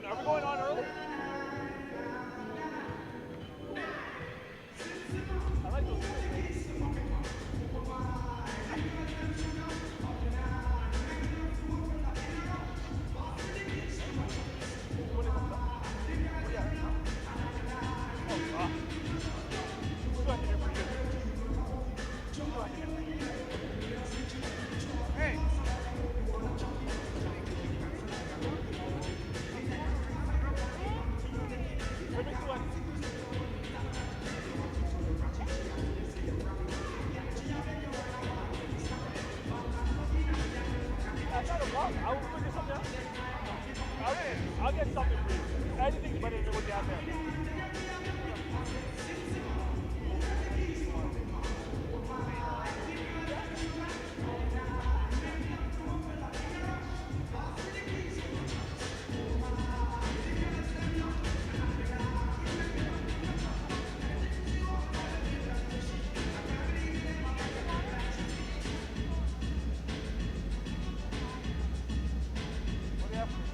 Are we going on early? I like those things. What is it? Oh, yeah. Oh, God. We're going to do pretty good. Hey! Let me select. That's not a problem. I will figure something out. I'll get something for you. Anything's better than what you have there. What do you have for me?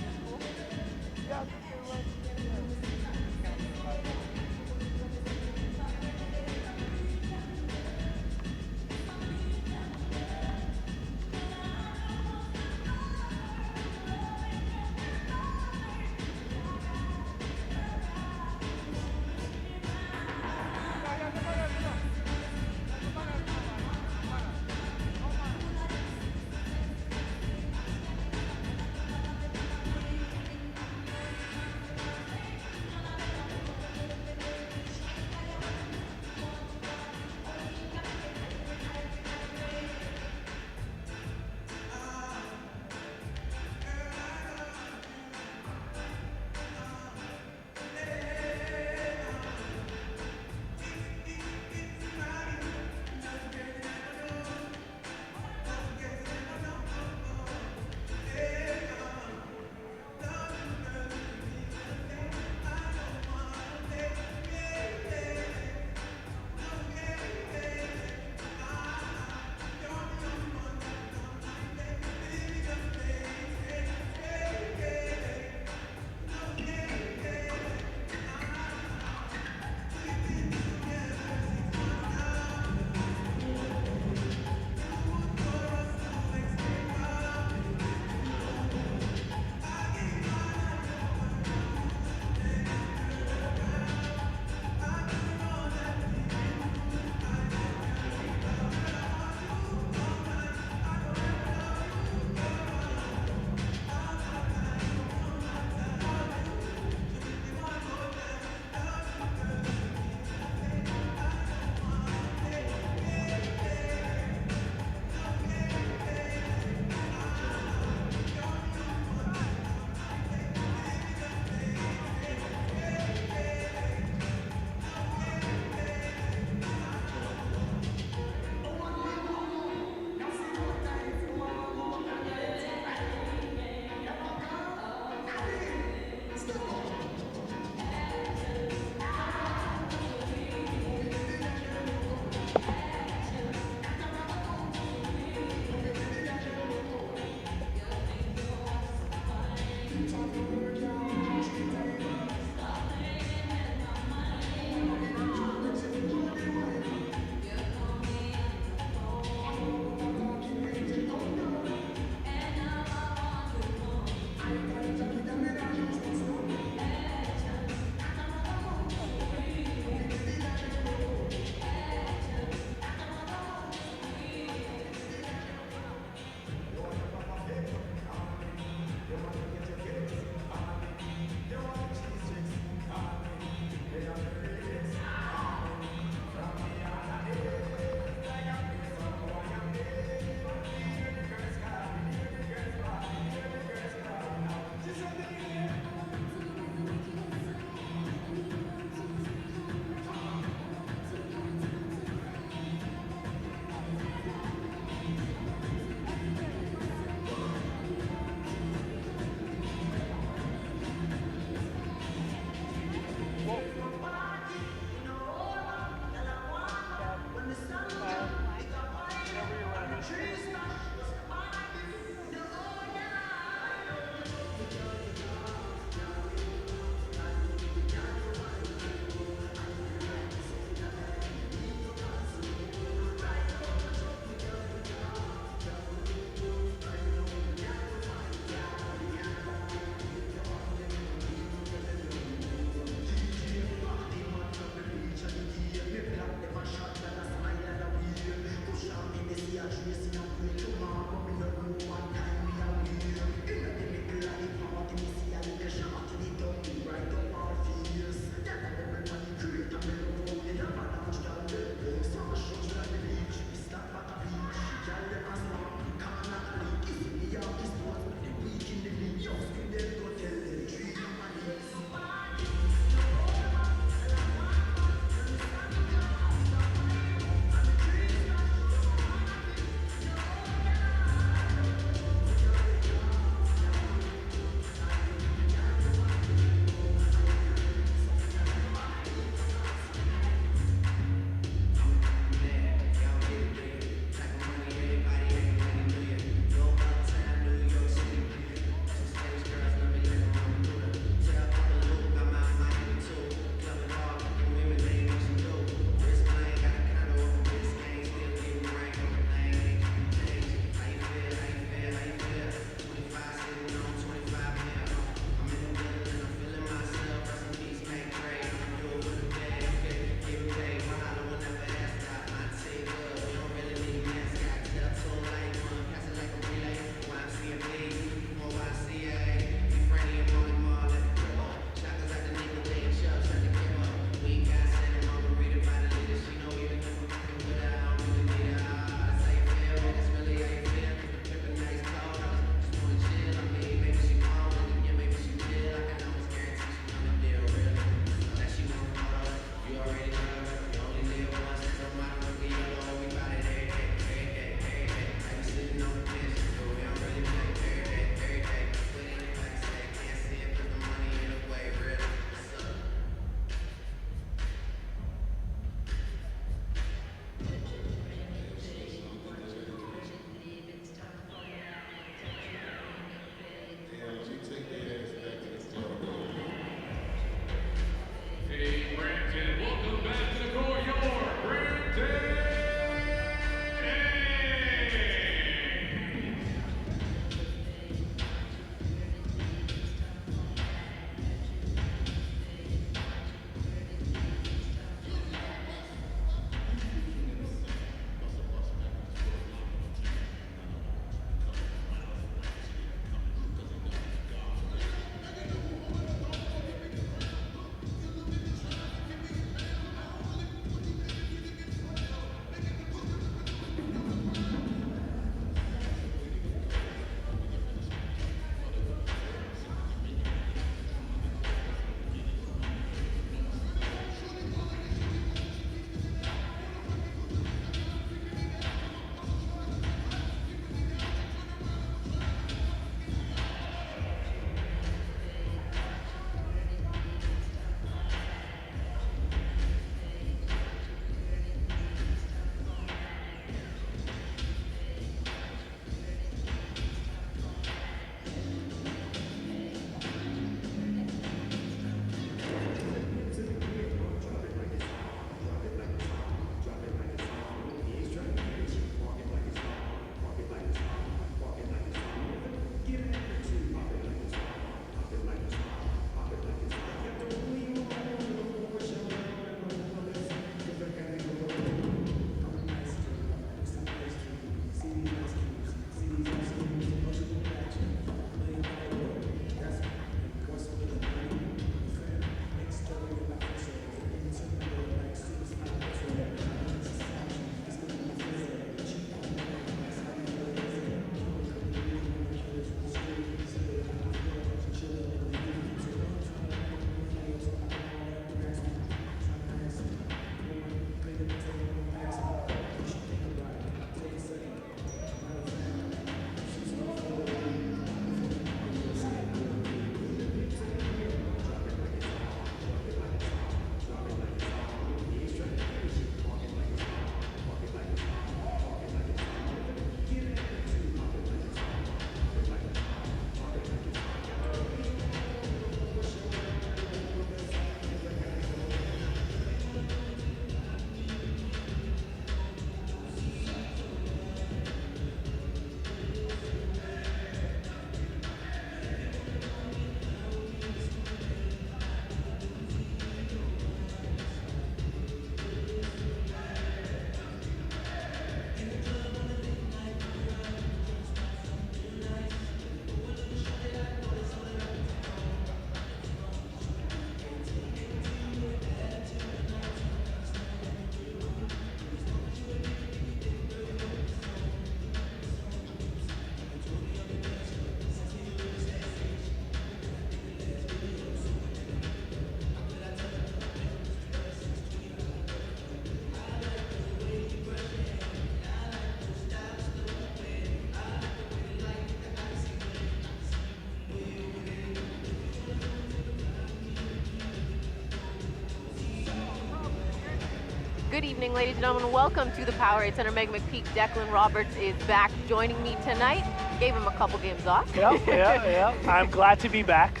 Good evening, ladies and gentlemen. Welcome to the Powerade Center. Meg McPeak, Declan Roberts is back joining me tonight. Gave him a couple games off. Yeah. I'm glad to be back.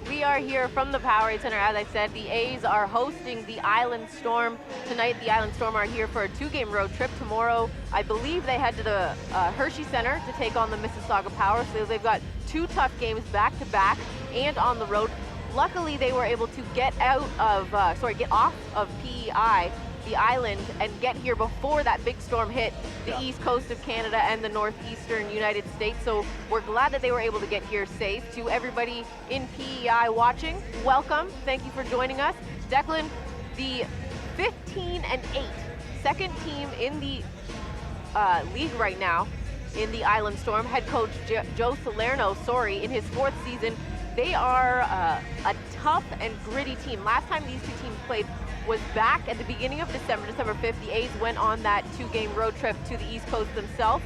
We are here from the Powerade Center. As I said, the A's are hosting the Island Storm. Tonight, the Island Storm are here for a 2-game road trip. Tomorrow, I believe they head to the Hershey Center to take on the Mississauga Power. So they've got 2 tough games back-to-back and on the road. Luckily, they were able to get off of PEI, the island, and get here before that big storm hit the east coast of Canada and the northeastern United States. So we're glad that they were able to get here safe. To everybody in PEI watching, welcome. Thank you for joining us. Declan, the 15-8 second team in the league right now in the Island Storm. Head coach Joe Salerno, in his 4th season. They are a tough and gritty team. Last time these 2 teams played was back at the beginning of December 5th. The A's went on that 2-game road trip to the East Coast themselves,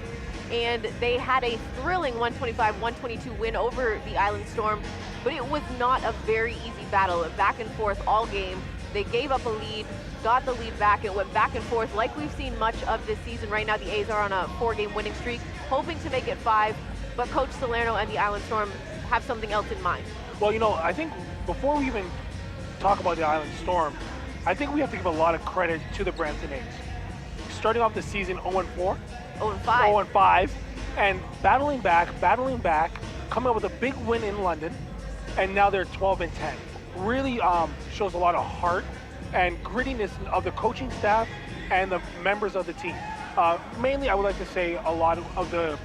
and they had a thrilling 125-122 win over the Island Storm, but it was not a very easy battle. Back and forth all game. They gave up a lead, got the lead back. It went back and forth like we've seen much of this season. Right now, the A's are on a 4-game winning streak, hoping to make it 5, but Coach Salerno and the Island Storm have something else in mind. Well, I think before we even talk about the Island Storm, I think we have to give a lot of credit to the Brampton A's. Starting off the season 0-4, 0-5, and battling back, coming up with a big win in London, and now they're 12-10. Really shows a lot of heart and grittiness of the coaching staff and the members of the team. Mainly, I would like to say a lot of the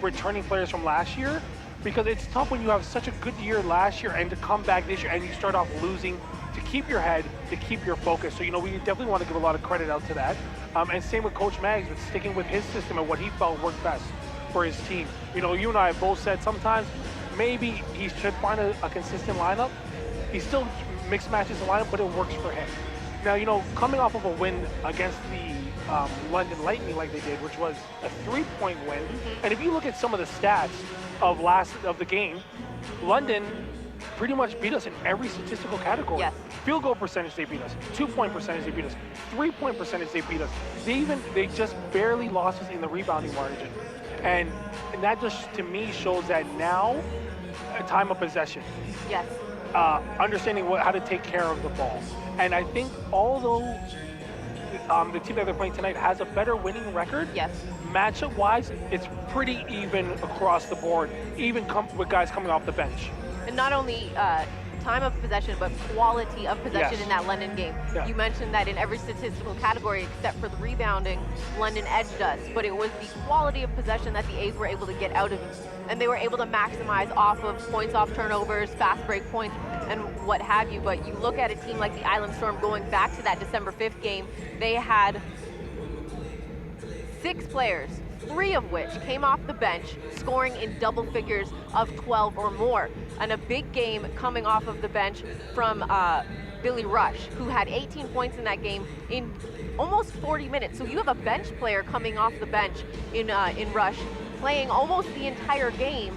returning players from last year, because it's tough when you have such a good year last year and to come back this year and you start off losing, to keep your head, to keep your focus. So, we definitely want to give a lot of credit out to that. And same with Coach Maggs, with sticking with his system and what he felt worked best for his team. You and I have both said sometimes maybe he should find a consistent lineup. He still mix matches the lineup, but it works for him. Now, coming off of a win against the London Lightning like they did, which was a 3-point win, and if you look at some of the stats of the game, London pretty much beat us in every statistical category. Yes. Field goal percentage, they beat us. 2-point percentage, they beat us. 3-point percentage, they beat us. They just barely lost us in the rebounding margin. And that just, to me, shows that now, a time of possession. Yes. Understanding how to take care of the ball. And I think although the team that they're playing tonight has a better winning record, yes, matchup-wise, it's pretty even across the board, even with guys coming off the bench. And not only time of possession, but quality of possession in that London game. Yeah. You mentioned that in every statistical category except for the rebounding, London edged us, but it was the quality of possession that the A's were able to get out of it. And they were able to maximize off of points off turnovers, fast break points, and what have you. But you look at a team like the Island Storm going back to that December 5th game, they had 6 players, 3 of which came off the bench, scoring in double figures of 12 or more. And a big game coming off of the bench from Billy Rush, who had 18 points in that game in almost 40 minutes. So you have a bench player coming off the bench in Rush, playing almost the entire game.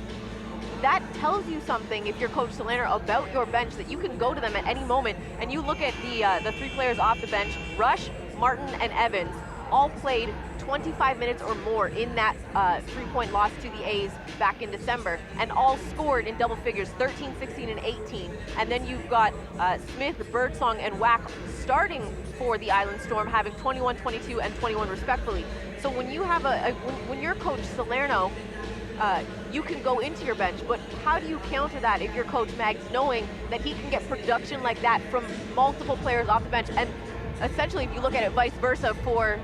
That tells you something, if you're Coach Salerno, about your bench, that you can go to them at any moment. And you look at the 3 players off the bench, Rush, Martin, and Evans, all played 25 minutes or more in that 3-point loss to the A's back in December, and all scored in double figures, 13, 16, and 18. And then you've got Smith, Birdsong, and Wack starting for the Island Storm, having 21, 22, and 21 respectively. So when you have when you're Coach Salerno, you can go into your bench, but how do you counter that if you're Coach Maggs, knowing that he can get production like that from multiple players off the bench? And essentially, if you look at it vice versa for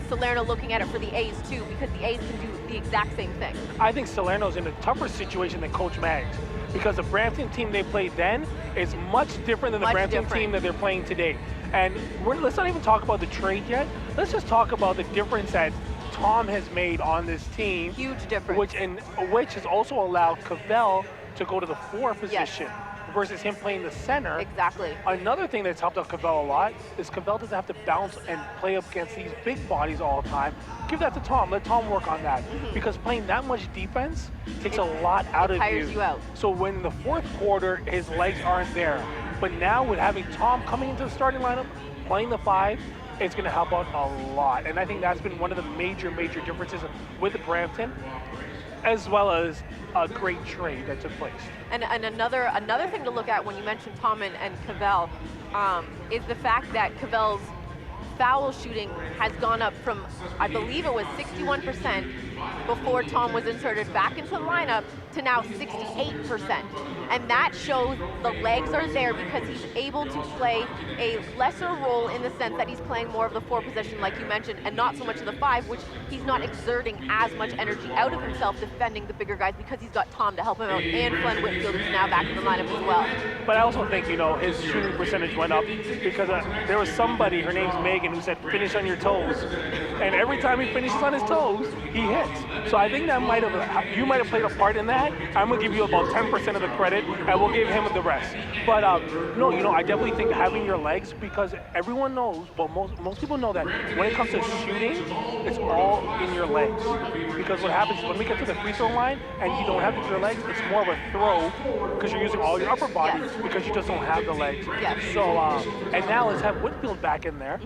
Salerno, looking at it for the A's too, because the A's can do the exact same thing. I think Salerno's in a tougher situation than Coach Maggs, because the Brampton team they played then is much different than the Brampton team that they're playing today. And let's not even talk about the trade yet. Let's just talk about the difference that Tom has made on this team. Huge difference. Which has also allowed Cavell to go to the 4 position. Yes. Versus him playing the center. Exactly. Another thing that's helped out Cavell a lot is Cavell doesn't have to bounce and play up against these big bodies all the time. Give that to Tom. Let Tom work on that. Because playing that much defense takes a lot out of you. It tires you out. So when the 4th quarter, his legs aren't there. But now with having Tom coming into the starting lineup, playing the 5, it's going to help out a lot. And I think that's been one of the major differences with Brampton, as well as a great trade that took place. And another thing to look at when you mentioned Tom and Cavell is the fact that Cavell's foul shooting has gone up from, I believe it was 61% before Tom was inserted back into the lineup to now 68%. And that shows the legs are there because he's able to play a lesser role in the sense that he's playing more of the 4 position, like you mentioned, and not so much of the 5, which he's not exerting as much energy out of himself defending the bigger guys because he's got Tom to help him out, and Glenn Whitfield is now back in the lineup as well. But I also think, his shooting percentage went up because there was somebody, her name's Megan, who said, finish on your toes. And every time he finishes on his toes, he hits. So I think that you might have played a part in that. I'm going to give you about 10% of the credit, and we'll give him the rest. But no, I definitely think having your legs, because everyone knows, well, most people know that when it comes to shooting, it's all in your legs. Because what happens is when we get to the free throw line and you don't have your legs, it's more of a throw because you're using all your upper body because you just don't have the legs. Yes. So, and now let's have Whitfield back in there,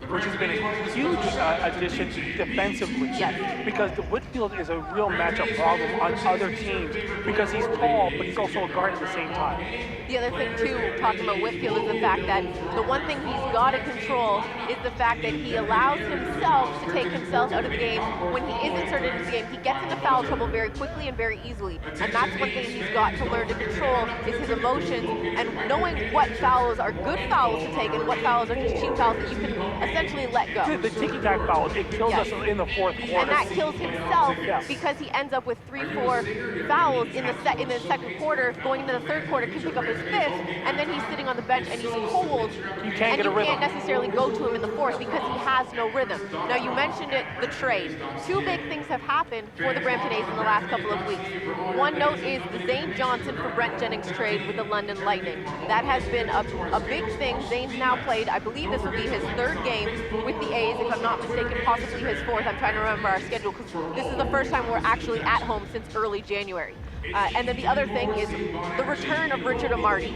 which has been a huge addition defensively. Yes. Because the Whitfield is a real matchup problem on other teams because he's tall, but he's also a guard at the same time. The other thing, too, talking about Whitfield, is the fact that the one thing he's got to control is the fact that he allows himself to take himself out of the game. When he is inserted into the game, he gets into foul trouble very quickly and very easily. And that's one thing he's got to learn to control is his emotions and knowing what fouls are good fouls to take and what fouls are just cheap fouls that you can essentially let go. The ticky-tack fouls, it kills us in the fourth quarter. And that kills himself because he ends up with 3-4 fouls in the second quarter, going into the third quarter, can pick up his 5th, and then he's sitting on the bench and he's cold. You can't get a rhythm. You can't necessarily go to him in the 4th because he has no rhythm. Now, you mentioned it, the trade. 2 big things have happened for the Brampton A's in the last couple of weeks. One note is the Zane Johnson for Brent Jennings trade with the London Lightning. That has been a big thing. Zane's now played, I believe this will be his 3rd game with the A's, if I'm not mistaken, possibly his 4th. I'm trying to remember our schedule because this is the first time we're actually at home since early January. And then the other thing is the return of Richard Amarty,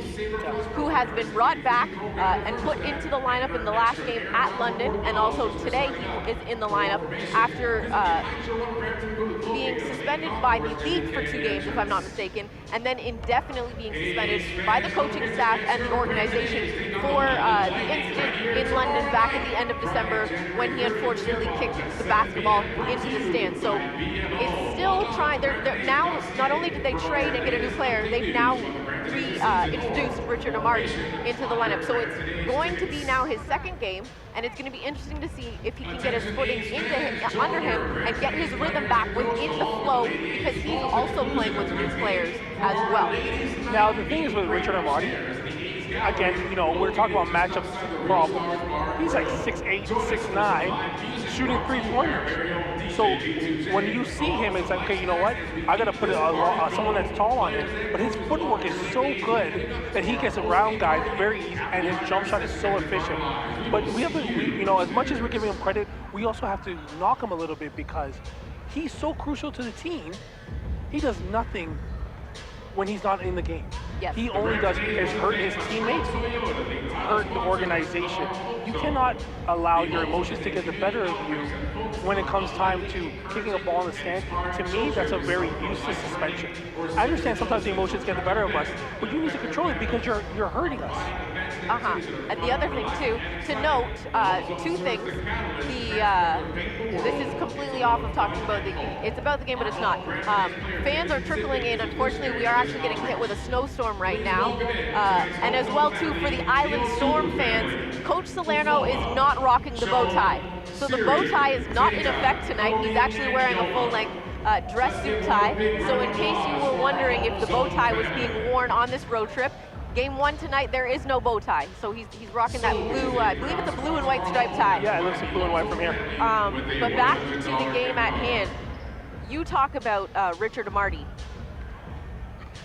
who has been brought back and put into the lineup in the last game at London, and also today he is in the lineup after being suspended by the league for 2 games, if I'm not mistaken, and then indefinitely being suspended by the coaching staff and the organization for the incident in London back at the end of December when he unfortunately kicked the basketball into the stands. So it's still trying. They're now, not only did they trade and get a new player, they've now introduced Richard Amarty into the lineup. So it's going to be now his 2nd game, and it's going to be interesting to see if he can get his footing under him and get his rhythm back within the flow, because he's also playing with new players as well. Now, the thing is with Richard Amarty, again, we're talking about matchup problems. He's like 6'8", 6'9", shooting 3-pointers. So when you see him, it's like, okay, you know what? I got to put someone that's tall on him. But his footwork is so good that he gets around guys very easy, and his jump shot is so efficient. But we have to, as much as we're giving him credit, we also have to knock him a little bit because he's so crucial to the team. He does nothing when he's not in the game. Yes. He only does is hurt his teammates, hurt the organization. You cannot allow your emotions to get the better of you when it comes time to kicking a ball in the stand. To me, that's a very useless suspension. I understand sometimes the emotions get the better of us, but you need to control it because you're hurting us. And the other thing too, to note, 2 things. This is completely off of talking about it's about the game, but it's not. Fans are trickling in. Unfortunately, we are actually getting hit with a snowstorm right now. And as well too, for the Island Storm fans, Coach Salerno is not rocking the bow tie. So the bow tie is not in effect tonight. He's actually wearing a full-length dress suit tie. So in case you were wondering if the bow tie was being worn on this road trip, Game 1 tonight, there is no bow tie. So he's rocking that blue, I believe it's a blue and white striped tie. Yeah, it looks like blue and white from here. But back to the game at hand. You talk about Richard Amarty.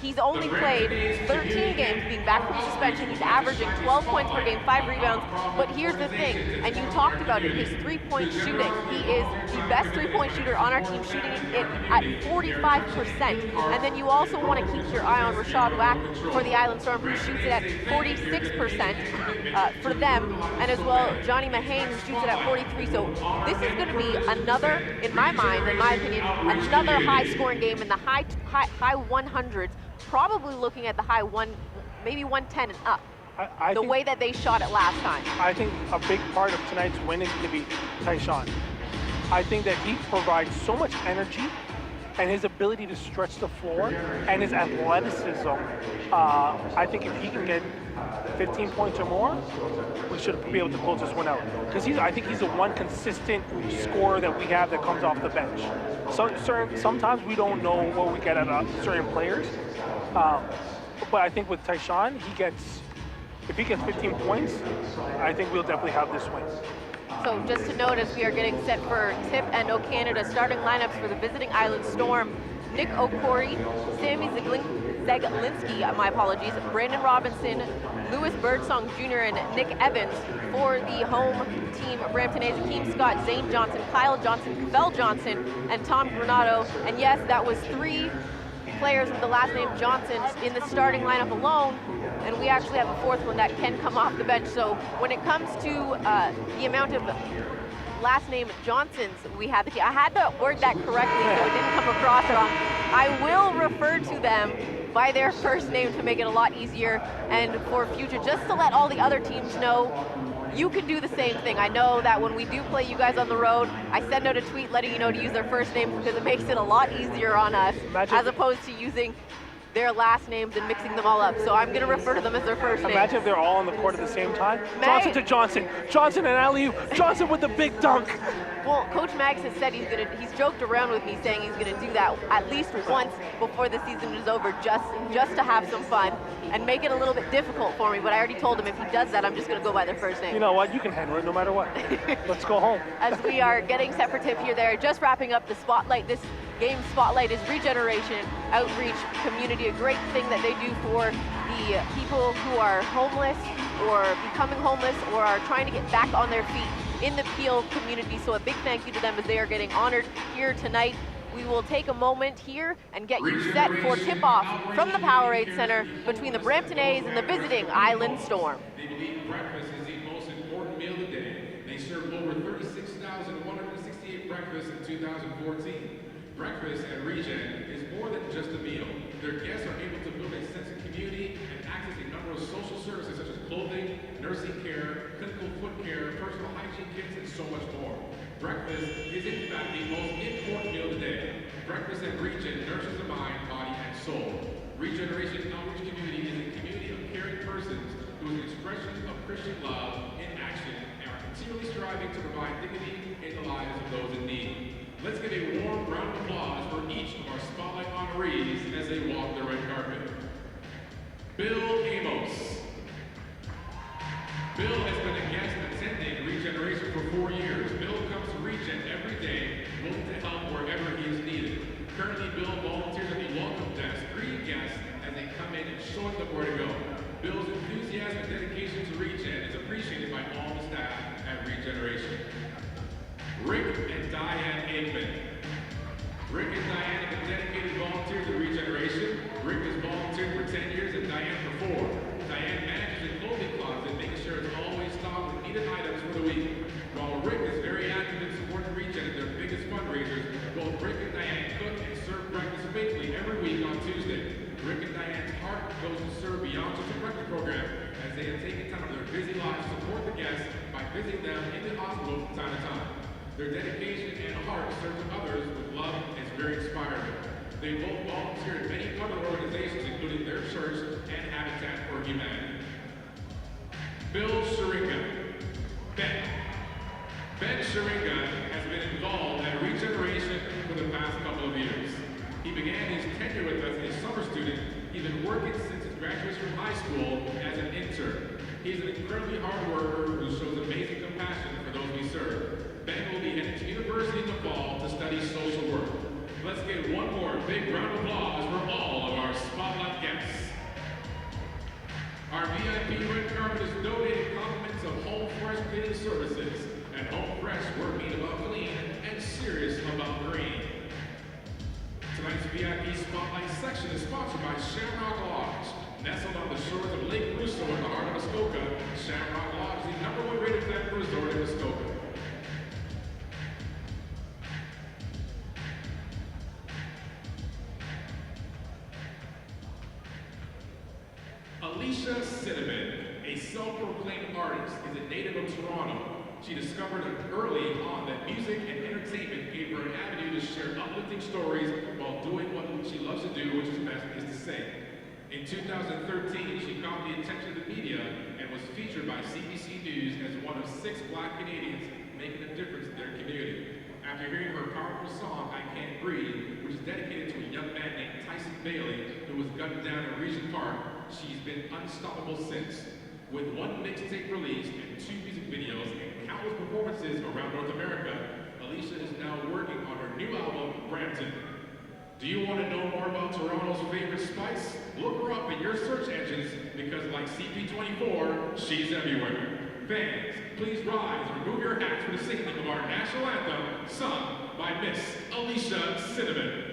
He's only played 13 games, being back from suspension. He's averaging 12 points per game, 5 rebounds. But here's the thing, and you talked about it, his three-point shooting. He is the best three-point shooter on our team, shooting it at 45%. And then you also want to keep your eye on Rashad Wack for the Island Storm, who shoots it at 46% for them, and as well Johnny Mahane, who shoots it at 43. So this is going to be another, in my mind, in my opinion, another high-scoring game in the high 100s, probably looking at the high one, maybe 110 and up. The way that they shot it last time. I think a big part of tonight's win is going to be Tyshawn. I think that he provides so much energy, and his ability to stretch the floor and his athleticism. I think if he can get 15 points or more, we should be able to close this one out. Because I think he's the one consistent scorer that we have that comes off the bench. Sometimes we don't know what we get out of certain players, but I think with Tyshawn, if he gets 15 points, I think we'll definitely have this win. So just to note, as we are getting set for Tip and O Canada starting lineups for the visiting Island Storm, Nick Okori, Sammy Zeglinski, my apologies, Brandon Robinson, Lewis Birdsong Jr., and Nick Evans. For the home team, Brampton A's, Akeem Scott, Zane Johnson, Kyle Johnson, Cavell Johnson, and Tom Granado. And yes, that was 3 players with the last name Johnson in the starting lineup alone, and we actually have a 4th one that can come off the bench. So when it comes to the amount of last name Johnsons we have, I had to word that correctly so it didn't come across wrong. I will refer to them by their first name to make it a lot easier, and for future, just to let all the other teams know, you can do the same thing. I know that when we do play you guys on the road, I send out a tweet letting you know to use their first names because it makes it a lot easier on us, as opposed to using their last names and mixing them all up. So I'm going to refer to them as their first names. Imagine if they're all on the court at the same time. Johnson to Johnson. Johnson and alley-oop. Johnson with the big dunk. Well, Coach Maggs has said he's joked around with me saying he's going to do that at least once before the season is over, just to have some fun and make it a little bit difficult for me. But I already told him if he does that, I'm just going to go by their first name. You know what? You can handle it no matter what. Let's go home. As we are getting set for Tip here, they're just wrapping up the spotlight. This game spotlight is regeneration, outreach, community, a great thing that they do for the people who are homeless or becoming homeless or are trying to get back on their feet in the Peel community. So a big thank you to them as they are getting honored here tonight. We will take a moment here and get you set for tip-off from the Powerade Center between the Brampton A's and the visiting Island Storm. They believe breakfast is the most important meal of the day. They served over 36,168 breakfasts in 2014. Breakfast at Regen is more than just a meal. Their guests are able to build a sense of community and access a number of social services such as clothing, nursing care, clinical foot care, personal hygiene kits, and so much more. Breakfast is in fact the most important meal of the day. Breakfast at Regen nurtures the mind, body, and soul. Regeneration Outreach Community is a community of caring persons who is an expression of Christian love in action and are continually striving to provide dignity in the lives of those in need. Let's give a warm round of applause for each of our Spotlight honorees as they walk the red carpet. Bill Amos. Bill has been a guest attending Regeneration for 4 years. Bill comes to Regen every day, willing to help wherever he is needed. Currently, Bill volunteers at the welcome desk, greeting guests as they come in and showing them where to go. Bill's enthusiasm and dedication to Regen is appreciated by all the staff at Regeneration. Rick and Diane Aikman. Rick and Diane have been dedicated volunteers to Regeneration. Rick has volunteered for 10 years and Diane for 4. Diane manages a clothing closet, making sure it's always stocked with needed items for the week. While Rick is very active in supporting Regen at their biggest fundraisers, both Rick and Diane cook and serve breakfast faithfully every week on Tuesday. Rick and Diane's heart goes to serve beyond just a breakfast program, as they have taken time out of their busy lives to support the guests by visiting them in the hospital from time to time. Their dedication and heart serves others with love is very inspiring. They both volunteer at many other organizations, including their church and Habitat for Humanity. Bill Sharinga. Ben Sharinga has been involved at Regeneration for the past couple of years. He began his tenure with us as a summer student. He's been working since his graduation from high school as an intern. He's an incredibly hard worker who shows amazing compassion for those we serve. Ben will be heading to university in the fall to study social work. Let's get one more big round of applause for all of our Spotlight Alicia Cinnamon, a self-proclaimed artist, is a native of Toronto. She discovered early on that music and entertainment gave her an avenue to share uplifting stories while doing what she loves to do, which is best is to sing. In 2013, she caught the attention of the media and was featured by CBC News as one of 6 Black Canadians making a difference in their community. After hearing her powerful song, I Can't Breathe, which is dedicated to a young man named Tyson Bailey, who was gunned down in Regent Park, she's been unstoppable since. With 1 mixtape released and 2 music videos and countless performances around North America, Alicia is now working on her new album, Brampton. Do you want to know more about Toronto's favorite spice? Look her up in your search engines because like CP24, she's everywhere. Fans, please rise and remove your hats for the singing of our national anthem, sung by Miss Alicia Cinnamon.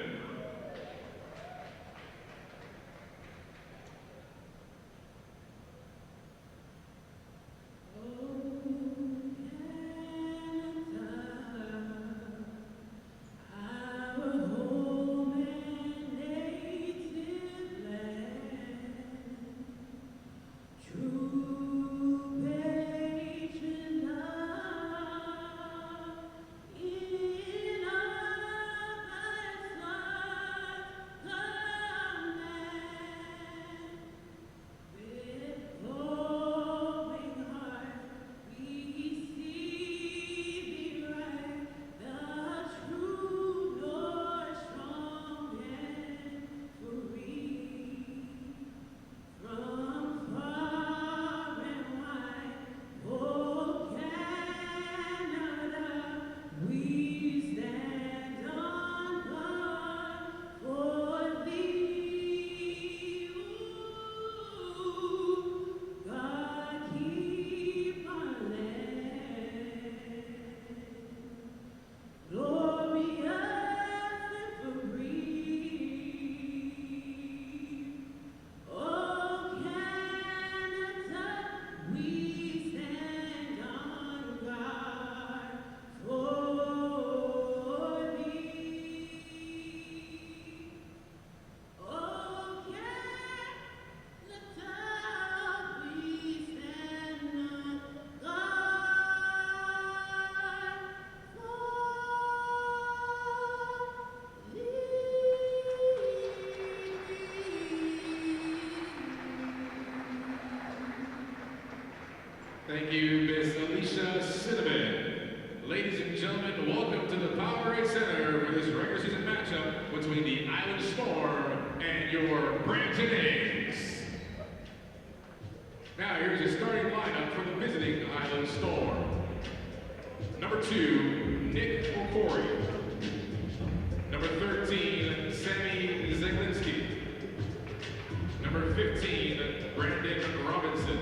Thank you, Miss Alicia Cinnamon. Ladies and gentlemen, welcome to the Powerade Center for this regular season matchup between the Island Storm and your Brampton A's. Now, here's your starting lineup for the visiting Island Storm. Number 2, Nick Okori. Number 13, Sammy Zeglinski. Number 15, Brandon Robinson.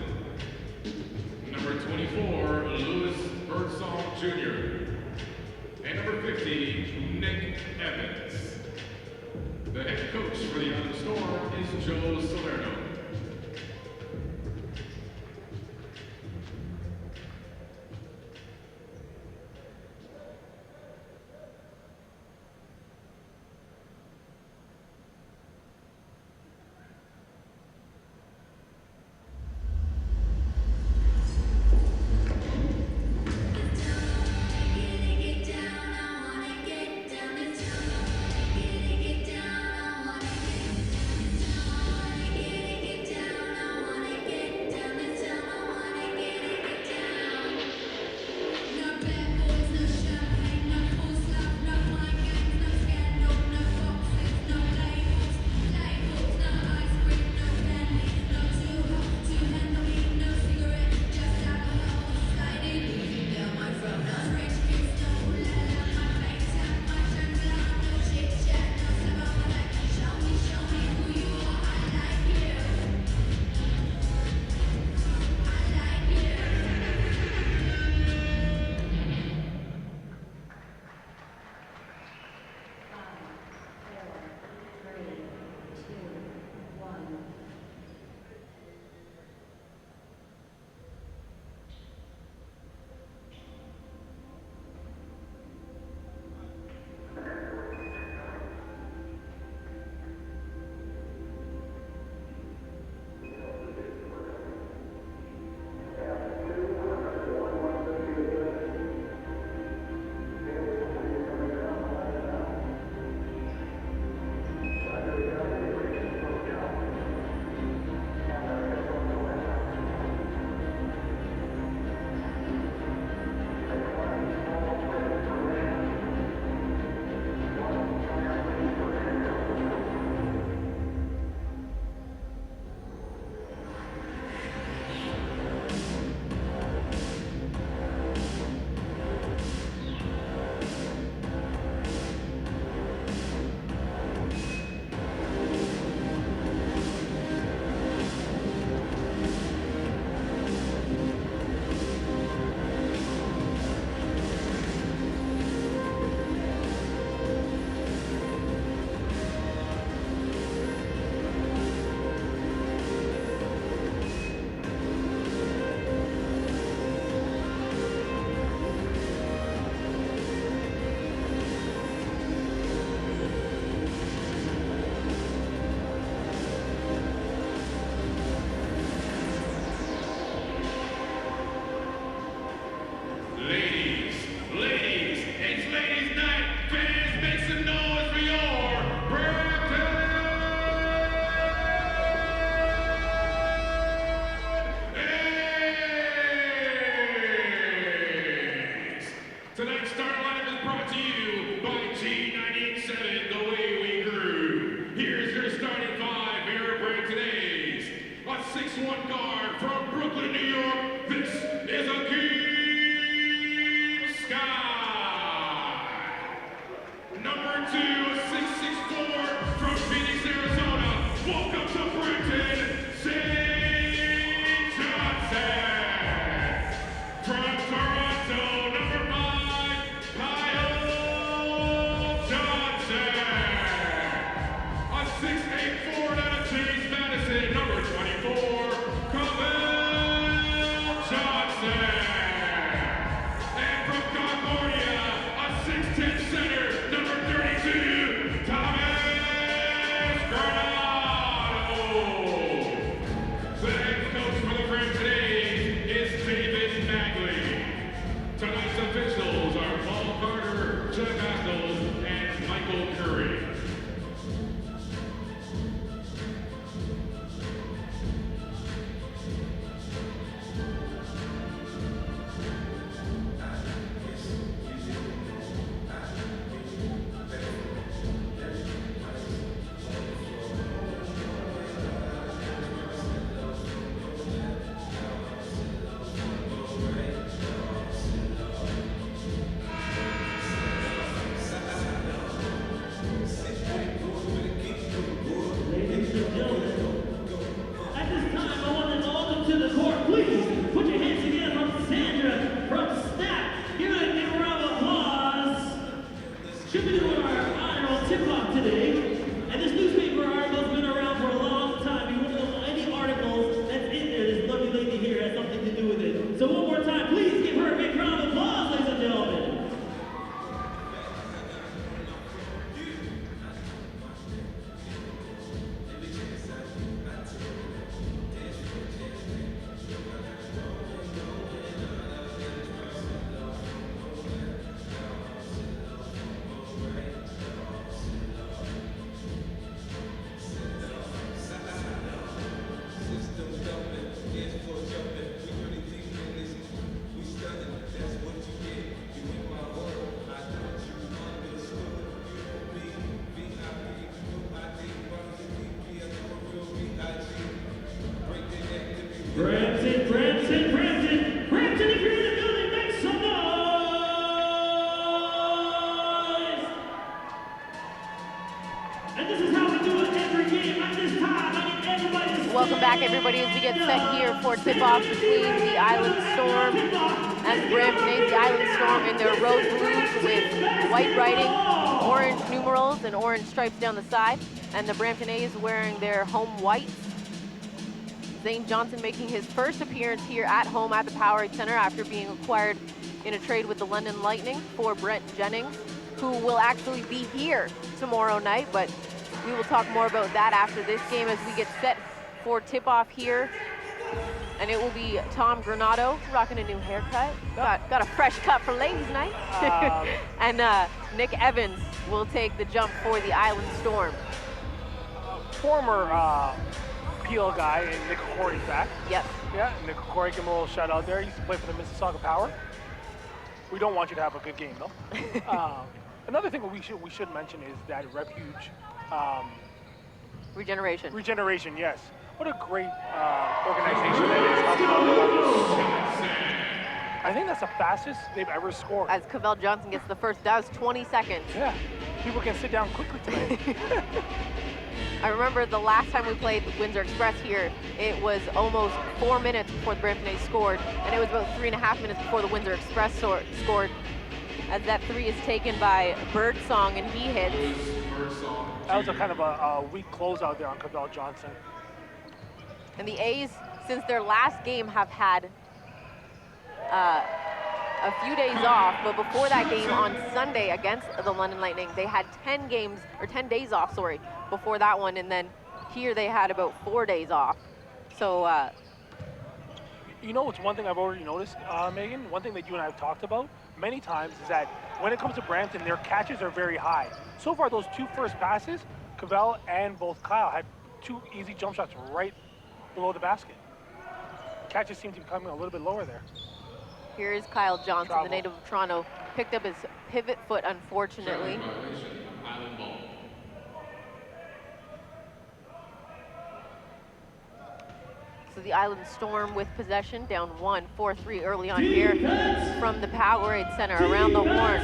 Number 24, Louis Birdsong Jr. And number 50, Nick Evans. The head coach for the Island Storm is Joe Salerno. Should be doing our inaugural tip-off today. And this newspaper article's been around for a long time. You wouldn't know any articles that's in there. This lovely lady here has something to do with it. So one more time, please give her a big round of applause, ladies and gentlemen. Brampton, Brampton, Brampton, Brampton, if you're in the building, make some noise! And this is how we do it every game at this time. I need everybody to Welcome back, everybody, as we get set here for tip-off between the Island Storm and the Brampton A's. The Island Storm in their road blues with white writing, orange numerals, and orange stripes down the side, and the Brampton A's wearing their home whites. Zane Johnson making his first appearance here at home at the Powerade Center after being acquired in a trade with the London Lightning for Brent Jennings, who will actually be here tomorrow night, but we will talk more about that after this game as we get set for tip-off here. And it will be Tom Granado rocking a new haircut. Got a fresh cut for ladies' night. And Nick Evans will take the jump for the Island Storm. Former Peel guy, and Nick Corey's back. Yep. Yeah, Nick Corey, give him a little shout out there. He used to play for the Mississauga Power. We don't want you to have a good game, though. Another thing we should mention is that Refuge. Regeneration. Regeneration, yes. What a great organization that is. I think that's the fastest they've ever scored. As Cavell Johnson gets the first, that was 20 seconds. Yeah, people can sit down quickly tonight. I remember the last time we played Windsor Express here, it was almost 4 minutes before the Brampton A's scored, and it was about 3.5 minutes before the Windsor Express scored, as that three is taken by Birdsong, and he hits. That was a kind of a weak closeout there on Cavell Johnson. And the A's, since their last game, have had a few days off, but before that game on Sunday against the London Lightning, they had 10 days off, sorry, before that one, and then here they had about 4 days off. So, you know, it's one thing I've already noticed, Megan, one thing that you and I have talked about many times is that when it comes to Brampton, their catches are very high. So far, those two first passes, Cavell and both Kyle had two easy jump shots right below the basket. Catches seem to be coming a little bit lower there. Here is Kyle Johnson, the native of Toronto. Picked up his pivot foot, unfortunately. So the Island Storm with possession, down 1, 4-3 early on here from the Powerade Center around the horn.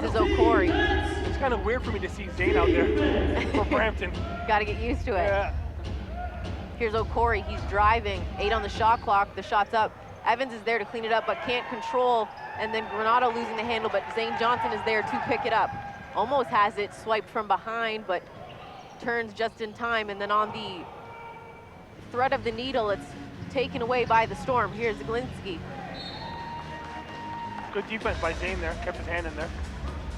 This is O'Corey. It's kind of weird for me to see Zane out there for Brampton. Got to get used to it. Yeah. Here's O'Corey, he's driving, 8 on the shot clock, the shot's up. Evans is there to clean it up, but can't control, and then Granado losing the handle, but Zane Johnson is there to pick it up. Almost has it swiped from behind, but turns just in time, and then on the thread of the needle, it's taken away by the Storm. Here's Zaglinski. Good defense by Zane there, kept his hand in there.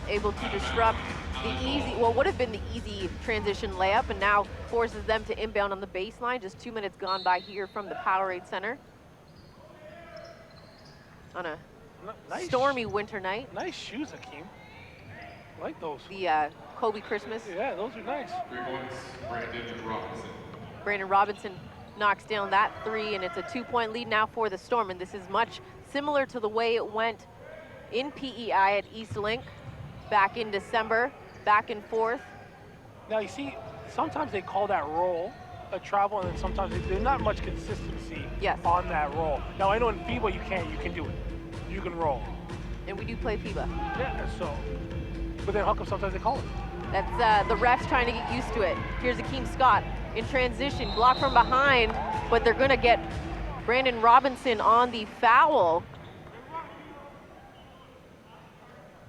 Able to disrupt the easy, well, would have been the easy transition layup, and now forces them to inbound on the baseline. Just 2 minutes gone by here from the Powerade Center. On a stormy winter night. Nice shoes, Hakeem. I like those. The Kobe Christmas. Yeah, those are nice. Brandon Robinson knocks down that three, and it's a 2-point lead now for the Storm, and this is much similar to the way it went in PEI at Eastlink back in December, back and forth. Now you see, sometimes they call that roll a travel, and then sometimes there's not much consistency on that roll. Now I know in FIBA you can do it. You can roll. And we do play FIBA. Yeah, so, but then how come sometimes they call it? That's the refs trying to get used to it. Here's Akeem Scott in transition, blocked from behind, but they're gonna get Brandon Robinson on the foul.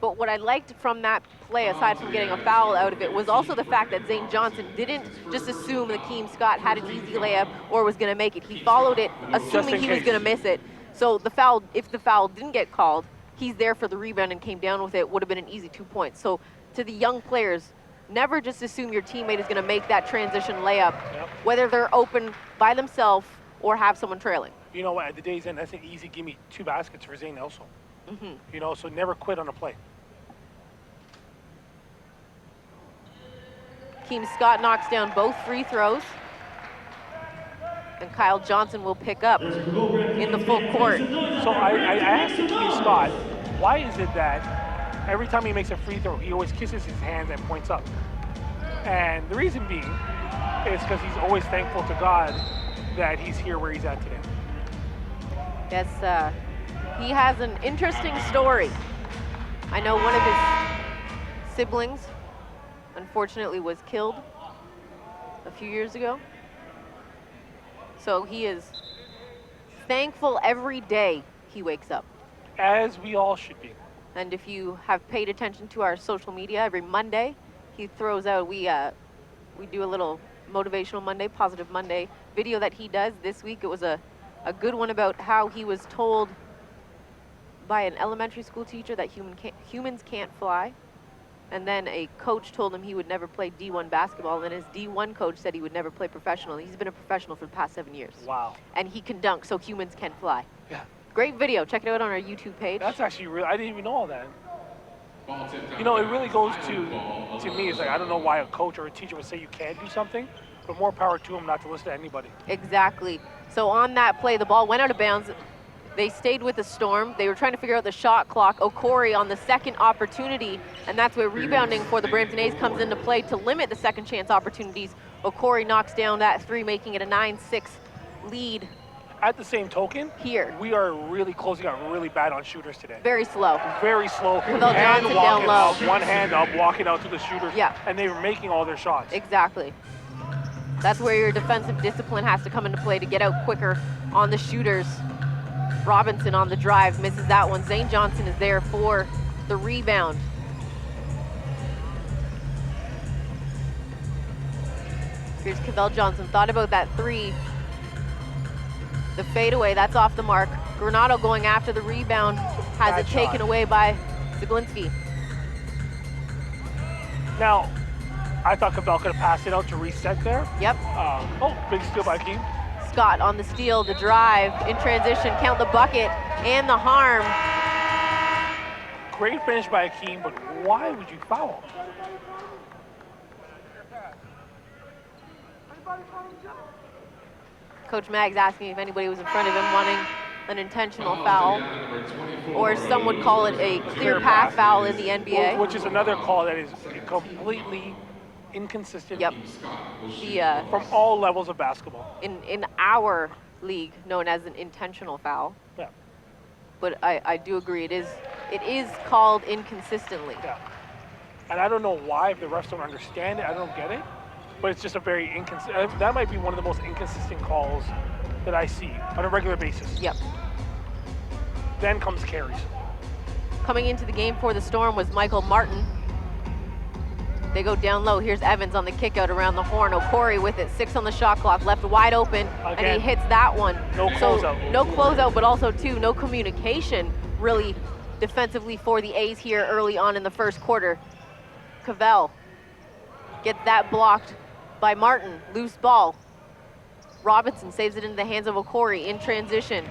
But what I liked from that play, aside from getting a foul out of it, was also the fact that Zane Johnson didn't just assume that Keem Scott had an easy layup or was going to make it. He followed it, assuming he was going to miss it. So the foul, if the foul didn't get called, he's there for the rebound and came down with it, would have been an easy 2 points. So to the young players, never just assume your teammate is going to make that transition layup, whether they're open by themselves or have someone trailing. You know what, at the day's end, that's an easy give me 2 baskets for Zane also. You know, so never quit on a play. Keem Scott knocks down both free throws. And Kyle Johnson will pick up in the full court. So I asked Keem Scott, why is it that every time he makes a free throw, he always kisses his hands and points up? And the reason being is because he's always thankful to God that he's here where he's at today. Yes, he has an interesting story. I know one of his siblings, unfortunately, was killed a few years ago. So he is thankful every day he wakes up. As we all should be. And if you have paid attention to our social media, every Monday he throws out, we do a little Motivational Monday, Positive Monday video that he does. This week it was a good one about how he was told by an elementary school teacher that humans can't fly. And then a coach told him he would never play D1 basketball, and his D1 coach said he would never play professional. He's been a professional for the past 7 years. Wow. And he can dunk, so humans can fly. Yeah. Great video. Check it out on our YouTube page. That's actually real. I didn't even know all that. You know, it really goes to me, it's like, I don't know why a coach or a teacher would say you can't do something, but more power to them not to listen to anybody. Exactly. So on that play, the ball went out of bounds. They stayed with the Storm. They were trying to figure out the shot clock. Okori on the second opportunity, and that's where rebounding for the Brampton A's comes into play to limit the second chance opportunities. Okori knocks down that 3, making it a 9-6 lead. At the same token, here we are really closing out really bad on shooters today. Very slow. Very slow. Cavell Johnson down low. Up, one hand up, walking out to the shooters. Yeah. And they were making all their shots. Exactly. That's where your defensive discipline has to come into play to get out quicker on the shooters. Robinson on the drive, misses that one. Zane Johnson is there for the rebound. Here's Cavell Johnson, thought about that 3. The fadeaway, that's off the mark. Granado going after the rebound, has Bad it taken shot. away by Zaglinski. Now, I thought Cavell could have passed it out to reset there. Yep. Big steal by Keem. Scott on the steal, the drive, in transition, count the bucket and the harm. Great finish by Keem, but why would you foul? Coach Mag's asking if anybody was in front of him wanting an intentional foul, or some would call it a clear path foul in the NBA. Which is another call that is completely inconsistent. Yep. From all levels of basketball. In our league, known as an intentional foul. Yeah. But I do agree, it is called inconsistently. Yeah. And I don't know why, if the refs don't understand it, I don't get it. But it's just a very inconsistent, that might be one of the most inconsistent calls that I see on a regular basis. Yep. Then comes carries. Coming into the game for the Storm was Michael Martin. They go down low. Here's Evans on the kick out around the horn. Okori with it, 6 on the shot clock, left wide open, Again, and he hits that one. No closeout. No closeout, but also too, no communication really defensively for the A's here early on in the first quarter. Cavell gets that blocked by Martin, loose ball. Robinson saves it into the hands of Okori in transition.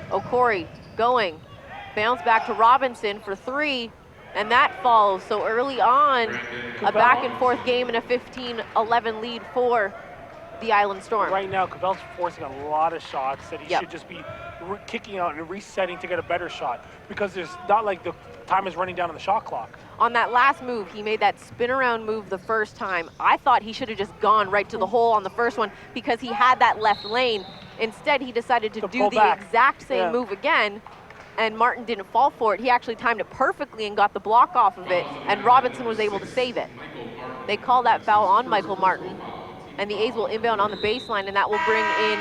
Okori going, bounce back to Robinson for 3, and that falls. So early on, a back and forth game and a 15-11 lead for the Island Storm. Right now, Cavell's forcing a lot of shots that he Yep. should just be kicking out and resetting to get a better shot, because there's not like the time is running down on the shot clock. On that last move, he made that spin around move the first time. I thought he should have just gone right to the hole on the first one because he had that left lane. Instead, he decided to do pull the back. exact same move again, and Martin didn't fall for it. He actually timed it perfectly and got the block off of it, and Robinson was able to save it. They call that foul on Michael Martin, and the A's will inbound on the baseline, and that will bring in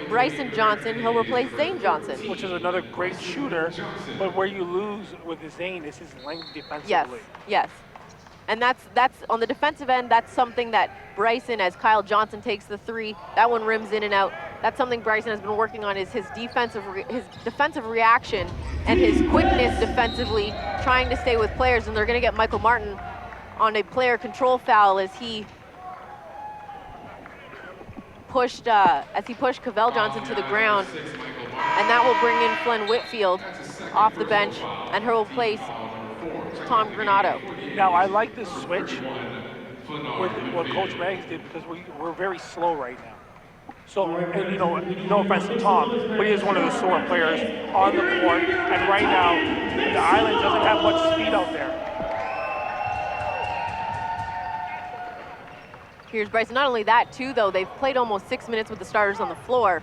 Bryson Johnson. He'll replace Zane Johnson. Which is another great shooter, but where you lose with Zane is his length defensively. Yes, yes. And that's on the defensive end, that's something that Bryson, as Kyle Johnson takes the three, that one rims in and out. That's something Bryson has been working on, is his defensive reaction and his quickness defensively, trying to stay with players, and they're gonna get Michael Martin on a player control foul as he pushed Cavell Johnson to the ground, and that will bring in Flynn Whitfield off the bench, and he'll replace Tom Granato. Now, I like this switch with what Coach Maggs did, because we're very slow right now. So, and no offense to Tom, but he is one of the slower players on the court, and right now, the Island doesn't have much speed out there. Here's Bryson. Not only that, too, though, they've played almost 6 minutes with the starters on the floor.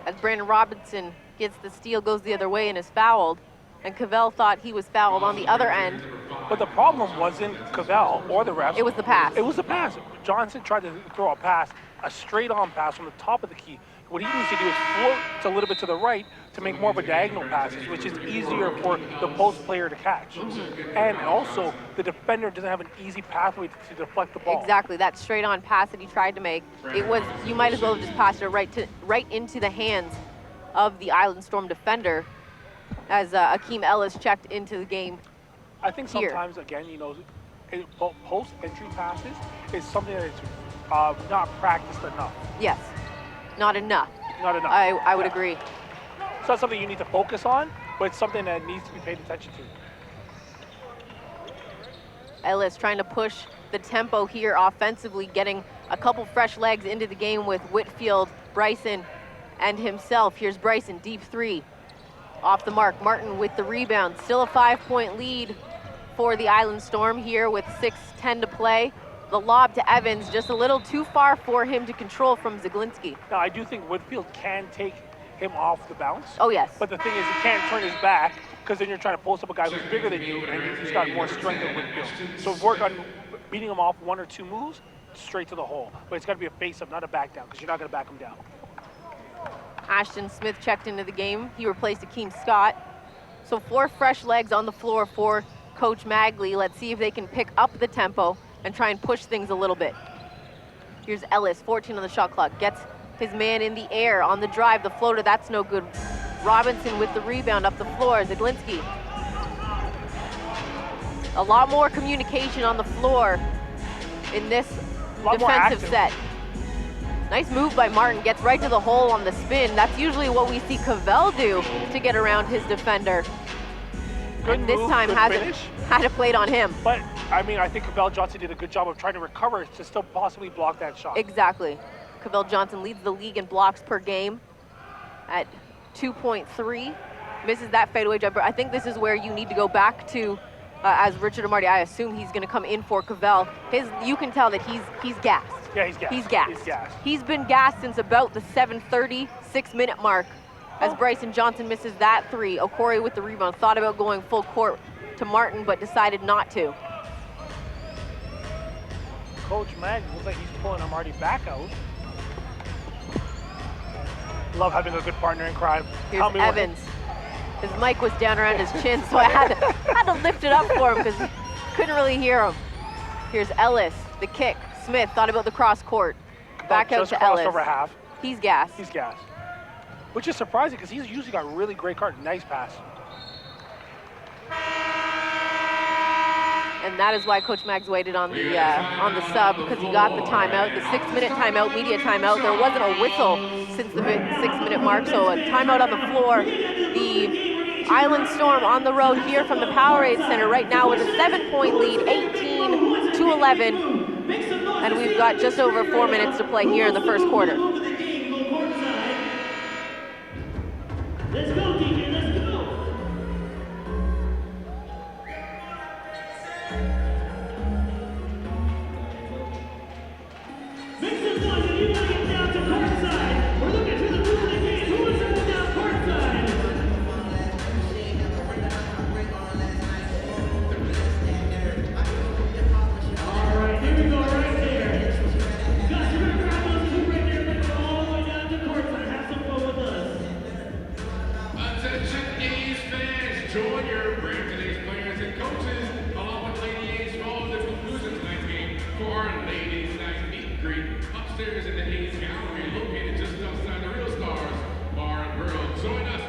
As Brandon Robinson gets the steal, goes the other way, and is fouled. And Cavell thought he was fouled on the other end. But the problem wasn't Cavell or the refs. It was the pass. It was the pass. Johnson tried to throw a pass, a straight-on pass from the top of the key. What he needs to do is float a little bit to the right to make more of a diagonal pass, which is easier for the post player to catch. And also, the defender doesn't have an easy pathway to deflect the ball. Exactly, that straight-on pass that he tried to make, it was, you might as well have just passed it right into the hands of the Island Storm defender, as Akeem Ellis checked into the game. I think sometimes, again, post-entry passes is something that's not practiced enough. Yes, not enough. Not enough. I would agree. It's not something you need to focus on, but it's something that needs to be paid attention to. Ellis trying to push the tempo here offensively, getting a couple fresh legs into the game with Whitfield, Bryson, and himself. Here's Bryson, deep three. Off the mark, Martin with the rebound. Still a 5-point lead for the Island Storm here with 6:10 to play. The lob to Evans, just a little too far for him to control from Zaglinski. Now, I do think Whitfield can take him off the bounce. Oh, yes. But the thing is, he can't turn his back, because then you're trying to post up a guy who's bigger than you, and he's got more strength than Whitfield. So work on beating him off 1 or 2 moves, straight to the hole. But it's got to be a face-up, not a back down, because you're not going to back him down. Ashton Smith checked into the game. He replaced Akeem Scott. So 4 fresh legs on the floor for Coach Magley. Let's see if they can pick up the tempo and try and push things a little bit. Here's Ellis, 14 on the shot clock. Gets his man in the air on the drive. The floater, that's no good. Robinson with the rebound up the floor. Zaglinski. A lot more communication on the floor in this defensive set. Nice move by Martin, gets right to the hole on the spin. That's usually what we see Cavell do to get around his defender. Good and this move, time had it played on him. But, I mean, I think Cavell Johnson did a good job of trying to recover to still possibly block that shot. Exactly. Cavell Johnson leads the league in blocks per game at 2.3. Misses that fadeaway jumper. I think this is where you need to go back to, as Richard Amarty, I assume he's going to come in for Cavell. You can tell that he's gassed. Yeah, he's gassed. He's gassed. He's gassed. He's been gassed since about the 7:30, 6-minute mark as Bryson Johnson misses that 3. Okori with the rebound. Thought about going full court to Martin, but decided not to. Coach Mag looks like he's pulling Amarty back out. Love having a good partner in crime. Here's Evans. His mic was down around his chin, so I had to lift it up for him because couldn't really hear him. Here's Ellis, the kick. Smith thought about the cross court. Back out to Ellis. Over half. He's gassed. He's gassed. Which is surprising because he's usually got really great cards. Nice pass. And that is why Coach Maggs waited on the sub, because he got the timeout, the 6-minute timeout, media timeout. There wasn't a whistle since the 6-minute mark, so a timeout on the floor. The Island Storm on the road here from the Powerade Center right now with a 7-point lead, 18-11. And we've got just over 4 minutes to play here in the first quarter. Let's go, DJ, let's go. Make some noise if you want to get down to courtside. We're looking to the roof of the game. Who wants to go down courtside? All Join your Brampton A's players and coaches, along with Lady A's following the conclusion of tonight's game for our Ladies Night Meet and Greet upstairs in the Hayes Gallery, located just outside the Real Stars Bar and Grill. Join us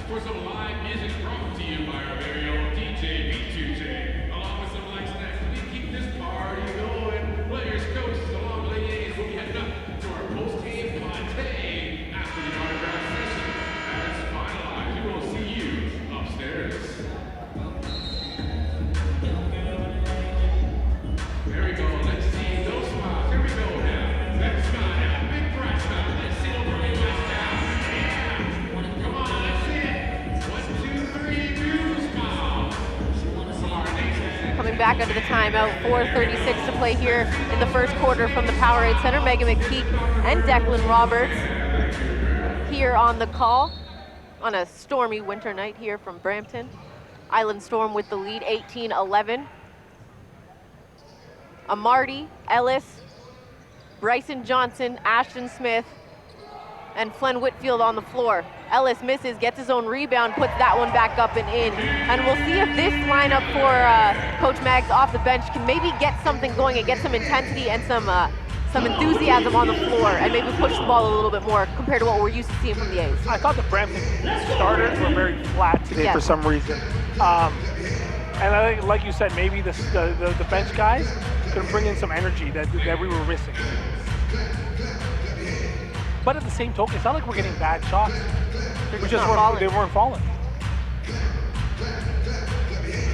for some live music brought to you by our very own DJ B2J. Along with some light snacks, we keep this party going. Players, coaches, along with Lady A's will be heading up to our post-game latte after the autograph session. As it's finalized, we will see you upstairs. There we go. Let's see those smiles. Here we go now. Let's smile. Big bright smile. Let's see the running lights down. Yeah. Come on, let's see it. 1, 2, 3, beautiful smiles. Coming back out of the timeout, 4:36 to play here in the first quarter from the Powerade Center. Megan McPeak and Declan Roberts here on the call on a stormy winter night here from Brampton. Island Storm with the lead, 18-11. Amarty, Ellis, Bryson Johnson, Ashton Smith, and Flynn Whitfield on the floor. Ellis misses, gets his own rebound, puts that one back up and in. And we'll see if this lineup for Coach Maggs off the bench can maybe get something going and get some intensity and some enthusiasm on the floor and maybe push the ball a little bit more compared to what we're used to seeing from the A's. I thought the Brampton starters were very flat today for some reason. And I think, like you said, maybe the bench guys could bring in some energy that we were missing. But at the same token, it's not like we're getting bad shots. They weren't falling.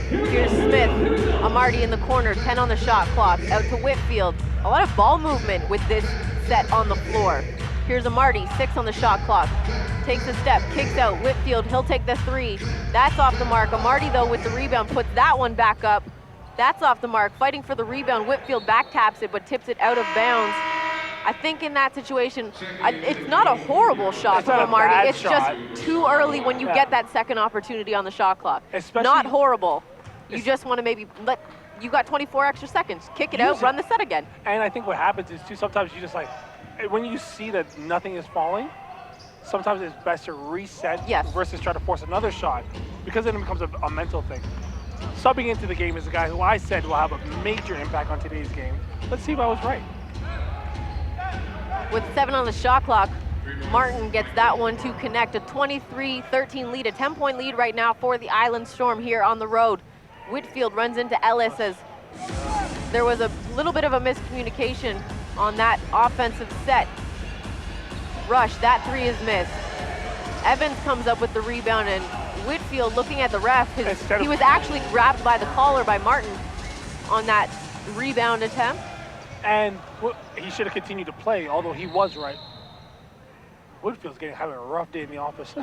Here's Smith, Amarty in the corner, 10 on the shot clock, out to Whitfield. A lot of ball movement with this set on the floor. Here's Amarty, 6 on the shot clock. Takes a step, kicks out, Whitfield, he'll take the 3. That's off the mark. Amarty, though, with the rebound, puts that one back up. That's off the mark. Fighting for the rebound, Whitfield back taps it, but tips it out of bounds. I think in that situation, it's not a horrible shot from Amarty. It's just too early when you get that second opportunity on the shot clock. Not horrible. You just want to maybe you got 24 extra seconds. Kick it out, run the set again. And I think what happens is, too, sometimes you just when you see that nothing is falling, sometimes it's best to reset versus try to force another shot, because then it becomes a mental thing. Subbing into the game is a guy who I said will have a major impact on today's game. Let's see if I was right. With 7 on the shot clock, Martin gets that one to connect. A 23-13 lead, a 10-point lead right now for the Island Storm here on the road. Whitfield runs into Ellis as there was a little bit of a miscommunication on that offensive set. Rush, that 3 is missed. Evans comes up with the rebound, and Whitfield, looking at the ref, he was actually grabbed by the collar by Martin on that rebound attempt. And he should have continued to play, although he was right. Whitfield's having a rough day in the office.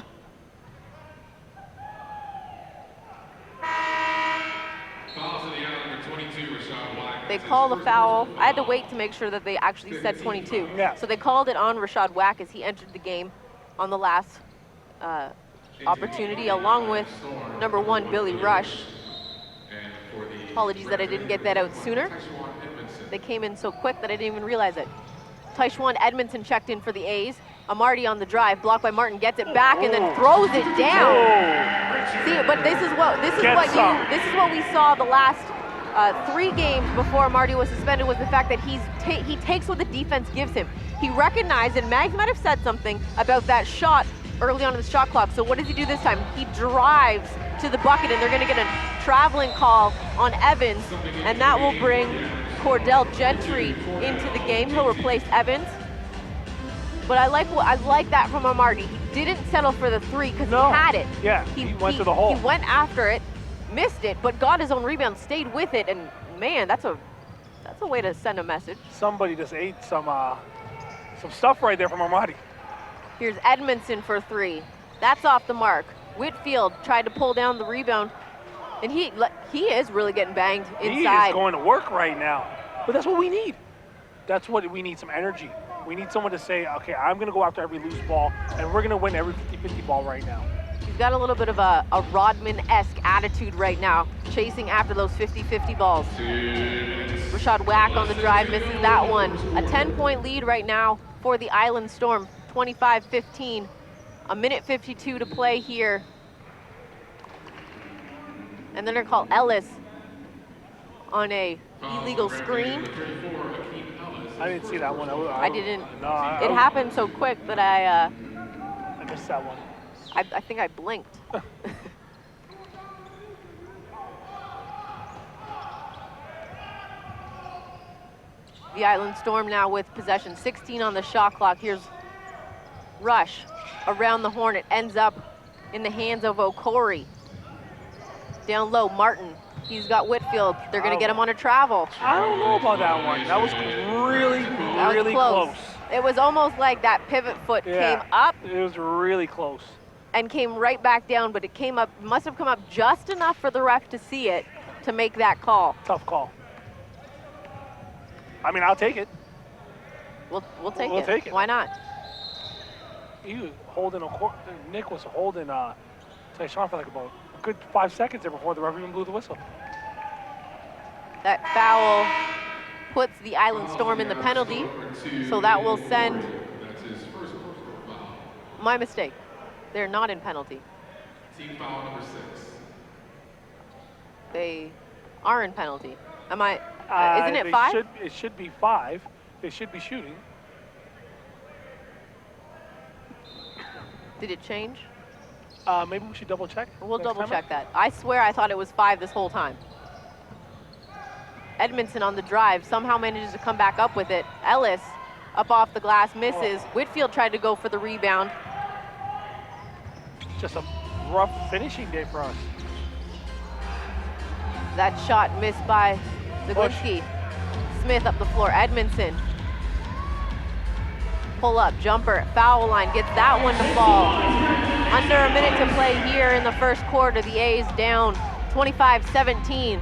They call the foul. I had to wait to make sure that they actually said 22. Yeah. So they called it on Rashad Wack as he entered the game on the last opportunity, along with number 1, Billy Rush. Apologies that I didn't get that out sooner. They came in so quick that I didn't even realize it. Tyshwan Edmondson checked in for the A's. Amarty on the drive, blocked by Martin, gets it back and then throws it down. See, but this is what we saw the last 3 games before Amarty was suspended, was the fact that he takes what the defense gives him. He recognized, and Maggs might have said something about that shot early on in the shot clock. So what does he do this time? He drives to the bucket, and they're going to get a traveling call on Evans, and that will bring Cordell Gentry into the game. He'll replace Evans. But I like that from Amarty. He didn't settle for the 3 because he had it. Yeah, he went to the hole. He went after it, missed it, but got his own rebound, stayed with it, and man, that's a way to send a message. Somebody just ate some stuff right there from Amarty. Here's Edmondson for 3. That's off the mark. Whitfield tried to pull down the rebound, and he is really getting banged inside. He is going to work right now, but that's what we need. That's what we need, some energy. We need someone to say, okay, I'm going to go after every loose ball, and we're going to win every 50-50 ball right now. He's got a little bit of a Rodman-esque attitude right now, chasing after those 50-50 balls. Rashad Wack on the drive, misses that one. A 10-point lead right now for the Island Storm, 25-15. A minute 52 to play here. And then they're called Ellis on a illegal screen. I didn't see that one. I didn't. No, it happened so quick that I missed that one. I think I blinked. The Island Storm now with possession. 16 on the shot clock. Here's Rush around the horn. It ends up in the hands of Okori. Down low, Martin. He's got Whitfield. They're going to get him on a travel. I don't know about that one. That was really close. It was almost like that pivot foot came up. It was really close. And came right back down, but it came up, must have come up just enough for the ref to see it to make that call. Tough call. I mean, I'll take it. We'll take it. We'll take it. Why not? He was holding Nick was holding Tyshawn for like about a good 5 seconds there before the referee even blew the whistle. That foul puts the Island Storm in the penalty, so that will send. My mistake. They're not in penalty. Team foul number 6. They are in penalty. Am I? Isn't it 5? It should be 5. They should be shooting. Did it change? Maybe we should double check. We'll double check that. I swear I thought it was 5 this whole time. Edmondson on the drive somehow manages to come back up with it. Ellis up off the glass, misses. Whitfield tried to go for the rebound. Just a rough finishing day for us. That shot missed by Zaglinski. Smith up the floor, Edmondson. Pull up, jumper, foul line, gets that one to fall. Under a minute to play here in the first quarter. The A's down 25-17.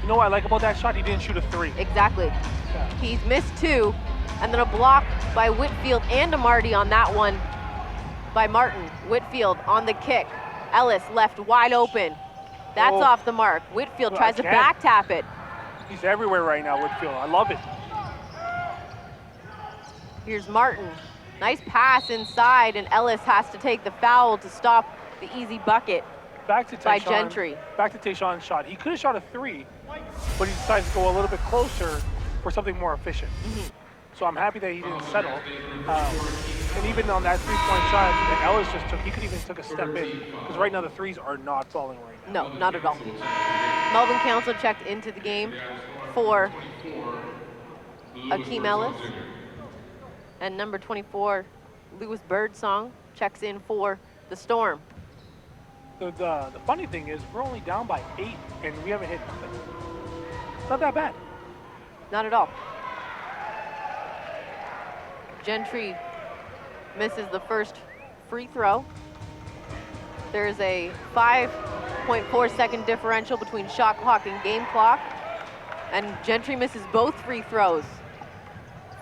You know what I like about that shot? He didn't shoot a 3. Exactly. Yeah. He's missed 2, and then a block by Whitfield and Amarty on that one by Martin. Whitfield on the kick. Ellis left wide open. That's off the mark. Whitfield tries to back tap it. He's everywhere right now, Whitfield. I love it. Here's Martin. Nice pass inside, and Ellis has to take the foul to stop the easy bucket by Gentry. Back to Tayshawn's shot. He could have shot a 3, but he decides to go a little bit closer for something more efficient. So I'm happy that he didn't settle. And even on that 3-point shot that Ellis just took, he could even took a step in. Because right now the 3s are not falling right now. No, not at all. Melvin Council checked into the game for Akeem Ellis. And number 24, Lewis Birdsong, checks in for the Storm. The funny thing is we're only down by 8 and we haven't hit nothing. It's not that bad. Not at all. Gentry misses the first free throw. There's a 5.4 second differential between shot clock and game clock. And Gentry misses both free throws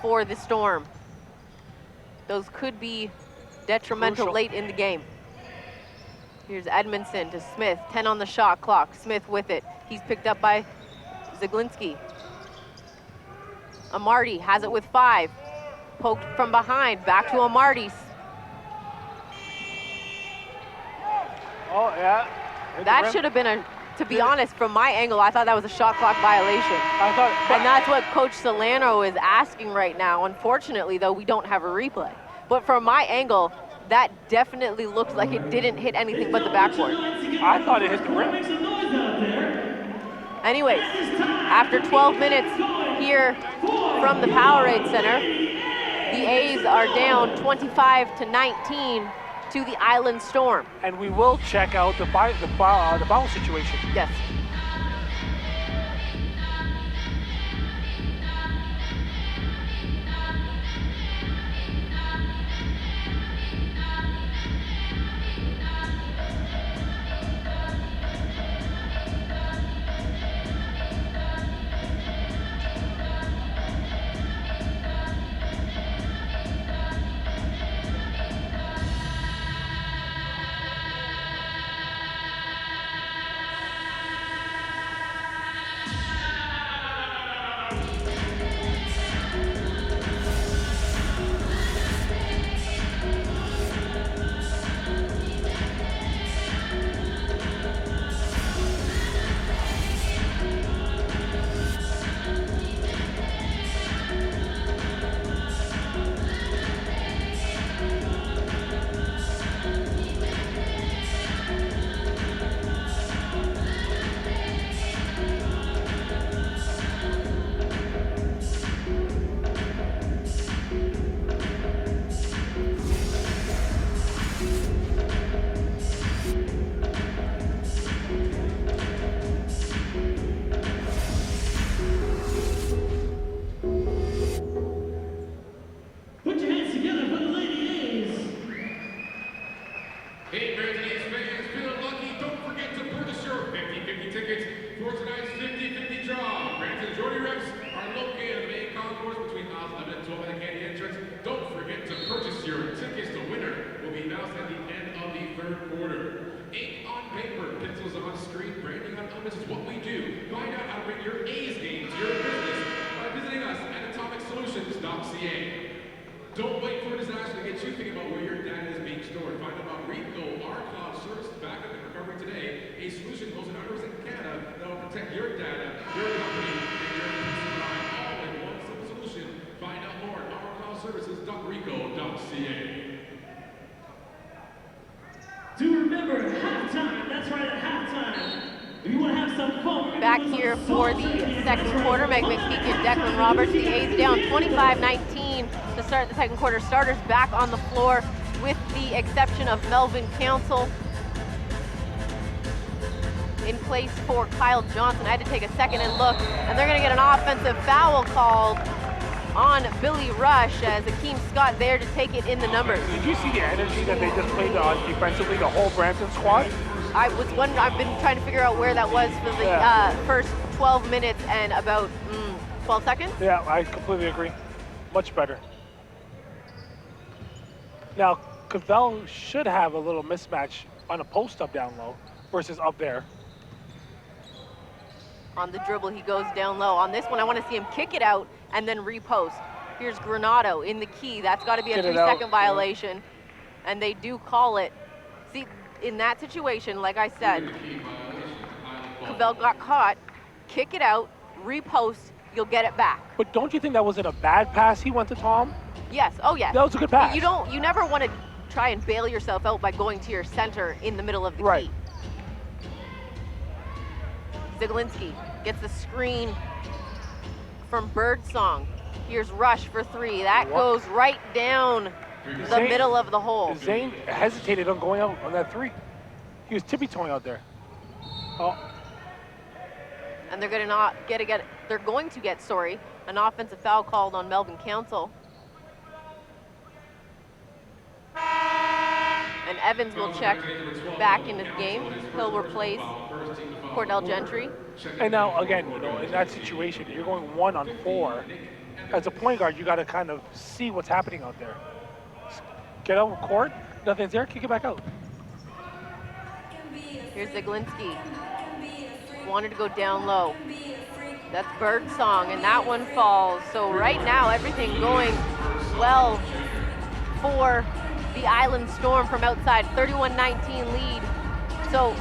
for the Storm. Those could be detrimental late in the game. Here's Edmondson to Smith, 10 on the shot clock. Smith with it. He's picked up by Zaglinski. Amarty has it with 5. Poked from behind, back to Amarty. Oh, yeah. That should have been a, to be honest, from my angle, I thought that was a shot clock violation. And that's what Coach Solano is asking right now. Unfortunately, though, we don't have a replay. But from my angle, that definitely looks like it didn't hit anything but the backboard. I thought it hit the rim. Anyways, after 12 minutes here from the Powerade Center, the A's are down 25-19 to the Island Storm. And we will check out the foul situation. Yes. third quarter. Ink on paper, pencils on screen, branding on helmets is what we do. Find out how to bring your A's game to your business by visiting us at atomicsolutions.ca. Don't wait for a disaster to get you thinking about where your data is being stored. Find out about RICO, our cloud service backup and recovery today, a solution hosted 100% in Canada that will protect your data, your company, and your peace of mind, all in one simple solution. Find out more at ourcloudservices.rico.ca. Do remember halftime. That's right, at halftime. If you want to have some fun, back here for the second quarter, Meg McPeak and Declan Roberts. The A's down 25-19 to start the second quarter. Starters back on the floor with the exception of Melvin Council. In place for Kyle Johnson. I had to take a second and look, and they're going to get an offensive foul called on Billy Rush as Akeem Scott there to take it in the numbers. Did you see the energy that they just played on defensively, the whole Brampton squad? I've been trying to figure out where that was for the first 12 minutes and about 12 seconds. Yeah, I completely agree. Much better. Now, Cavell should have a little mismatch on a post-up down low versus up there. On the dribble, he goes down low. On this one, I want to see him kick it out and then repost. Here's Granado in the key. That's got to be a 3-second violation, and they do call it. See, in that situation, like I said, Cavell got caught, kick it out, repost, you'll get it back. But don't you think that wasn't a bad pass he went to Tom? Yes, oh yes. That was a good pass. But you never want to try and bail yourself out by going to your center in the middle of the key. Ziglinski gets the screen from Birdsong. Here's Rush for three. That goes right down the middle of the hole. Zane hesitated on going out on that three. He was tippy-toeing out there. Oh. And they're going to get an offensive foul called on Melvin Council. And Evans will check back into the game. He'll replace Cordell Gentry. And now, again, in that situation, you're going 1 on 4. As a point guard, you got to kind of see what's happening out there. Get out of court, nothing's there, kick it back out. Here's Ziglinski. Wanted to go down low. That's Birdsong, and that one falls. So right now, everything going well for the Island Storm from outside, 31-19 lead. So,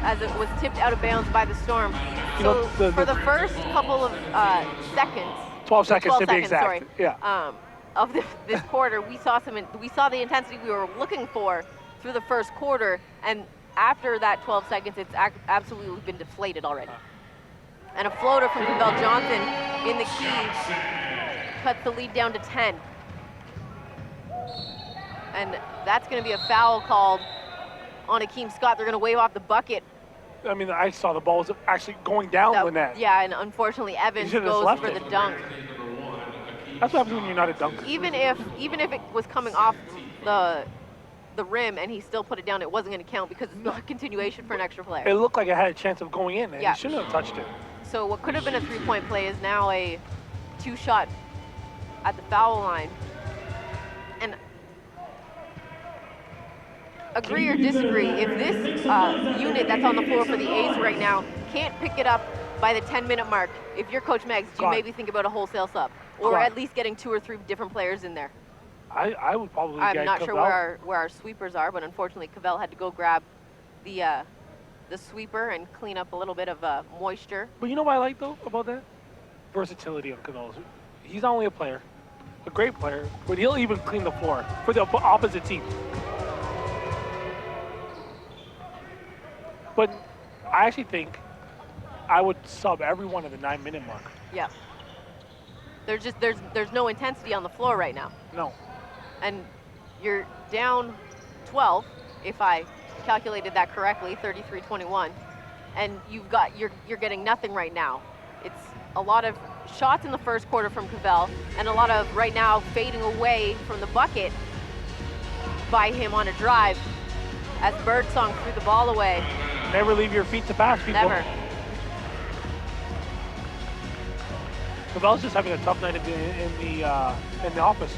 as it was tipped out of bounds by the Storm. So for the first couple of seconds, 12 seconds to be exact. Sorry, yeah. Of this quarter, we saw the intensity we were looking for through the first quarter, and after that 12 seconds, it's absolutely been deflated already. And a floater from Cavell Johnson in the key cuts the lead down to 10. And that's going to be a foul called on Akeem Scott. They're going to wave off the bucket. I mean, I saw the ball was actually going down the net. Yeah, and unfortunately, Evans goes for the dunk. That's what happens when you're not a dunker. Even if it was coming off the rim and he still put it down, it wasn't going to count because it's not a continuation for an extra play. It looked like it had a chance of going in, and he shouldn't have touched it. So what could have been a 3-point play is now a 2-shot at the foul line. And agree or disagree, if this unit that's on the floor for the A's right now can't pick it up by the 10-minute mark, if you're Coach Meggs, do you maybe think about a wholesale sub? Or at least getting 2 or 3 different players in there? I would probably get I'm not Cavell. sure where our sweepers are, but unfortunately Cavell had to go grab the sweeper and clean up a little bit of moisture. But you know what I like, though, about that? Versatility of Cavell. He's not only a player, a great player, but he'll even clean the floor for the opposite team. But I actually think I would sub everyone at the 9-minute mark. Yeah. There's no intensity on the floor right now. No. And you're down 12, if I calculated that correctly, 33-21, and you're getting nothing right now. It's a lot of shots in the first quarter from Cavell, and a lot of right now fading away from the bucket by him on a drive as Birdsong threw the ball away. Never leave your feet to pass, people. Never. Cavell's just having a tough night in the office.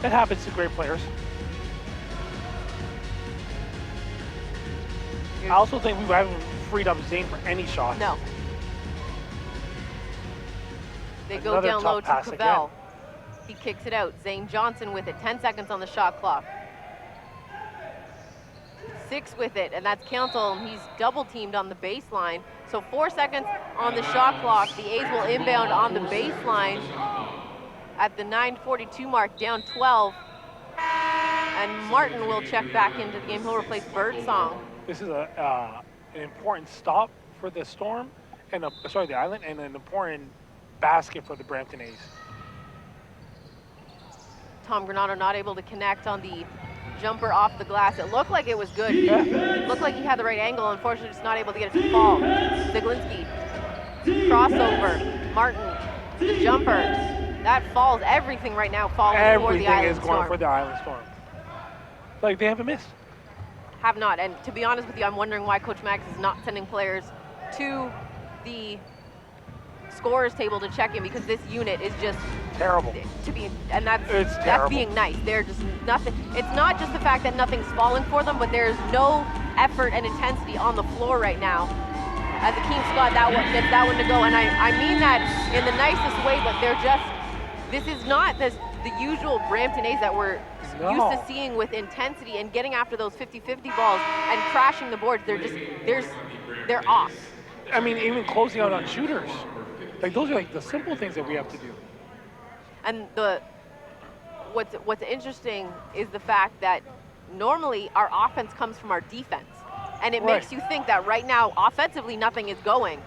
It happens to great players. I also think we haven't freed up Zane for any shots. No. They go Another down tough low to pass Cavell. again. He kicks it out. Zane Johnson with it. 10 seconds on the shot clock. 6 with it, and that's Council, and he's double teamed on the baseline. So 4 seconds on the shot clock. The A's will inbound on the baseline at the 9:42 mark, down 12. And Martin will check back into the game. He'll replace Birdsong. This is an important stop for the Storm, and the Island, and an important basket for the Brampton A's. Tom Granado not able to connect on the jumper off the glass. It looked like it was good. Yeah. It looked like he had the right angle. Unfortunately, just not able to get it to fall. Zaglinski, crossover, Martin, the jumper. That falls. Everything right now falling for the Everything Island is Storm. going for the Island Storm. Like, they haven't missed. Have not. And to be honest with you, I'm wondering why Coach Max is not sending players to the scorers table to check in, because this unit is just Terrible. that's being nice. They're just nothing. It's not just the fact that nothing's falling for them, but there's no effort and intensity on the floor right now. As Akeem Scott gets that one to go, and I mean that in the nicest way, but this is not the usual Brampton A's that we're used to seeing with intensity and getting after those 50-50 balls and crashing the boards. They're off. I mean, even closing out on shooters. Like, those are like the simple things that we have to do. And what's interesting is the fact that normally our offense comes from our defense. And it makes you think that right now, offensively, nothing is going.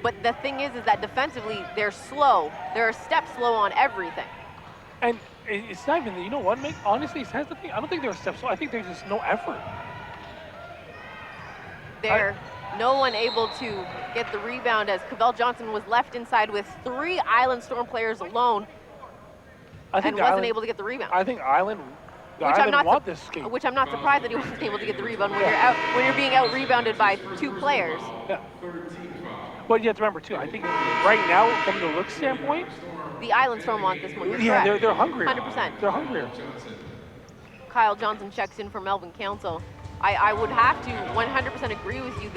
But the thing is that defensively, they're slow. They're a step slow on everything. And it's not even, you know what, Mick? Honestly, that's the thing. I don't think they're a step slow. I think there's just no effort. No one able to get the rebound, as Cavell Johnson was left inside with 3 Island Storm players alone and wasn't able to get the rebound. I think Island want this game. Which I'm not surprised that he wasn't able to get the rebound when you're being out-rebounded by 2 players. Yeah. But you have to remember, too, I think right now, from the look standpoint, the Island Storm want this one. Yeah, they're hungrier. 100%. They're hungrier. Kyle Johnson checks in for Melvin Council. I would have to 100% agree with you.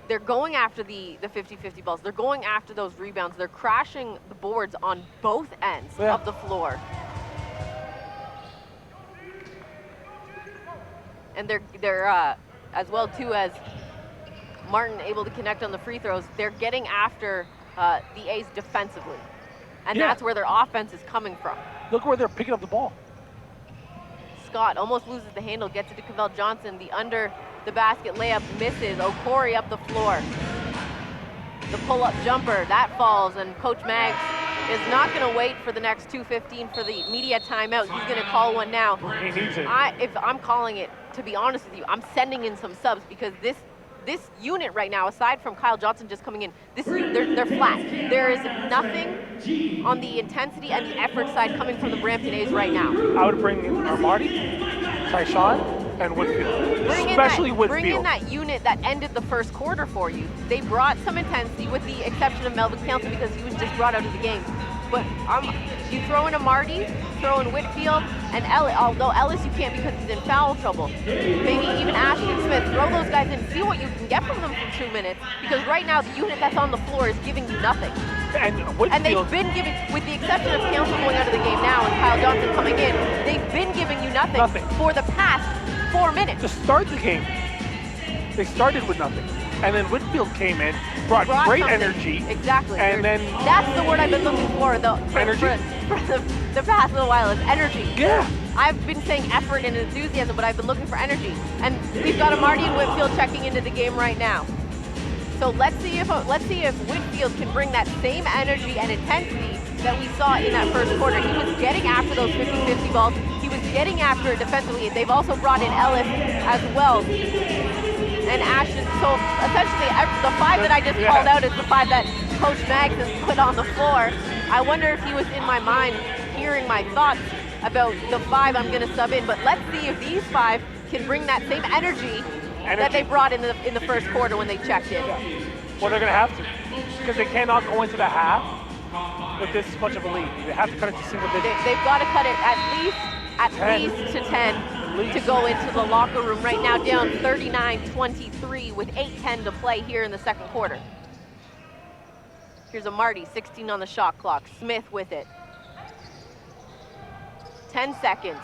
They're going after the 50-50 balls. They're going after those rebounds. They're crashing the boards on both ends of the floor. And they're as well too, as Martin able to connect on the free throws. They're getting after the A's defensively, and that's where their offense is coming from. Look where they're picking up the ball. Scott almost loses the handle, gets it to Cavell Johnson. The under the basket layup misses. Okori up the floor. The pull-up jumper, that falls, and Coach Maggs is not going to wait for the next 2:15 for the media timeout. He's going to call one now. He needs it. If I'm calling it, to be honest with you, I'm sending in some subs, because this unit right now, aside from Kyle Johnson just coming in, they're flat. There is nothing on the intensity and the effort side coming from the Brampton A's right now. I would bring in Armani, Tyshawn, and Whitfield. Bring in that unit that ended the first quarter for you. They brought some intensity, with the exception of Melvin Council, because he was just brought out of the game. But you throw in a Marty, throw in Whitfield, and Ellis, although Ellis you can't because he's in foul trouble. Maybe even Ashton Smith, throw those guys in, see what you can get from them for 2 minutes, because right now the unit that's on the floor is giving you nothing. And they've been giving, with the exception of Council going out of the game now and Kyle Johnson coming in, they've been giving you nothing. For the past 4 minutes. To start the game, they started with nothing. And then Whitfield came in, brought great energy. Exactly. And then that's the word I've been looking for, energy? for the past little while, is energy. Yeah. I've been saying effort and enthusiasm, but I've been looking for energy. And we've got a Marty and Whitfield checking into the game right now. So let's see if Whitfield can bring that same energy and intensity that we saw in that first quarter. He was getting after those 50-50 balls. He was getting after it defensively. They've also brought in Ellis as well. And Ashton, so essentially the 5 that I just called out is the 5 that Coach Maggs has put on the floor. I wonder if he was in my mind hearing my thoughts about the 5 I'm going to sub in, but let's see if these 5 can bring that same energy that they brought in the first quarter when they checked in. Yeah. Well, they're going to have to, because they cannot go into the half with this much of a lead. They have to cut it to single digits. They've got to cut it at least to 10. to go into the locker room right now, down 39-23 with 8:10 to play here in the second quarter. Here's a Marty, 16 on the shot clock. Smith with it. 10 seconds.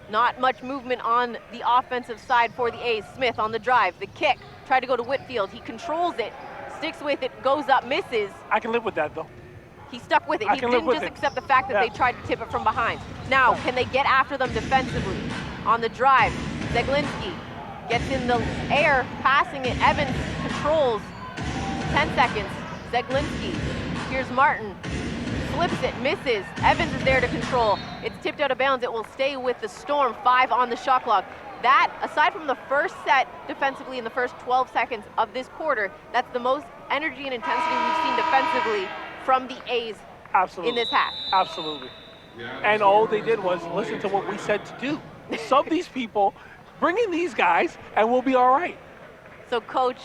Not much movement on the offensive side for the A's. Smith on the drive, the kick, tried to go to Whitfield. He controls it, sticks with it, goes up, misses. I can live with that, though. He stuck with it. He didn't just accept the fact that they tried to tip it from behind. Now, can they get after them defensively? On the drive, Zeglinski gets in the air, passing it. Evans controls. 10 seconds. Zeglinski. Here's Martin. Flips it, misses. Evans is there to control. It's tipped out of bounds. It will stay with the Storm. 5 on the shot clock. That, aside from the first set defensively in the first 12 seconds of this quarter, that's the most energy and intensity we've seen defensively from the A's in this half. Absolutely. And all they did was listen to what we said to do. Sub these people, bring in these guys, and we'll be all right. So Coach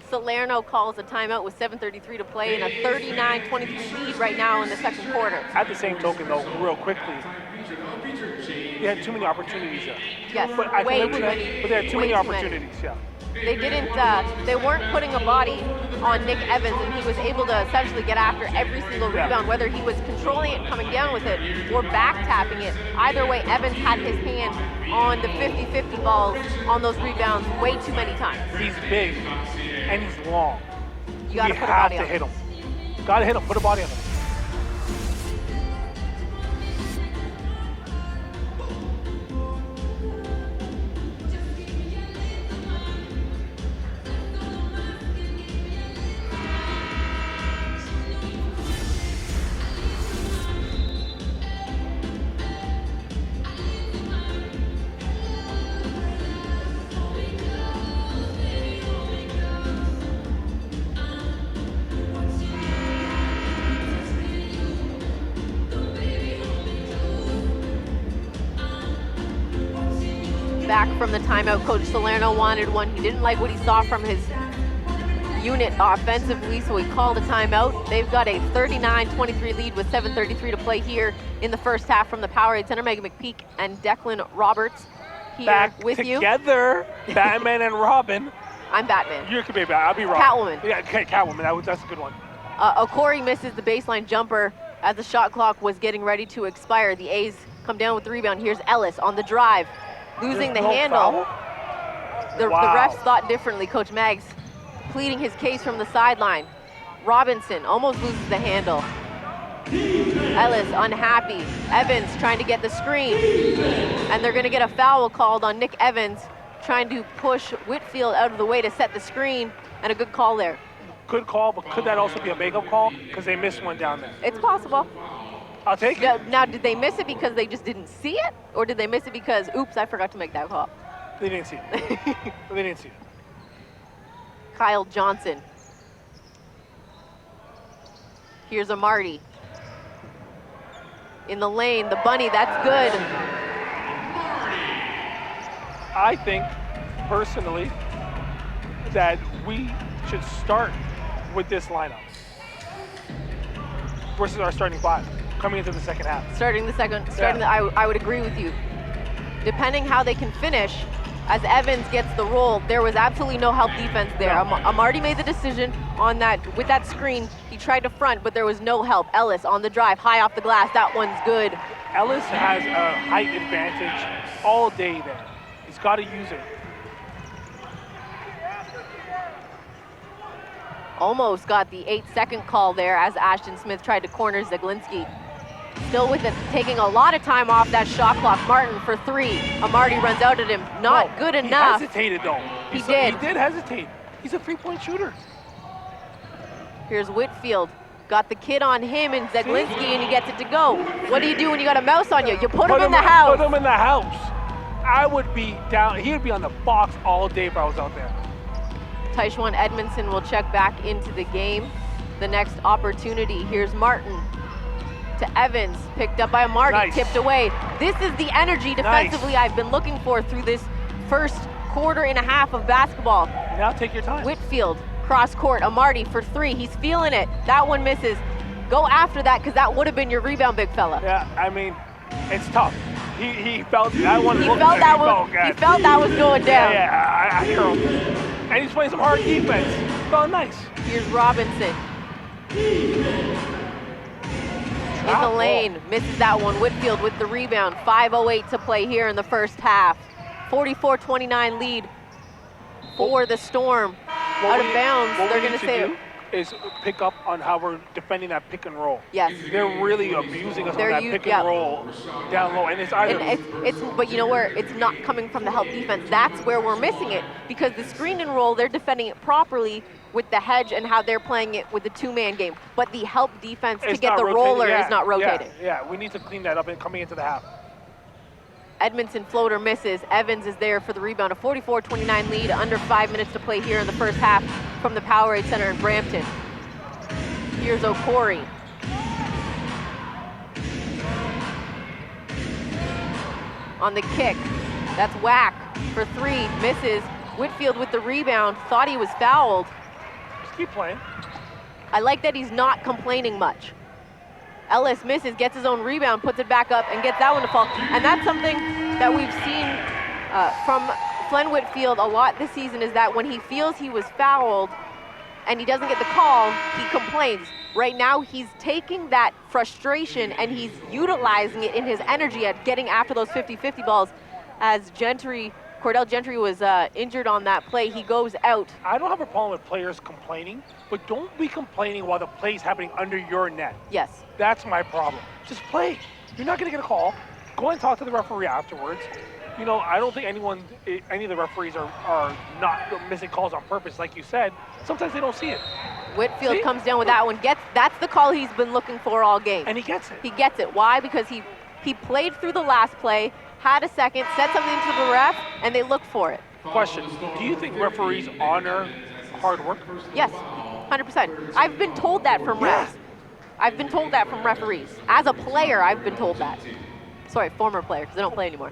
Salerno calls a timeout with 7:33 to play and a 39-23 lead right now in the second quarter. At the same token, though, real quickly, they had too many opportunities there. Yes, but I way can live with too that, many. but they had too many opportunities, yeah. They weren't putting a body on Nick Evans, and he was able to essentially get after every single rebound, whether he was controlling it, coming down with it, or back tapping it. Either way, Evans had his hand on the 50-50 balls on those rebounds way too many times. He's big, and he's long. You gotta put a body on him. You have to hit him. Gotta hit him, put a body on him. Back from the timeout, Coach Salerno wanted one. He didn't like what he saw from his unit offensively, so he called a timeout. They've got a 39-23 lead with 7:33 to play here in the first half from the Powerade Center. Megan McPeak and Declan Roberts here back with you. Together, Batman and Robin. I'm Batman. You could be Batman. I'll be Robin. Catwoman. Yeah, okay, Catwoman. That's a good one. Okori misses the baseline jumper as the shot clock was getting ready to expire. The A's come down with the rebound. Here's Ellis on the drive. Losing the handle. The refs thought differently. Coach Maggs pleading his case from the sideline. Robinson almost loses the handle. Ellis unhappy. Evans trying to get the screen. And they're going to get a foul called on Nick Evans, trying to push Whitfield out of the way to set the screen, and a good call there. Good call, but could that also be a makeup call? Because they missed one down there. It's possible. I'll take it. Now, did they miss it because they just didn't see it? Or did they miss it because, oops, I forgot to make that call? They didn't see it. They didn't see it. Kyle Johnson. Here's a Marty. In the lane, the bunny, that's good. I think, personally, that we should start with this lineup versus our starting 5 coming into the second half. I would agree with you. Depending how they can finish, as Evans gets the roll, there was absolutely no help defense there. Amarty made the decision on that, with that screen. He tried to front, but there was no help. Ellis on the drive, high off the glass, that one's good. Ellis has a height advantage all day there. He's got to use it. Almost got the 8-second call there as Ashton Smith tried to corner Zeglinski. Still with it, taking a lot of time off that shot clock. Martin for 3. Amarty runs out at him. Not good enough. He hesitated though. He did hesitate. He's a 3-point shooter. Here's Whitfield. Got the kid on him and Zeglinski, and he gets it to go. What do you do when you got a mouse on you? You put him in the house. Put him in the house. I would be down. He would be on the box all day if I was out there. Taishuan Edmondson will check back into the game. The next opportunity, here's Martin to Evans, picked up by Amarty, tipped away. This is the energy defensively I've been looking for through this first quarter and a half of basketball. Now take your time. Whitfield, cross court, Amarty for 3. He's feeling it. That one misses. Go after that, because that would have been your rebound, big fella. Yeah, I mean, it's tough. He felt that one. He felt that was going down. Yeah, I hear him. And he's playing some hard defense. Felt nice. Here's Robinson. In the lane, misses that one. Whitfield with the rebound. 5:08 to play here in the first half. 44-29 lead for the Storm. Out of bounds, they're going to say is pick up on how we're defending that pick and roll. Yes. They're really abusing us on that pick and roll down low. And it's either... But you know where? It's not coming from the help defense. That's where we're missing it, because the screen and roll, they're defending it properly with the hedge and how they're playing it with the two-man game. But the help defense to get the roller is not rotating. Yeah, we need to clean that up and coming into the half. Edmondson floater misses. Evans is there for the rebound. A 44-29 lead, under 5 minutes to play here in the first half from the Powerade Center in Brampton. Here's Okori. On the kick, that's Whack for three, misses. Whitfield with the rebound, thought he was fouled. Just keep playing. I like that he's not complaining much. Ellis misses, gets his own rebound, puts it back up, and gets that one to fall. And that's something that we've seen from Glenn Whitfield a lot this season, is that when he feels he was fouled and he doesn't get the call, he complains. Right now, he's taking that frustration and he's utilizing it in his energy at getting after those 50-50 balls. As Cordell Gentry was injured on that play, he goes out. I don't have a problem with players complaining, but don't be complaining while the play's happening under your net. Yes. That's my problem. Just play. You're not going to get a call. Go and talk to the referee afterwards. You know, I don't think any of the referees are not missing calls on purpose, like you said. Sometimes they don't see it. Whitfield comes down with that one. That's the call he's been looking for all game. And he gets it. He gets it. Why? Because he played through the last play, had a second, said something to the ref, and they look for it. Question, do you think referees honor hard work? Yes, 100%. I've been told that from refs. I've been told that from referees. As a player, I've been told that. Sorry, former player, because I don't play anymore.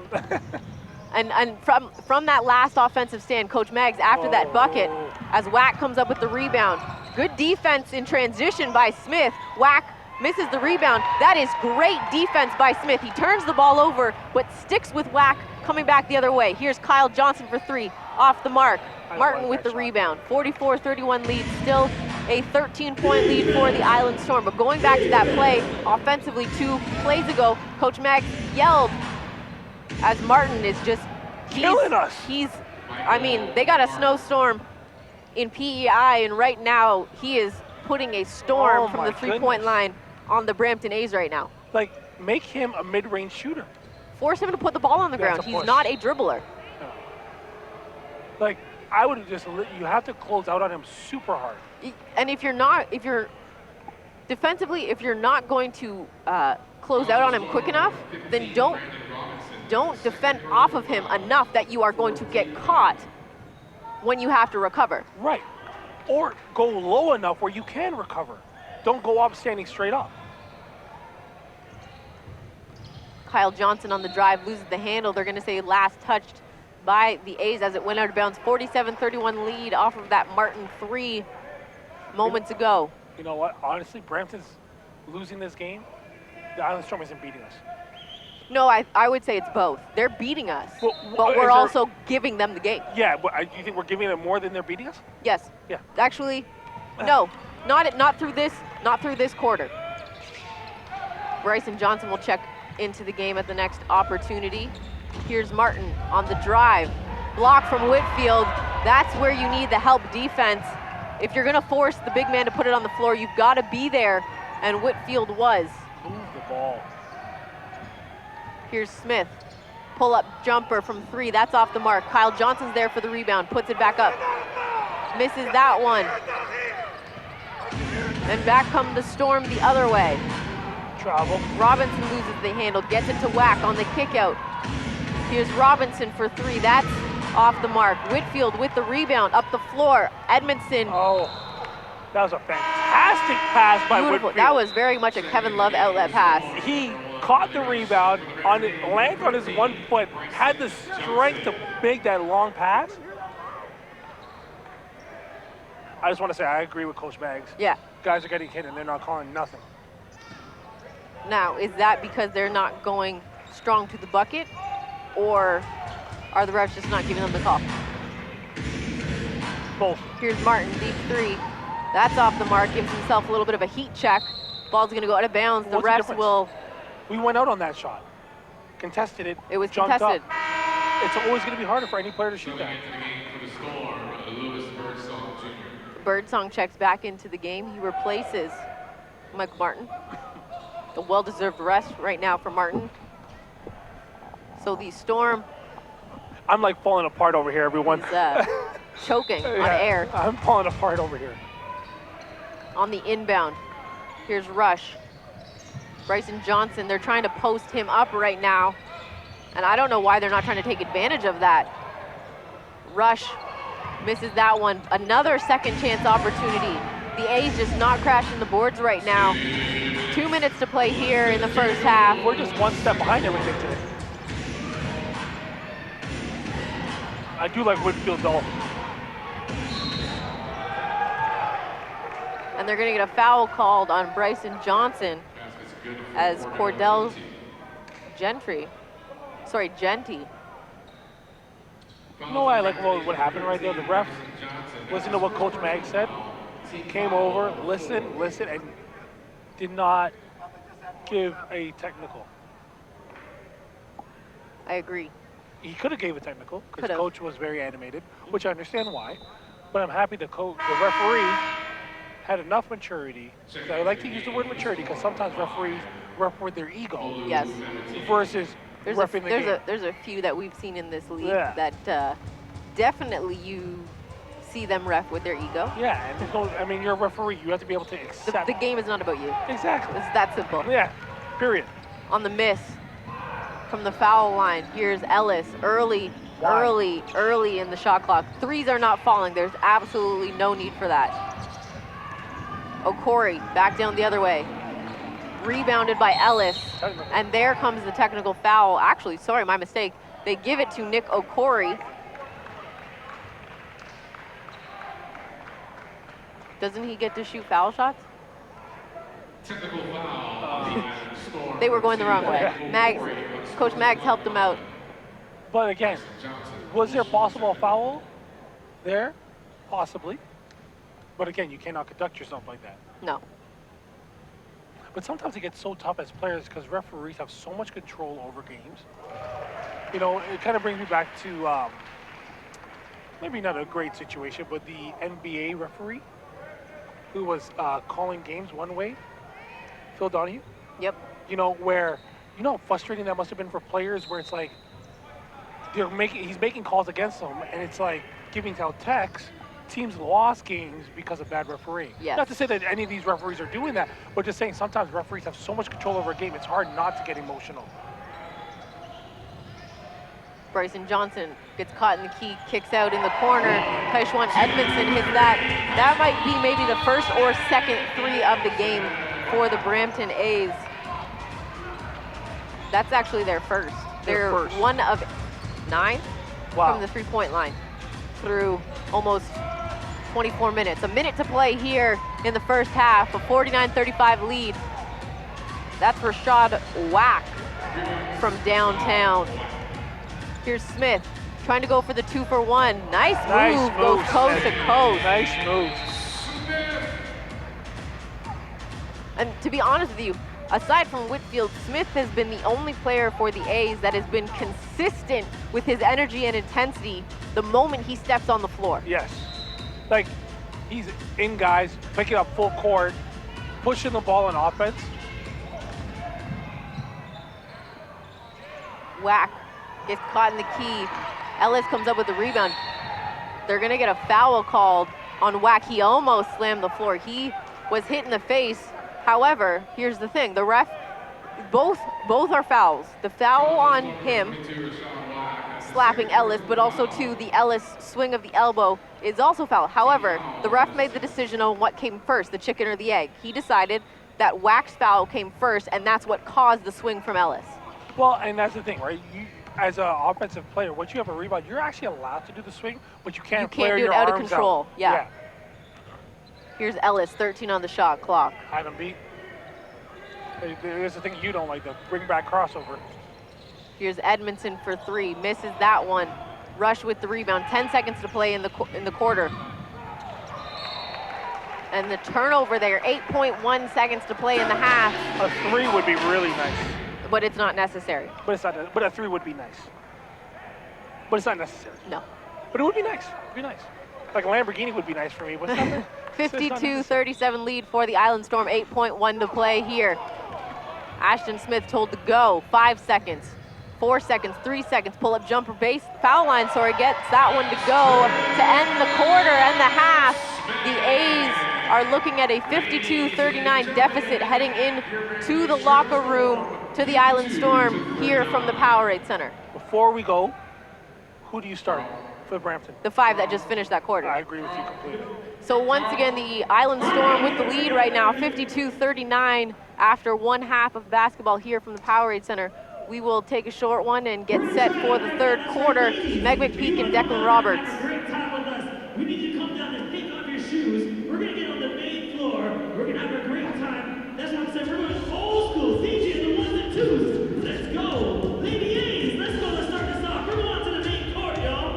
And from that last offensive stand, Coach Maggs, after that bucket, as Whack comes up with the rebound, good defense in transition by Smith. Whack misses the rebound. That is great defense by Smith. He turns the ball over, but sticks with Whack coming back the other way. Here's Kyle Johnson for three, off the mark. Martin with the rebound. 44-31 lead, still a 13-point lead for the Island Storm. But going back to that play, offensively 2 plays ago, Coach Maggs yelled as Martin is just killing us. I mean, they got a snowstorm in PEI, and right now he is putting a storm from the three-point line on the Brampton A's right now. Like, make him a mid-range shooter. Force him to put the ball on the ground. He's not a dribbler. No. Like, I would just, you have to close out on him super hard. And if you're defensively, if you're not going to close out on him quick enough, then don't defend off of him enough that you are going to get caught when you have to recover. Right. Or go low enough where you can recover. Don't go up standing straight up. Kyle Johnson on the drive loses the handle. They're going to say last touched by the A's as it went out of bounds. 47-31 lead off of that Martin 3 moments ago. You know what? Honestly, Brampton's losing this game. The Island Storm isn't beating us. No, I would say it's both. They're beating us, but we're also giving them the game. Yeah, but do you think we're giving them more than they're beating us? Yes. Yeah. Actually, no, not through this quarter. Bryson Johnson will check into the game at the next opportunity. Here's Martin on the drive. Block from Whitfield. That's where you need the help defense. If you're going to force the big man to put it on the floor, you've got to be there, and Whitfield was. Move the ball. Here's Smith. Pull-up jumper from 3. That's off the mark. Kyle Johnson's there for the rebound. Puts it back up. Misses that one. And back come the Storm the other way. Travel. Robinson loses the handle. Gets it to Whack on the kick out. Here's Robinson for 3. That's off the mark. Whitfield with the rebound up the floor. Edmondson. Oh, that was a fantastic pass by Whitfield. That was very much a Kevin Love outlet pass. He caught the rebound, landed on his 1 foot, had the strength to make that long pass. I just want to say I agree with Coach Maggs. Yeah. Guys are getting hit and they're not calling nothing. Now, is that because they're not going strong to the bucket, or are the refs just not giving them the call? Both. Here's Martin, deep three. That's off the mark, gives himself a little bit of a heat check. Ball's gonna go out of bounds. The refs will... We went out on that shot. Contested it. It was jumped contested. Up. It's always gonna be harder for any player to shoot that. Birdsong checks back into the game. He replaces Michael Martin. A well-deserved rest right now for Martin. So the Storm... I'm like falling apart over here, everyone. Is, choking on air. I'm falling apart over here. On the inbound, here's Rush. Bryson Johnson, they're trying to post him up right now. And I don't know why they're not trying to take advantage of that. Rush misses that one. Another second chance opportunity. The A's just not crashing the boards right now. 2 minutes to play here in the first half. We're just one step behind everything today. I do like Whitfield though. And they're gonna get a foul called on Bryson Johnson as Cordell Genty. You know what I like what happened right there? The refs, listen to what Coach Mag said. He came over, listened, and did not give a technical. I agree. He could have gave a technical because Coach was very animated, which I understand why. But I'm happy the referee had enough maturity. I like to use the word maturity because sometimes referees ref with their ego. Yes. Versus reffing the game. There's a few that we've seen in this league that definitely you see them ref with their ego. Yeah, and there's no, I mean, you're a referee. You have to be able to accept. The game is not about you. Exactly. It's that simple. Yeah, period. On the miss from the foul line, here's Ellis early in the shot clock. Threes are not falling. There's absolutely no need for that. Okori back down the other way. Rebounded by Ellis. And there comes the technical foul. Actually, sorry, my mistake. They give it to Nick Okori. Doesn't he get to shoot foul shots? Technical foul. They were going the wrong way. Coach Maggs helped them out. But again, was there possible foul there? Possibly. But again, you cannot conduct yourself like that. No. But sometimes it gets so tough as players because referees have so much control over games. You know, it kind of brings me back to maybe not a great situation, but the NBA referee who was calling games one way, Phil Donahue. Yep. You know, where, you know how frustrating that must have been for players where it's like, he's making calls against them and it's like giving out texts. Teams lost games because of bad refereeing. Yes. Not to say that any of these referees are doing that, but just saying sometimes referees have so much control over a game, it's hard not to get emotional. Bryson Johnson gets caught in the key, kicks out in the corner. Taishuan Edmondson hits that. That might be maybe the first or second three of the game for the Brampton A's. That's actually their first. They're first. 1 of 9 Wow. from the three-point line through almost 24 minutes. A minute to play here in the first half, a 49-35 lead. That's Rashad Wack from downtown. Here's Smith trying to go for the 2-for-1. Nice move, goes coast to coast. Nice move. And to be honest with you, aside from Whitfield, Smith has been the only player for the A's that has been consistent with his energy and intensity the moment he steps on the floor. Yes. Like, he's in, guys, picking up full court, pushing the ball on offense. Wack gets caught in the key. Ellis comes up with the rebound. They're gonna get a foul called on Wack. He almost slammed the floor. He was hit in the face. However, here's the thing, the ref, both are fouls. The foul on him, slapping Ellis, but also to the Ellis swing of the elbow is also foul. However, the ref made the decision on what came first, the chicken or the egg. He decided that Wack's foul came first, and that's what caused the swing from Ellis. Well, and that's the thing, right? You, as an offensive player, once you have a rebound, you're actually allowed to do the swing, but you can't flare your arms out. You can't do it out of control, yeah. Here's Ellis, 13 on the shot clock. Hide him beat. There's the thing you don't like, the bring back crossover. Here's Edmondson for 3, misses that one. Rush with the rebound, 10 seconds to play in the quarter. And the turnover there, 8.1 seconds to play in the half. A 3 would be really nice. But it's not necessary. But a 3 would be nice. But it's not necessary. No. But it would be nice. It would be nice. Like a Lamborghini would be nice for me. 52-37 lead for the Island Storm, 8.1 to play here. Ashton Smith told to go, 5 seconds, 4 seconds, 3 seconds, pull up jumper base, foul line, so he gets that one to go to end the quarter and the half. The A's are looking at a 52-39 deficit heading in to the locker room to the Island Storm here from the Powerade Center. Before we go, who do you start for Brampton? The 5 that just finished that quarter. I agree with you completely. So once again, the Island Storm with the lead right now, 52-39 after one half of basketball here from the Powerade Center. We will take a short one and get set for the third quarter. Meg McPeak and Declan Roberts. Great time with us. We need you to come down and take off your shoes. We're going to get on the main floor. We're going to have a great time. That's what I'm saying. We're going old school. CG and the 1s and 2s. Let's go. Lady A's, let's go. Let's start this off. We're going to the main court, y'all.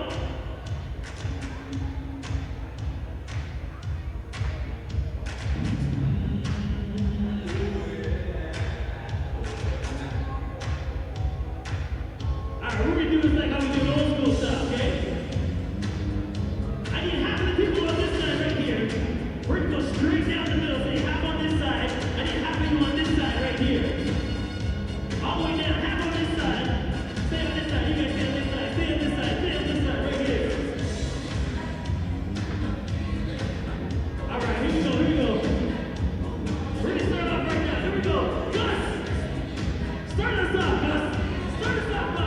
Alright, we're going to do this like how we do old school stuff, okay? I need half of the people on this side right here. We're going to go straight down the middle. So you half on this side. I need half of you on this side right here. All the way down, half on this side. Stay on this side. You guys stay on this side. Stay on this side. Stay on this side right here. Alright, here we go. Here we go. We're going to start off right now. Here we go. Gus! Start us off, Gus. Start us off, Gus.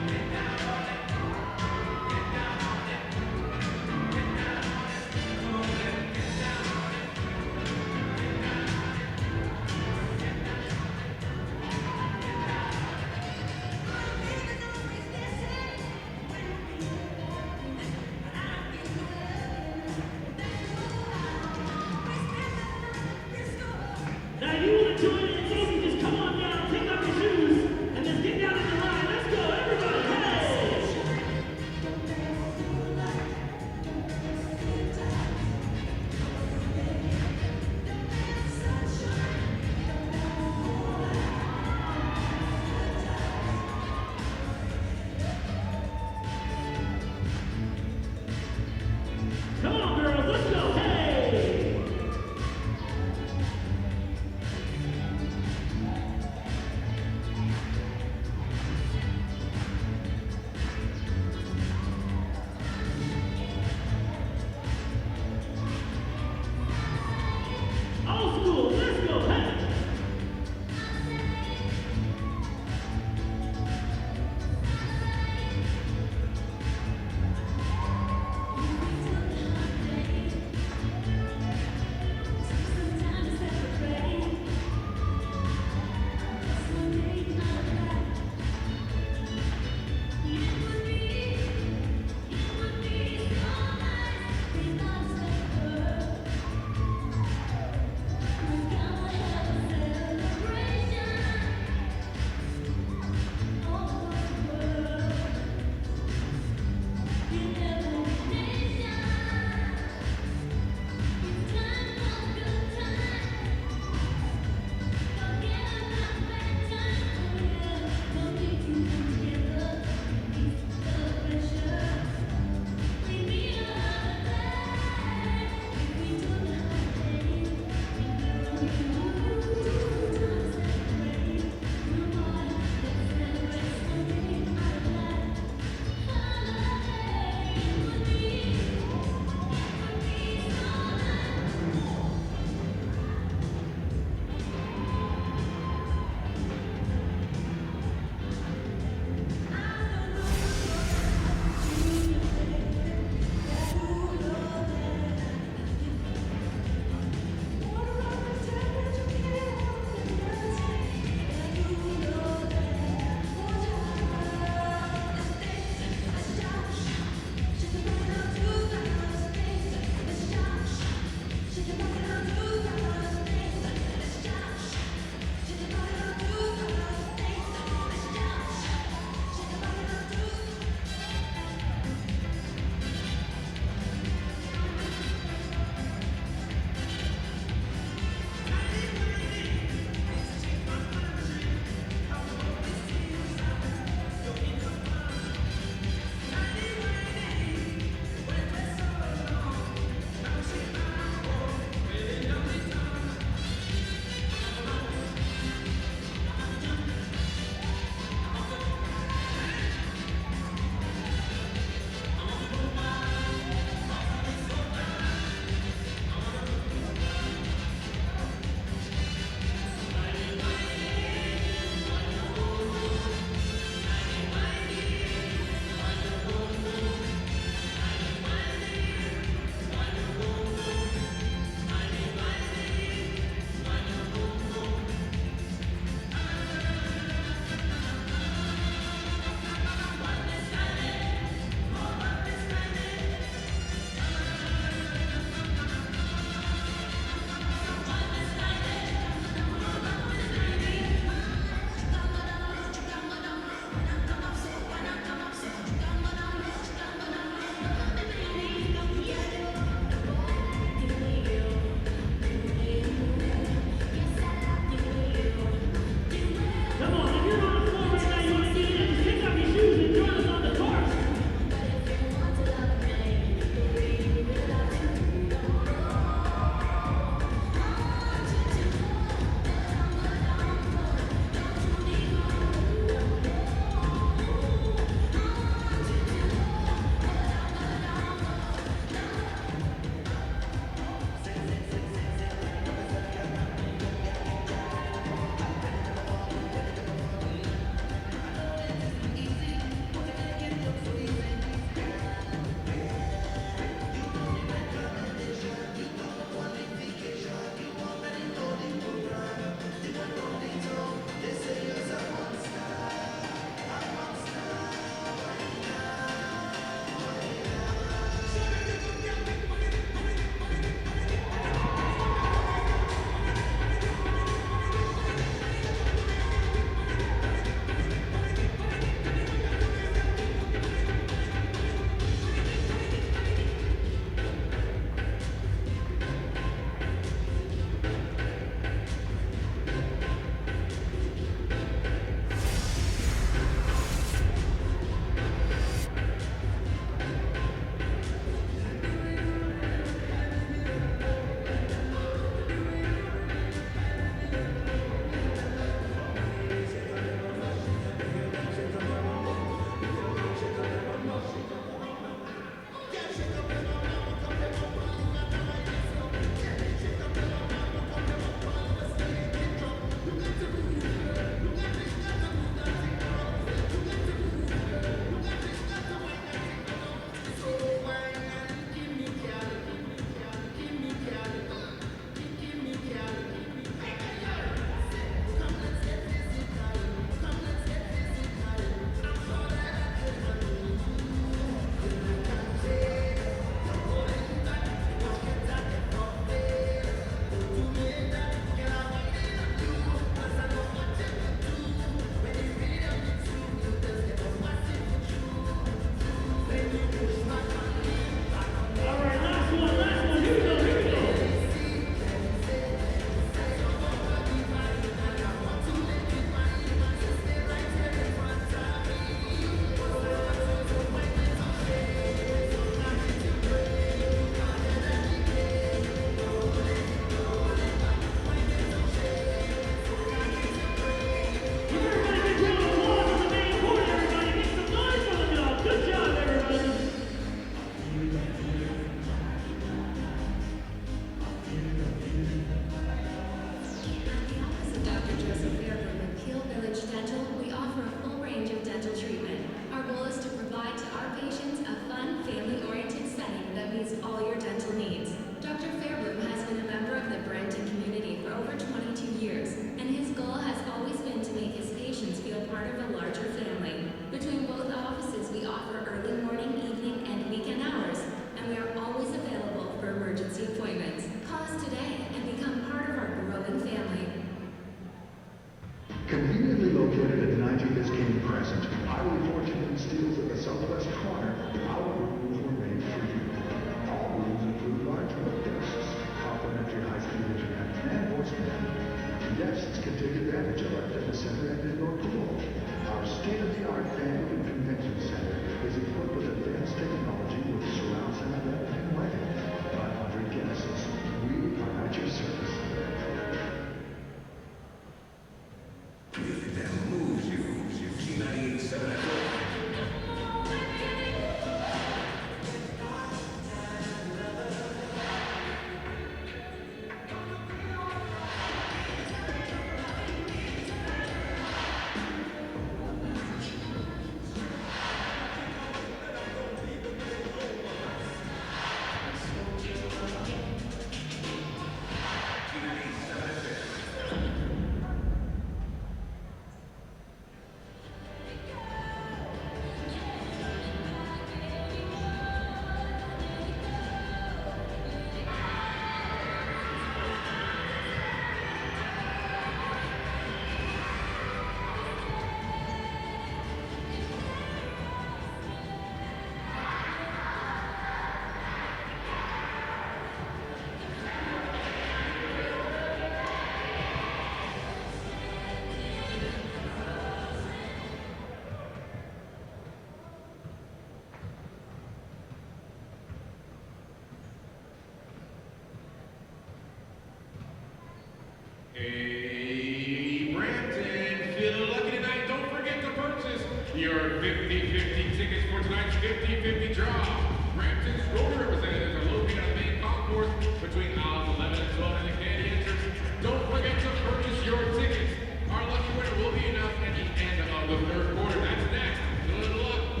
Hey, Brampton, feeling lucky tonight? Don't forget to purchase your 50-50 tickets for tonight's 50-50 draw. Brampton's road representatives are located on the main concourse between aisles 11 and 12 in the candy entrance. Don't forget to purchase your tickets. Our lucky winner will be announced at the end of the third quarter. That's next. Good luck.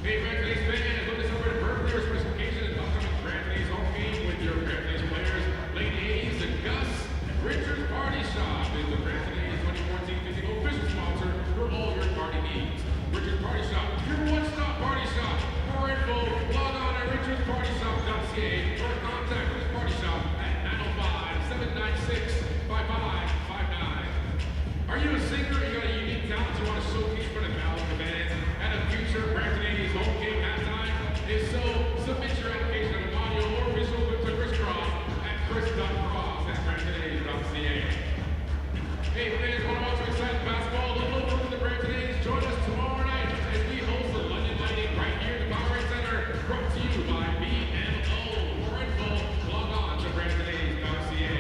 Hey, Brampton fans, look to celebrate a birthday or special occasion and upcoming Brampton home game with your Brampton players, Lady A's and Gus. Richard's Party Shop is the Brampton 2014-15 official sponsor for all your party needs. Richard's Party Shop, your one-stop party shop. For more info, log on at richardspartyshop.ca or contact Richard's Party Shop at 905-796-5559. Are you a singer? You got a unique talent you want to showcase for the thousands of fans at a future Brampton 80s home game halftime? If so, submit your application on audio or visual to Chris Cross at chris.cross@brampton80s.ca. Hey fans, want to watch some exciting basketball? Look over to the Brampton 80s. Join us tomorrow night as we host the London Lightning right here at the Powerade Center. Brought to you by BMO. For info, log on to brampton80s.ca.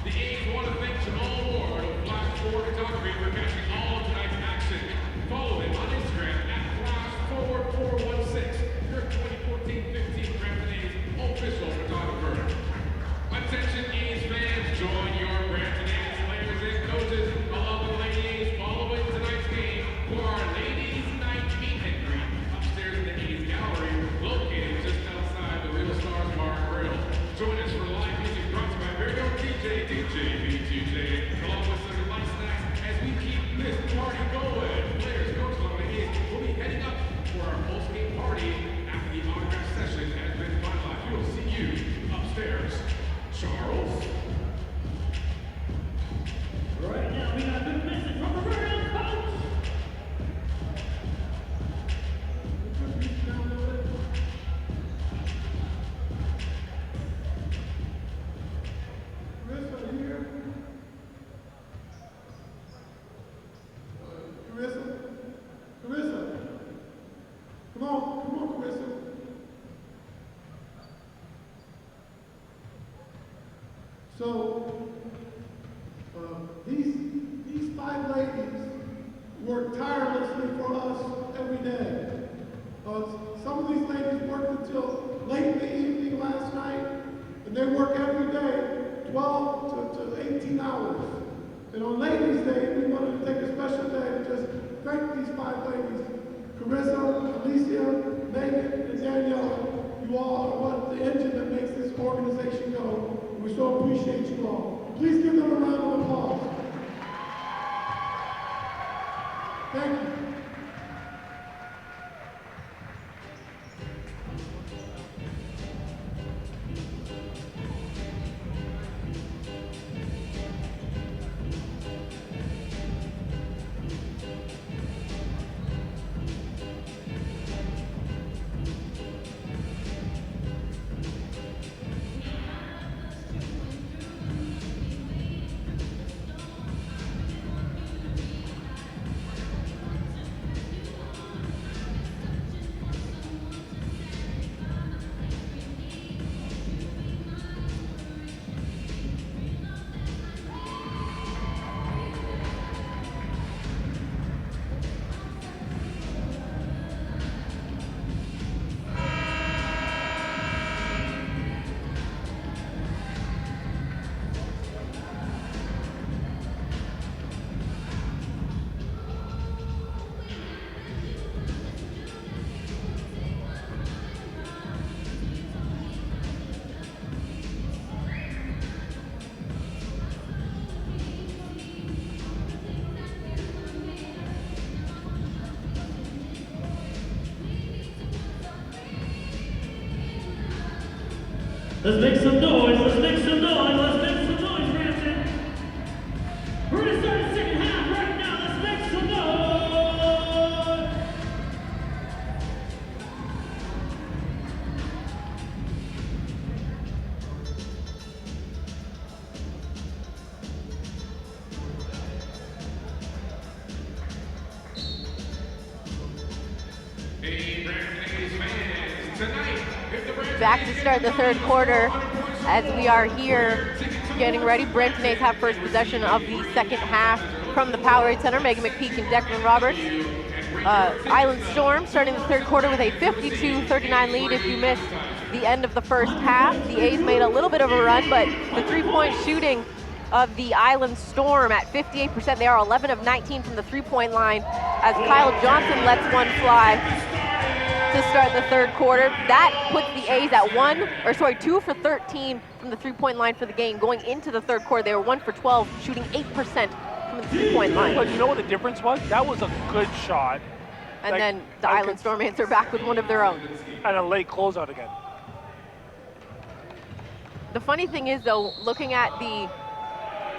The A's want to thank Jamal Ward of Flash Forward Photography for catching all of tonight's action. Follow him on Instagram at FlashForward416, your 2014-15 Brampton A's official photographer. Attention A's fans, join your Brampton A's players and coaches along with Lady A's following tonight's game for our Ladies Night Meet and Greet upstairs in the A's Gallery, located just outside the Real Stars Bar and Grill. Join us for live music brought to you by very own DJ B2J, along with some light snacks as we keep this party going. Players, coaches, along with A's will be heading up for our post-game party after the autograph session has been finalized. We will see you upstairs. Charles? Right now, we got a good message from the very own coach. Carissa, here. Carissa? Carissa? Come on, Carissa. So, these five ladies work tirelessly for us every day. Some of these ladies worked until late in the evening last night, and they work every day, 12 to 18 hours. And on Ladies' Day, we wanted to take a special day to just thank these five ladies. Carissa, Alicia, Megan, and Danielle, you all are what the engine that makes this organization go. We so appreciate you all. Please give them a round of applause. Thank you. Let's make some noise, let's make some noise, let's make some noise, Brampton. We're gonna start the second half right now, let's make some noise. Hey, Brampton A's fans, tonight, if the Brampton Back to start the third quarter as we are here getting ready. Brampton A's have first possession of the second half from the Powerade Center. Megan McPeak and Declan Roberts. Island Storm starting the third quarter with a 52-39 lead. If you missed the end of the first half, the A's made a little bit of a run, but the three-point shooting of the Island Storm at 58%. They are 11 of 19 from the three-point line as Kyle Johnson lets one fly to start the third quarter. That puts the A's at 2 for 13 from the three-point line for the game. Going into the third quarter, they were 1 for 12, shooting 8% from the three-point line. But you know what the difference was? That was a good shot. And then the Island Storm answered back with one of their own. And a late closeout again. The funny thing is, though, looking at the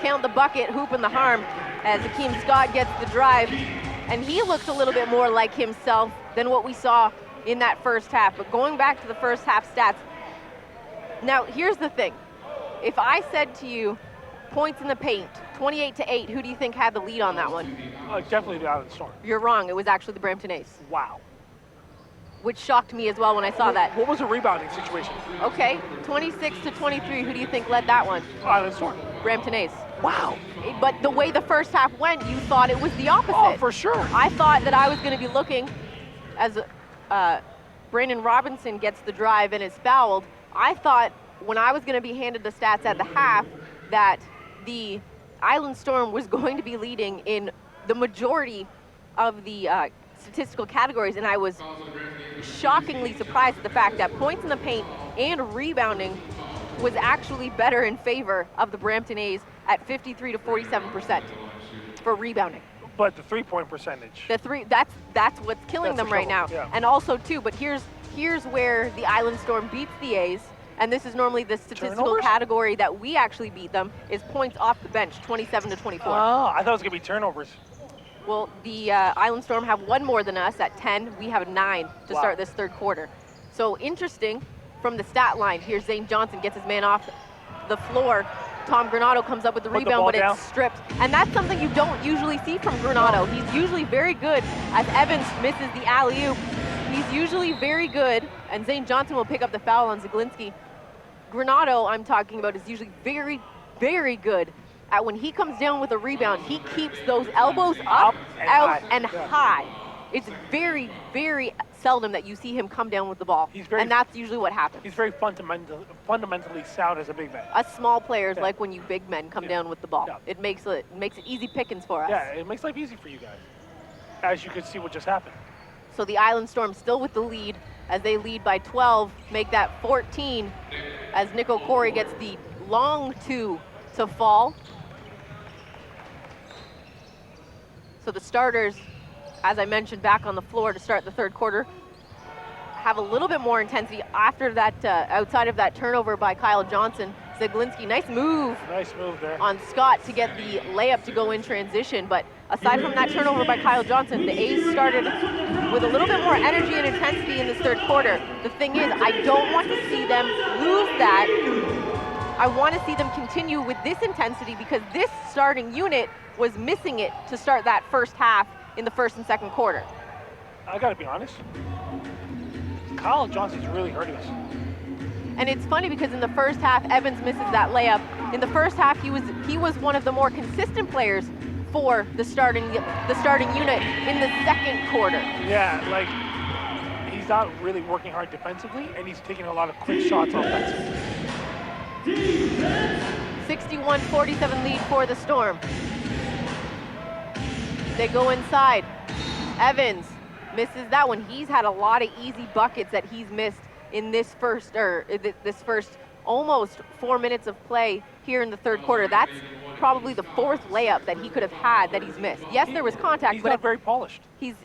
count the bucket, hoop and the harm, as Akeem Scott gets the drive, and he looks a little bit more like himself than what we saw in that first half. But going back to the first half stats, now here's the thing. If I said to you, points in the paint, 28-8, who do you think had the lead on that one? Definitely the Island Storm. You're wrong, it was actually the Brampton A's. Wow. Which shocked me as well when I saw that. What was the rebounding situation? Okay, 26-23, who do you think led that one? Island Storm. Brampton A's. Wow. But the way the first half went, you thought it was the opposite. Oh, for sure. I thought that I was going to be looking as Brandon Robinson gets the drive and is fouled. I thought when I was going to be handed the stats at the half that the Island Storm was going to be leading in the majority of the statistical categories, and I was shockingly surprised at the fact that points in the paint and rebounding was actually better in favor of the Brampton A's at 53 to 47% for rebounding. But the three-point percentage. That's what's killing them right now. Yeah. And also too, but here's where the Island Storm beats the A's, and this is normally the statistical Turnovers? category that we actually beat them, is points off the bench, 27 to 24. Oh, I thought it was gonna be turnovers. Well, the Island Storm have one more than us at 10. We have 9 to Wow. start this third quarter. So interesting from the stat line. Here's Zane Johnson gets his man off the floor. Tom Granado comes up with the Put the rebound, ball but down. it's stripped. And that's something you don't usually see from Granado. He's usually very good as Evans misses the alley-oop. He's usually very good, and Zane Johnson will pick up the foul on Zaglinski. Granado, I'm talking about, is usually very, very good at when he comes down with a rebound, he keeps those elbows up, and out, high. and Yeah. high. It's very, very seldom that you see him come down with the ball. And that's usually what happens. He's very fundamentally sound as a big man. Us small players Yeah. like when you big men come down with the ball. Yeah. It makes it easy pickings for us. Yeah, it makes life easy for you guys. As you can see what just happened. So the Island Storm still with the lead as they lead by 12, make that 14 as Nico Corey gets the long two to fall. So the starters, as I mentioned, back on the floor to start the third quarter, have a little bit more intensity after that, outside of that turnover by Kyle Johnson. Zaglinski, nice move there on Scott to get the layup to go in transition. But aside from that turnover by Kyle Johnson, the A's started with a little bit more energy and intensity in this third quarter. The thing is, I don't want to see them lose that. I want to see them continue with this intensity because this starting unit was missing it to start that first half in the first and second quarter. I gotta be honest, Kyle Johnson's really hurting us. And it's funny because in the first half, Evans misses that layup. In the first half, he was one of the more consistent players for the starting unit in the second quarter. Yeah, like he's not really working hard defensively, and he's taking a lot of quick shots offensively. 61-47 lead for the Storm. They go inside. Evans misses that one. He's had a lot of easy buckets that he's missed in this first almost 4 minutes of play here in the third quarter. That's probably the fourth layup that he could have had that he's missed. Yes, there was contact, He's but not very polished. He's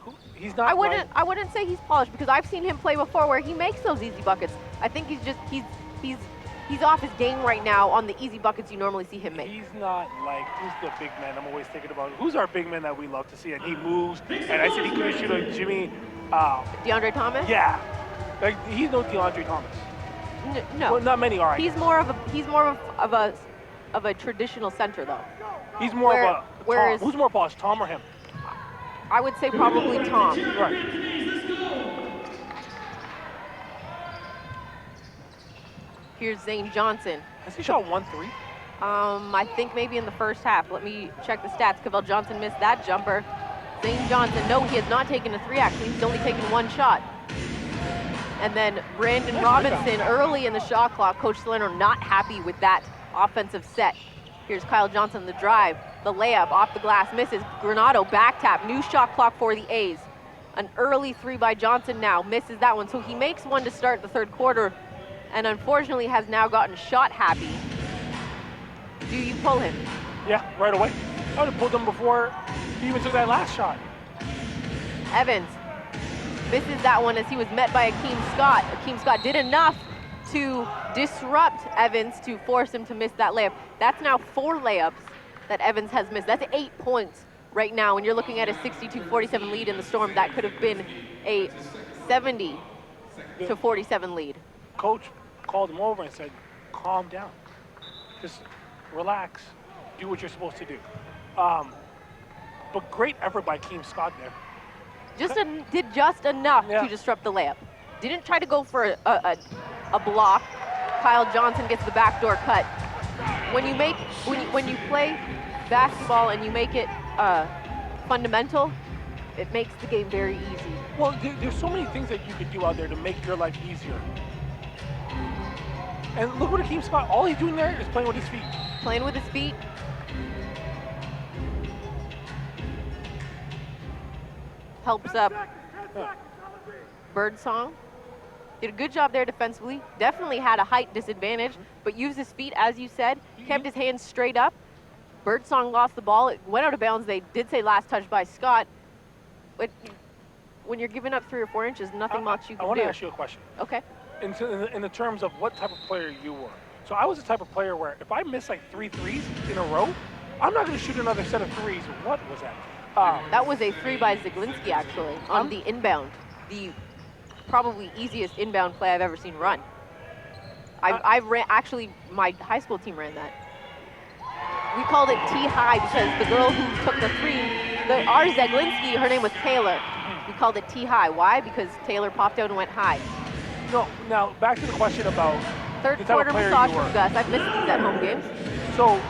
not. I wouldn't say he's polished because I've seen him play before where he makes those easy buckets. I think he's he's off his game right now on the easy buckets you normally see him make. He's not like, who's the big man I'm always thinking about? Who's our big man that we love to see? And he moves, and I said he could shoot a Jimmy. DeAndre Thomas? Yeah. Like, he's no DeAndre Thomas. No. Well, not many are. He's more of a traditional center, though. He's more of a Tom. Who's more polished, Tom or him? I would say probably Tom. Right. Here's Zane Johnson. Has he shot 1-3? I think maybe in the first half. Let me check the stats. Cavell Johnson missed that jumper. Zane Johnson, no, he has not taken a 3 actually. He's only taken 1 shot. And then Brandon Robinson early in the shot clock. Coach Salerno not happy with that offensive set. Here's Kyle Johnson, the drive, the layup off the glass, misses. Granado back tap, new shot clock for the A's. An early 3 by Johnson now, misses that one. So he makes one to start the third quarter and unfortunately has now gotten shot happy. Do you pull him? Yeah, right away. I would have pulled him before he even took that last shot. Evans misses that one as he was met by Akeem Scott. Akeem Scott did enough to disrupt Evans to force him to miss that layup. That's now 4 layups that Evans has missed. That's 8 points right now. When you're looking at a 62-47 lead in the Storm, that could have been a 70-47 lead. Coach called him over and said, calm down. Just relax. Do what you're supposed to do. But great effort by Akeem Scott there. Did just enough to disrupt the layup. Didn't try to go for a block. Kyle Johnson gets the backdoor cut. When you play basketball and you make it fundamental, it makes the game very easy. Well, there's so many things that you could do out there to make your life easier. And look what Akeem Scott, all he's doing there is playing with his feet. Playing with his feet. Helps up Birdsong. Did a good job there defensively. Definitely had a height disadvantage, but used his feet, as you said. Kept his hands straight up. Birdsong lost the ball. It went out of bounds. They did say last touch by Scott. But when you're giving up 3 or 4 inches, nothing much you can do. I want to ask you a question. Okay. In the terms of what type of player you were. So I was the type of player where if I miss like 3 threes in a row, I'm not going to shoot another set of threes. What was that? That was a 3 by Zaglinski, actually, on the inbound. The probably easiest inbound play I've ever seen run. I ran, actually, my high school team ran that. We called it T-high because the girl who took the 3, our Zaglinski, her name was Taylor. We called it T-high. Why? Because Taylor popped out and went high. No, now back to the question about third quarter massage from Gus. I've missed these at home games. So,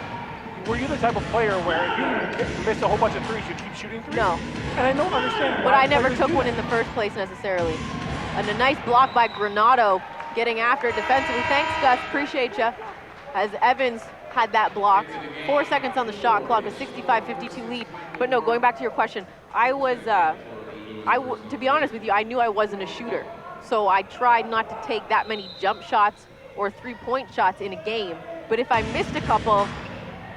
were you the type of player where if you missed a whole bunch of threes, you keep shooting threes? No. And I don't understand. But I never took one in the first place necessarily. And a nice block by Granado, getting after it defensively. Thanks, Gus. Appreciate you. As Evans had that block. 4 seconds on the shot clock, a 65-52 lead. But no, going back to your question, to be honest with you, I knew I wasn't a shooter. So I tried not to take that many jump shots or 3-point shots in a game. But if I missed a couple,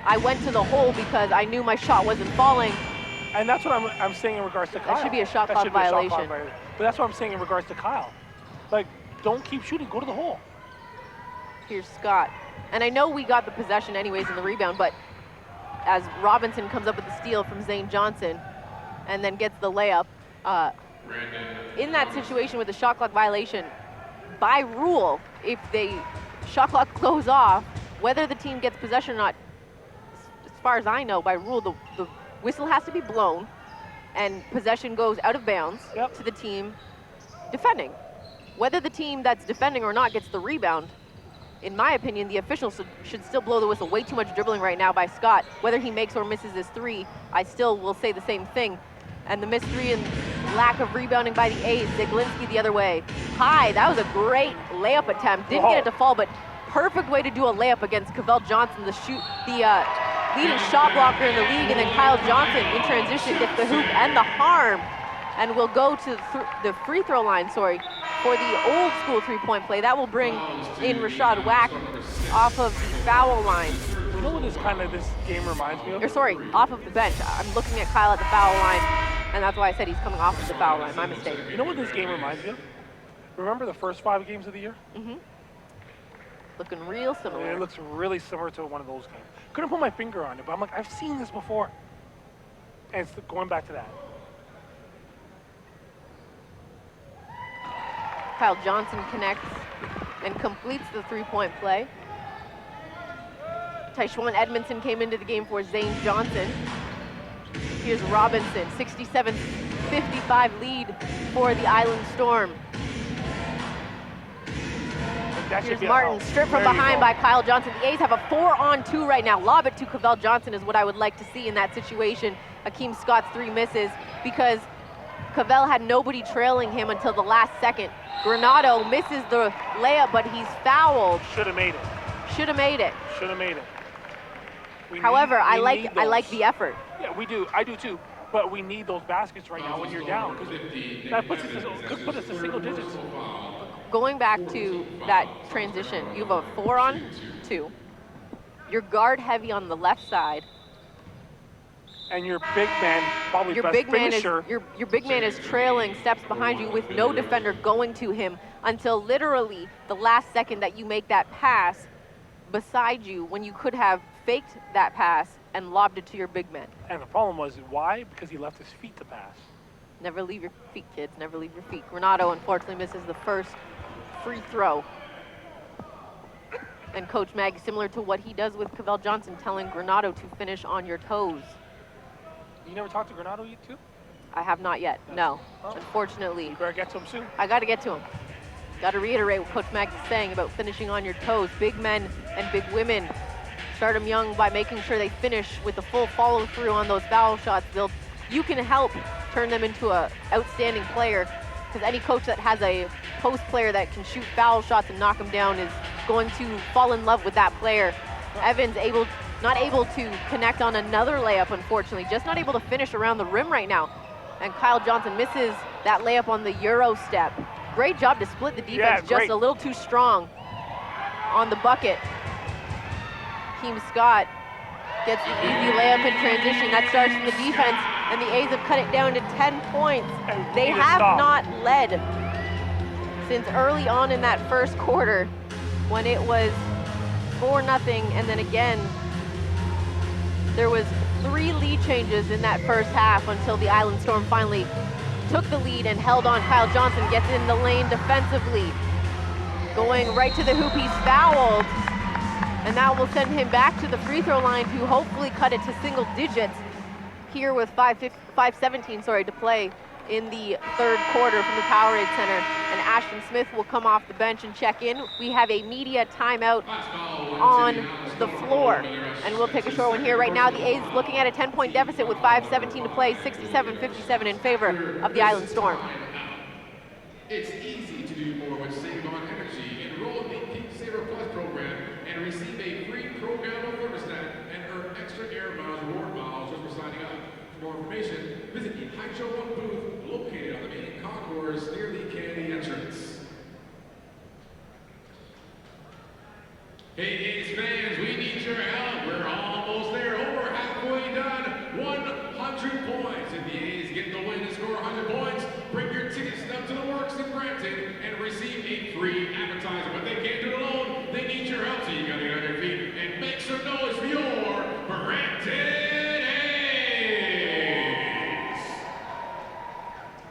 I went to the hole because I knew my shot wasn't falling. And that's what I'm saying in regards to Kyle. That should be a shot clock violation. But that's what I'm saying in regards to Kyle. Like, don't keep shooting, go to the hole. Here's Scott. And I know we got the possession anyways in the rebound, but as Robinson comes up with the steal from Zane Johnson and then gets the layup, in that situation with the shot clock violation, by rule, if the shot clock goes off, whether the team gets possession or not, as far as I know, by rule, the whistle has to be blown and possession goes out of bounds to the team defending. Whether the team that's defending or not gets the rebound, in my opinion, the officials should still blow the whistle. Way too much dribbling right now by Scott. Whether he makes or misses his 3, I still will say the same thing. And the missed 3 and lack of rebounding by the A's. Zaglinski the other way. High, that was a great layup attempt. Didn't get it to fall, but perfect way to do a layup against Cavell Johnson, the leading shot blocker in the league. And then Kyle Johnson in transition gets the hoop and the harm. And will go to the free throw line, for the old school 3-point play. That will bring in Rashad Wack off of the foul line. You know what this game reminds me of? Off of the bench. I'm looking at Kyle at the foul line, and that's why I said he's coming off of the foul line. My mistake. You know what this game reminds me of? Remember the first 5 games of the year? Mm-hmm. Looking real similar. It looks really similar to one of those games. Couldn't put my finger on it, but I'm like, I've seen this before. And it's going back to that. Kyle Johnson connects and completes the three-point play. Tyshwan Edmondson came into the game for Zane Johnson. Here's Robinson, 67-55 lead for the Island Storm. Here's Martin, stripped from behind by Kyle Johnson. The A's have a 4-on-2 right now. Lob it to Cavell Johnson is what I would like to see in that situation. Akeem Scott's 3 misses because Cavell had nobody trailing him until the last second. Granado misses the layup, but he's fouled. Should have made it. Should have made it. Should have made it. However, I like the effort. Yeah, we do. I do too. But we need those baskets right now when you're down, because that could put us to single digits. Going back to that transition, you have a 4-on-2. You're guard heavy on the left side. And your big man, probably your best big man finisher. Your big man is trailing steps behind you with no defender going to him until literally the last second that you make that pass beside you, when you could have faked that pass and lobbed it to your big man. And the problem was, why? Because he left his feet to pass. Never leave your feet, kids. Never leave your feet. Granado unfortunately misses the first free throw. And Coach Mag, similar to what he does with Cavell Johnson, telling Granado to finish on your toes. You never talked to Granado yet, too? I have not yet, no. Unfortunately. You better get to him soon. I got to get to him. Got to reiterate what Coach Mag is saying about finishing on your toes. Big men and big women, start them young by making sure they finish with the full follow through on those foul shots. You can help turn them into an outstanding player, because any coach that has a post player that can shoot foul shots and knock them down is going to fall in love with that player. Evans not able to connect on another layup, unfortunately, just not able to finish around the rim right now. And Kyle Johnson misses that layup on the Euro step. Great job to split the defense, just a little too strong on the bucket. Team Scott gets the easy layup in transition. That starts from the defense, and the A's have cut it down to 10 points. They have not led since early on in that first quarter, when it was 4-0, and then again, there was 3 lead changes in that first half until the Island Storm finally took the lead and held on. Kyle Johnson gets in the lane defensively, going right to the hoop. He's fouled, and that will send him back to the free throw line to hopefully cut it to single digits here with 5:17 to play in the third quarter from the Powerade Center. And Ashton Smith will come off the bench and check in. We have a media timeout on the floor, and we'll take a short one here. Right now, the A's looking at a 10-point deficit with 5:17 to play, 67-57 in favor of the Island Storm. It's easy to do more with Save On Energy. Enroll in the Peak Saver Plus program and receive a free programmable thermostat and earn extra air miles reward miles just for signing up. For more information, visit the Hydro One booth located on the main concourse near the candy entrance. Hey A's fans, we need your help. We're almost there, over halfway done. 100 points. If the A's get the win and score 100 points, bring your tickets up to the Works in Brampton and receive a free appetizer. But they can't do it alone. They need your help, so you gotta get on your feet and make some noise for your Brampton.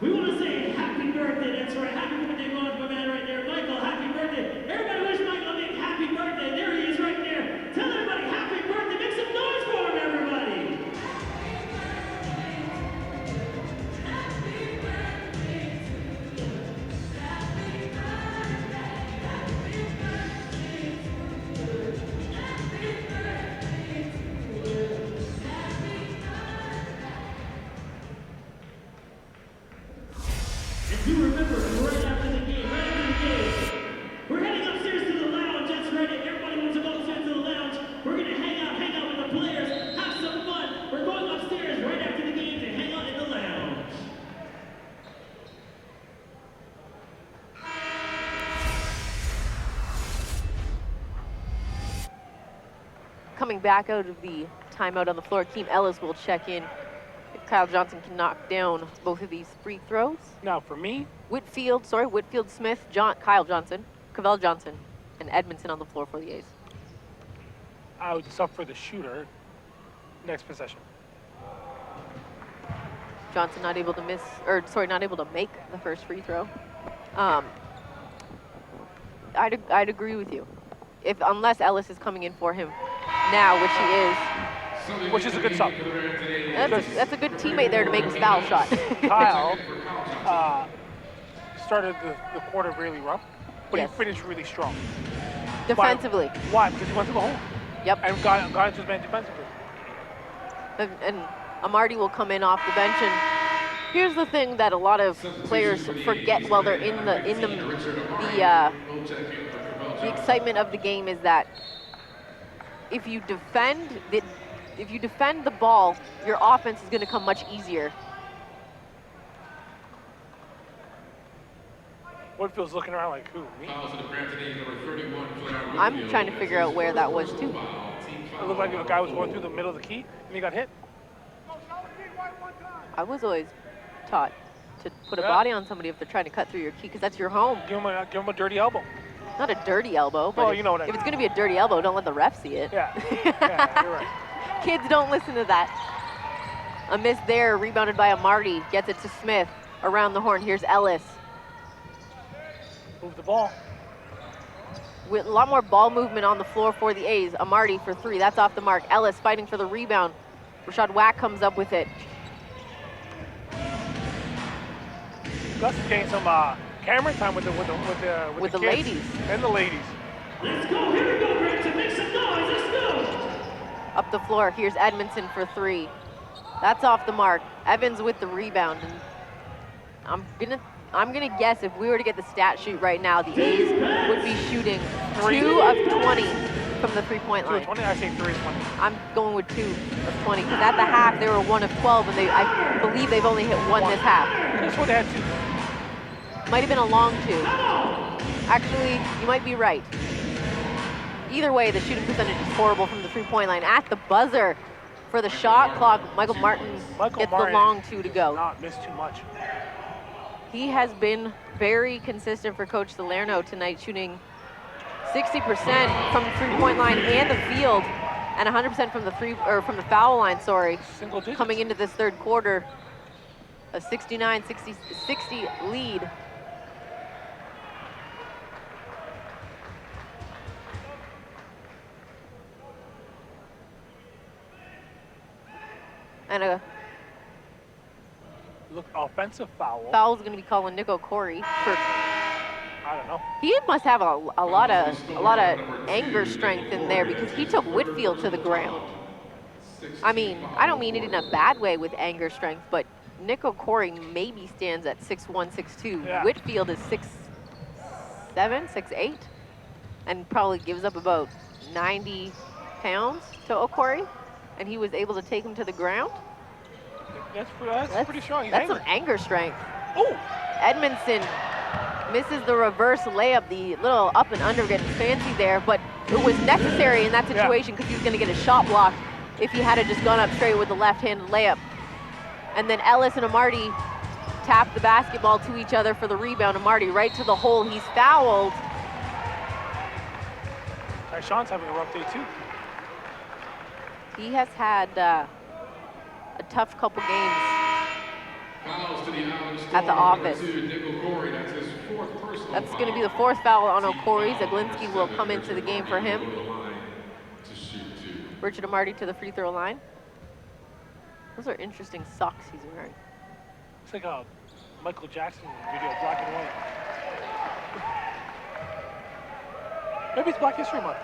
We want to say happy birthday. That's right. Happy birthday to my man right there. Michael, happy birthday. Everybody wish Michael a big happy birthday. There he is right there. Tell everybody happy birthday. Make some noise for him, everybody. And do remember, right after the game, we're heading upstairs to the lounge. That's right. If everybody wants to go upstairs to the lounge, we're going to hang out with the players, have some fun. We're going upstairs right after the game to hang out in the lounge. Coming back out of the timeout on the floor, Keem Ellis will check in if Kyle Johnson can knock down both of these free throws. Now, for me, Whitfield Smith, Kyle Johnson, Cavell Johnson, and Edmondson on the floor for the A's. I would sub for the shooter next possession. Johnson not able to not able to make the first free throw. I'd agree with you. Unless Ellis is coming in for him now, which he is. Which is a good sub. That's a good teammate there to make his foul shot. Kyle started the quarter really rough, but Yes. he finished really strong. Defensively. Why? Because he went to the hole. Yep. And got into his man defensively. And Amarty will come in off the bench. And here's the thing that a lot of players forget while they're in the excitement of the game is that if you defend the ball, your offense is going to come much easier. Whitfield's looking around like, who, me? I'm trying to figure out where that was too. It looked like a guy was going through the middle of the key and he got hit. I was always taught to put a body on somebody if they're trying to cut through your key, because that's your home. Give him a dirty elbow. Not a dirty elbow, but you know what I if mean. it's going to be a dirty elbow, don't let the ref see it. Yeah, you're right. Kids don't listen to that. A miss there, rebounded by Amarty, gets it to Smith. Around the horn, here's Ellis. Move the ball. With a lot more ball movement on the floor for the A's. Amarty for three, that's off the mark. Ellis fighting for the rebound. Rashad Wack comes up with it. Gus is getting some camera time with the kids ladies. And the ladies. Let's go, here we go, Brampton, make some noise, let's go! Up the floor, here's Edmondson for three. That's off the mark. Evans with the rebound. And I'm gonna guess if we were to get the stat sheet right now, the A's would be shooting 2 of 20 from the three-point 2 line. of 20, I say 3 of 20. I'm going with 2 of 20, because at the half they were 1 of 12, and I believe they've only hit 1 this half. That's what they had 2. Might have been a long 2. Actually, you might be right. Either way, the shooting percentage is horrible from the three-point line. At the buzzer for the shot clock, Michael Martin gets the long 2 to go. Not missed too much. He has been very consistent for Coach Salerno tonight, shooting 60% from the three-point line and the field, and 100% from the foul line. Sorry. Single digits. Coming into this third quarter, a 69-60 lead. And a offensive foul. Foul's going to be calling Nico Corey for. I don't know. He must have a lot of anger strength in there, because he took Whitfield to the ground. I mean, I don't mean it in a bad way with anger strength, but Nico Corey maybe stands at 6'1", 6'2". Yeah. Whitfield is 6'7", 6'8", and probably gives up about 90 pounds to O'Corey, and he was able to take him to the ground. That's pretty strong. He's That's angry. some anger strength. Oh! Edmondson misses the reverse layup, the little up and under getting fancy there, but it was necessary in that situation because he was going to get a shot blocked if he had just gone up straight with the left-handed layup. And then Ellis and Amarty tap the basketball to each other for the rebound. Amarty right to the hole. He's fouled. Tyshawn's having a rough day too. He has had a tough couple games at the office. That's going to be the 4th foul on O'Corey. Zaglinski will come into the game for him. Richard Amarty to the free throw line. Those are interesting socks he's wearing. It's like a Michael Jackson video, black and white. Maybe it's Black History Month.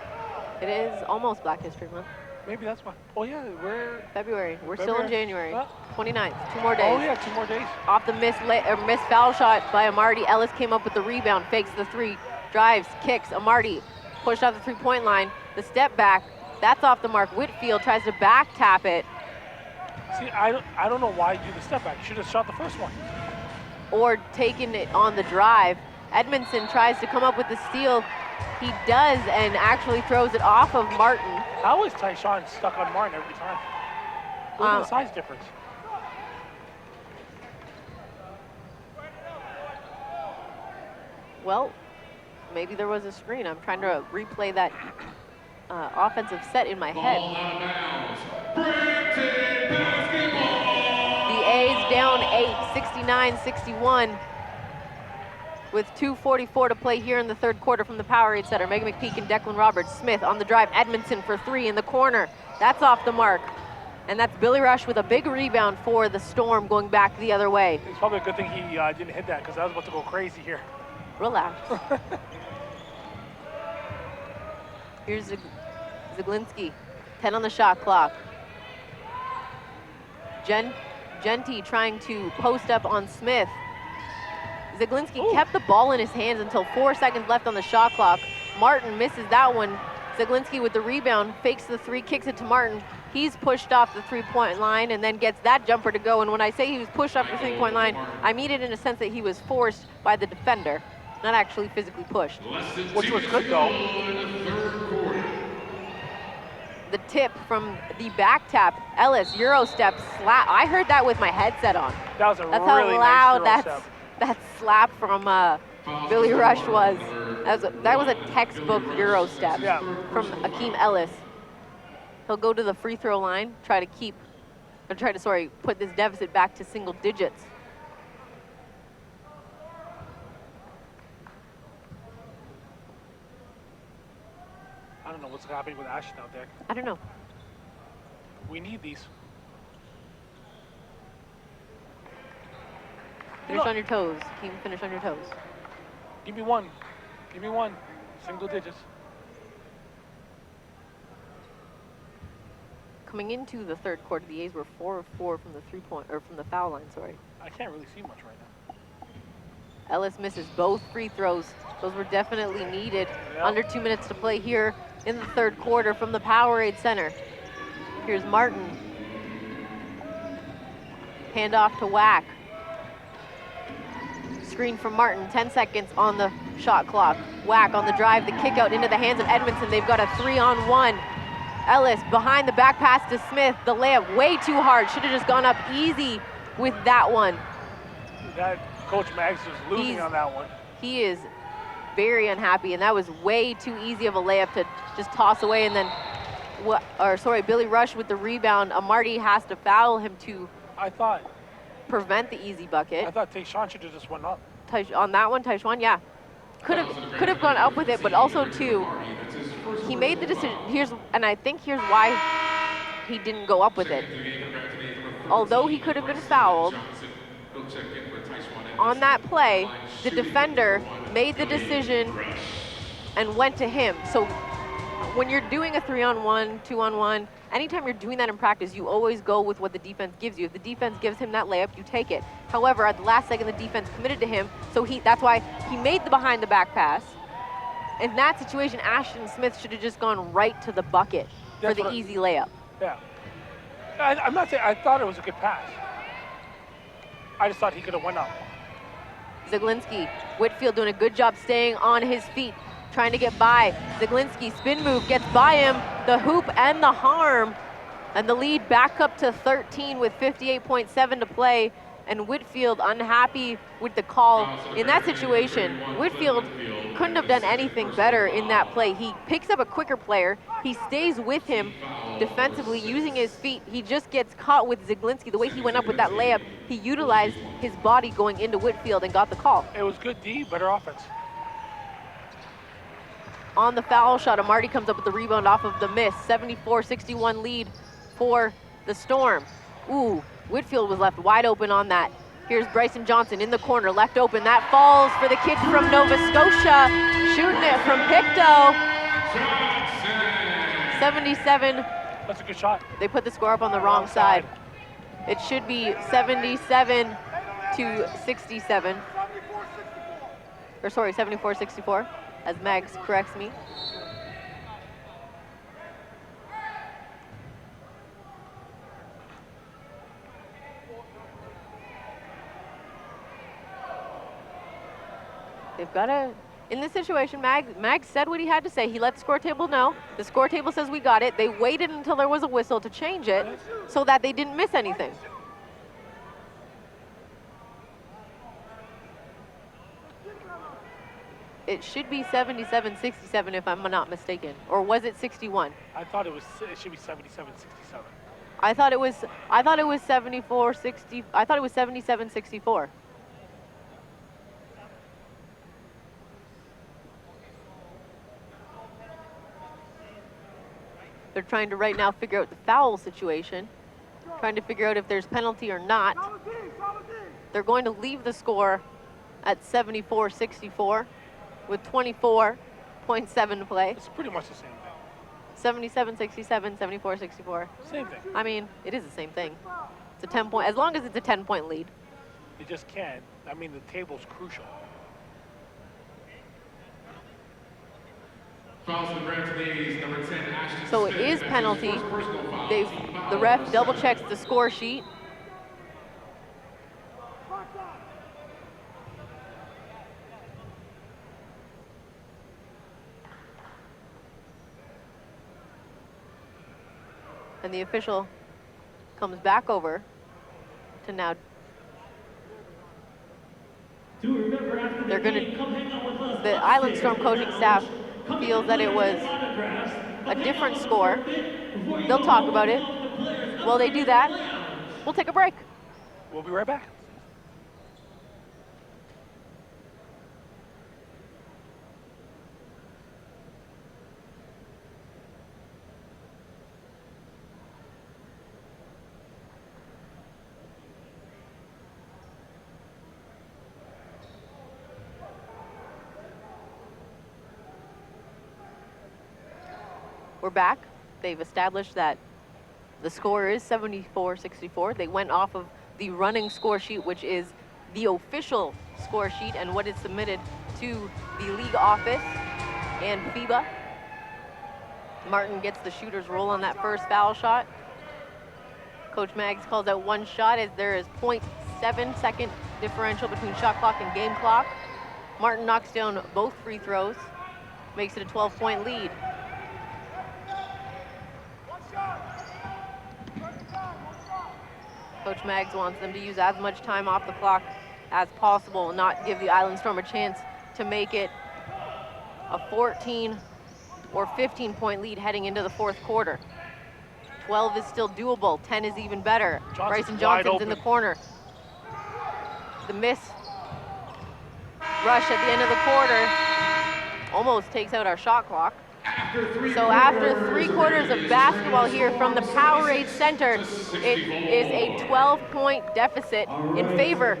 It is almost Black History Month. Maybe that's why. Oh yeah, we're February. We're still in January. Huh? 29th. 2 more days. Oh yeah, 2 more days. Off the missed foul shot by Amarty. Ellis came up with the rebound, fakes the 3, drives, kicks. Amarty pushed off the 3-point line. The step back, that's off the mark. Whitfield tries to back tap it. See, I don't know why you do the step back. You should have shot the first one. Or taken it on the drive. Edmondson tries to come up with the steal. He does, and actually throws it off of Martin. How is Tyshawn stuck on Martin every time? Look at the size difference. Well, Maybe there was a screen. I'm trying to replay that offensive set in my head. Ball out of bounds. Brampton basketball. The A's down 8, 69-61. With 2:44 to play here in the third quarter from the Powerade Center. Megan McPeak and Declan Roberts. Smith on the drive. Edmondson for 3 in the corner. That's off the mark. And that's Billy Rush with a big rebound for the Storm going back the other way. It's probably a good thing he didn't hit that, because I was about to go crazy here. Relax. Here's Zaglinski. 10 on the shot clock. Genty trying to post up on Smith. Zaglinski kept the ball in his hands until 4 seconds left on the shot clock. Martin misses that one. Zaglinski with the rebound, fakes the 3, kicks it to Martin. He's pushed off the 3-point line and then gets that jumper to go. And when I say he was pushed off the 3-point line, I mean it in a sense that he was forced by the defender, not actually physically pushed. Which was good, though. The tip from the back tap, Ellis, Euro step, slap. I heard that with my headset on. That was a That's really how loud nice Euro step. that slap from Billy Rush was. That was a textbook Euro step from Akeem Ellis. He'll go to the free throw line, put this deficit back to single digits. I don't know what's happening with Ashton out there. I don't know. We need these. Finish on your toes. Keep finish on your toes. Give me one. Give me one. Single digits. Coming into the third quarter, the A's were 4 of 4 from the from the foul line, sorry. I can't really see much right now. Ellis misses both free throws. Those were definitely needed. Yep. Under 2 minutes to play here in the third quarter from the Powerade Center. Here's Martin. Hand off to Wack. Screen from Martin, 10 seconds on the shot clock. Wack on the drive, the kick out into the hands of Edmondson. They've got a 3-on-1. Ellis behind the back pass to Smith. The layup way too hard. Should have just gone up easy with that one. That Coach Maggs was losing on that one. He is very unhappy, and that was way too easy of a layup to just toss away. And then, Billy Rush with the rebound. Amarty has to foul him to prevent the easy bucket. I thought Tayshaun should have just went up. On that one, Tayshaun, yeah. Could have gone up with it, but also too, he made the decision. I think here's why he didn't go up with it. Although he could have been fouled on that play, the defender made the decision and went to him. So when you're doing a 3-on-1, 2-on-1, anytime you're doing that in practice, you always go with what the defense gives you. If the defense gives him that layup, you take it. However, at the last second, the defense committed to him, so that's why he made the behind the back pass. In that situation, Ashton Smith should have just gone right to the bucket for the easy layup. Yeah. I'm not saying I thought it was a good pass. I just thought he could have went up. Zaglinski, Whitfield doing a good job staying on his feet, trying to get by. Zaglinski, spin move, gets by him, the hoop and the harm, and the lead back up to 13 with 58.7 to play. And Whitfield unhappy with the call in that situation. Whitfield couldn't have done anything better in that play. He picks up a quicker player. He stays with him defensively using his feet. He just gets caught with Zaglinski. The way he went up with that layup, he utilized his body going into Whitfield and got the call. It was good D, better offense. On the foul shot, Amarty comes up with the rebound off of the miss. 74-61 lead for the Storm. Ooh. Whitfield was left wide open on that. Here's Bryson Johnson in the corner, left open. That falls for the kid from Nova Scotia, shooting it from Pictou. 77. That's a good shot. They put the score up on the wrong side. It should be 77 to 67. Or sorry, 74-64, as Mags corrects me. They've got to, in this situation, Mag said what he had to say. He let the score table know. The score table says we got it. They waited until there was a whistle to change it so that they didn't miss anything. It should be 77-67 if I'm not mistaken. Or was it 61? I thought it should be 77-67. I thought it was 74-60. I thought it was 77-64. They're trying to right now figure out the foul situation, trying to figure out if there's penalty or not. They're going to leave the score at 74-64 with 24.7 to play. It's pretty much the same thing. 77-67, 74-64. Same thing. I mean, it is the same thing. It's a 10-point, as long as it's a 10-point lead. You just can't. I mean, the table's crucial. Fouls the Brampton A's, number 10, Ashton So it Smith. is That's penalty. his first personal foul. The ref double checks the score sheet. And the official comes back over to now. They're going to, the Island Storm coaching staff feels that it was a different score. They'll talk about it. While they do that, we'll take a break. We'll be right back. We're back. They've established that the score is 74-64. They went off of the running score sheet, which is the official score sheet and what is submitted to the league office and FIBA. Martin gets the shooter's roll on that first foul shot. Coach Maggs calls out one shot as there is 0.7 second differential between shot clock and game clock. Martin knocks down both free throws, makes it a 12-point lead. Coach Maggs wants them to use as much time off the clock as possible, not give the Island Storm a chance to make it a 14 or 15-point lead heading into the fourth quarter. 12 is still doable, 10 is even better. Bryson Johnson's in the corner. The miss rush at the end of the quarter almost takes out our shot clock. So after 3 quarters of basketball here from the Powerade Center, it is a 12-point deficit in favor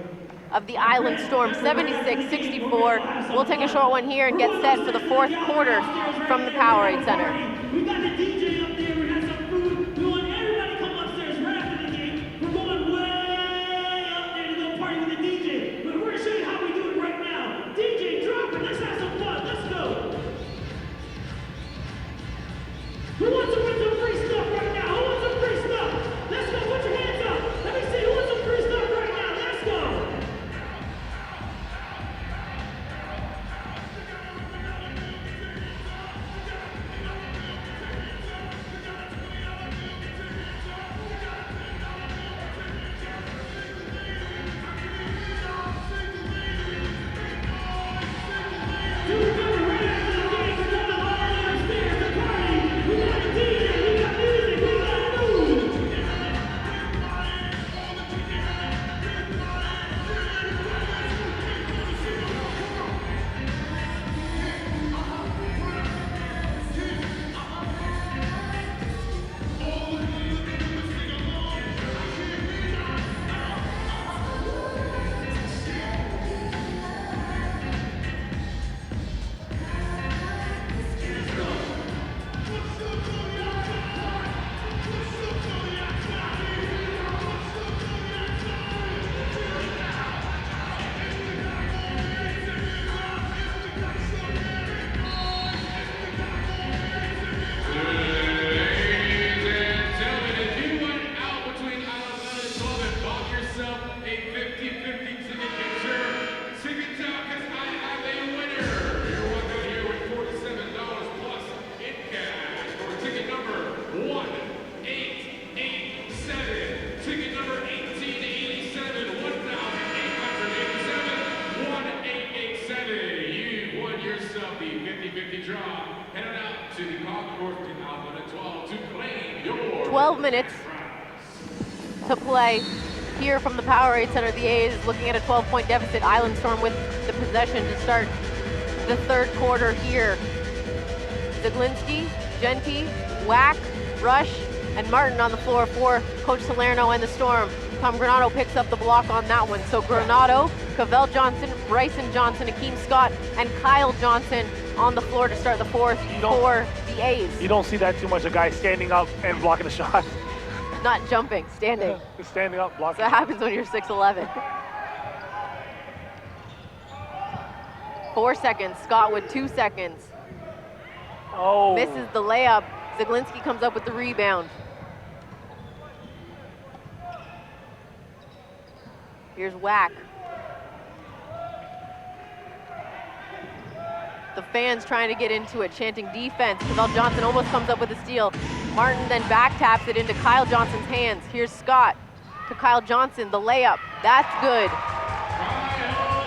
of the Island Storm, 76-64. We'll take a short one here and get set for the fourth quarter from the Powerade Center. We got the DJ up there. We got some food. We want everybody to come upstairs right after the game. We're going way up there to go party with the DJ. But we're going to show you how we do it right now. DJ, drop it. Let's have some fun. Let's go. Who wants to win some free stuff right now? Who wants some free stuff? Let's go. Put your hands up. Let me see who wants some free stuff right now. Let's go. up the 50-50 draw. Headed out to the golf course in Alpha 12 to claim your 12 minutes to play here from the Powerade Center. The A's looking at a 12-point deficit. Island Storm with the possession to start the third quarter here. Zaglinski, Genty, Wack, Rush, and Martin on the floor for Coach Salerno and the Storm. Tom Granado picks up the block on that one. So Granado, Cavell Johnson, Bryson Johnson, Akeem Scott, and Kyle Johnson on the floor to start the fourth for the A's. You don't see that too much, a guy standing up and blocking a shot. Not jumping, standing. Just standing up, blocking. So that happens when you're 6'11". 4 seconds, Scott with 2 seconds. Oh. Misses the layup. Zaglinski comes up with the rebound. Here's Wack. The fans trying to get into it, chanting defense. Cavell Johnson almost comes up with a steal. Martin then back taps it into Kyle Johnson's hands. Here's Scott to Kyle Johnson, the layup. That's good.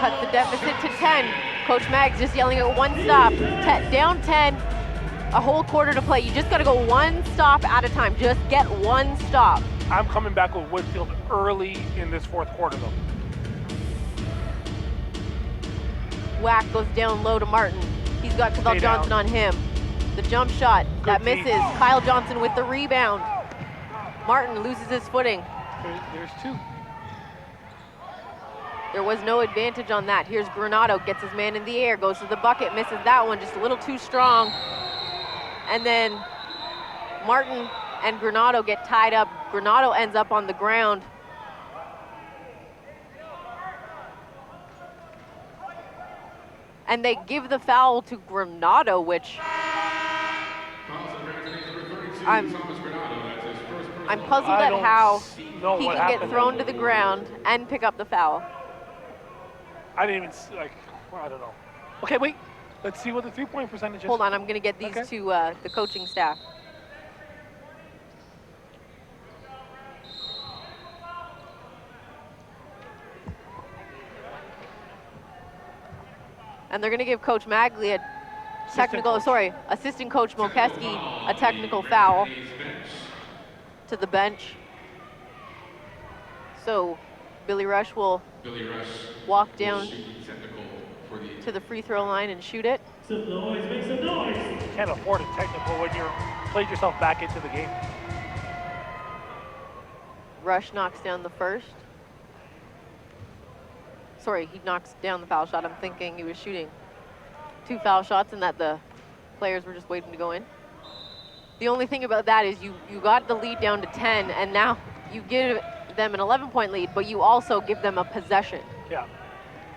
Cuts the deficit to 10. Coach Maggs just yelling at one stop. Down 10, a whole quarter to play. You just gotta go one stop at a time. Just get one stop. I'm coming back with Woodfield early in this fourth quarter, though. Wack goes down low to Martin. He's got Cavell Johnson on him. The jump shot, that misses. Kyle Johnson with the rebound. Martin loses his footing. There's two. There was no advantage on that. Here's Granado, gets his man in the air, goes to the bucket, misses that one, just a little too strong. And then Martin and Granado get tied up. Granado ends up on the ground. And they give the foul to Granado, which I'm puzzled at how he can get thrown to the ground and pick up the foul. I didn't even, I don't know. Okay, wait. Let's see what the three-point percentage is. Hold on, I'm going to get these to the coaching staff. And they're going to give Coach Magley assistant coach Mokeski a technical foul to the bench. So Billy Rush will walk down to the free throw line and shoot it. Some noise, make some noise. You can't afford a technical when you're played yourself back into the game. Rush knocks down the first. Sorry, he knocks down the foul shot. I'm thinking he was shooting 2 foul shots and that the players were just waiting to go in. The only thing about that is you got the lead down to 10, and now you give them an 11-point lead, but you also give them a possession. Yeah.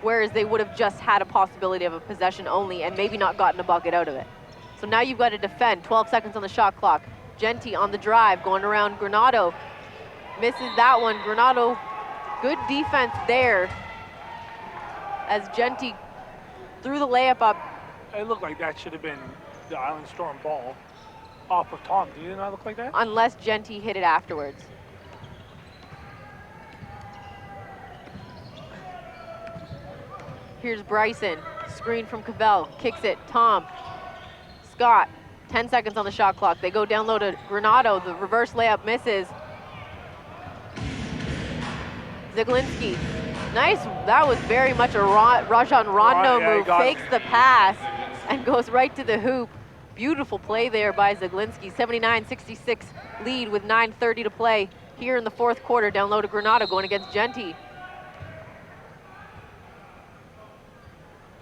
Whereas they would have just had a possibility of a possession only and maybe not gotten a bucket out of it. So now you've got to defend. 12 seconds on the shot clock. Genty on the drive, going around Granado. Misses that one. Granado, good defense there as Genty threw the layup up. It looked like that should have been the Island Storm ball off of Tom. Did it not look like that? Unless Genty hit it afterwards. Here's Bryson, screen from Cavell, kicks it, Tom, Scott, 10 seconds on the shot clock. They go down low to Granado, the reverse layup misses. Zaglinski, nice, that was very much a Rajon Rondo move, fakes the pass and goes right to the hoop. Beautiful play there by Zaglinski, 79-66 lead with 9:30 to play here in the fourth quarter. Down low to Granado going against Genty.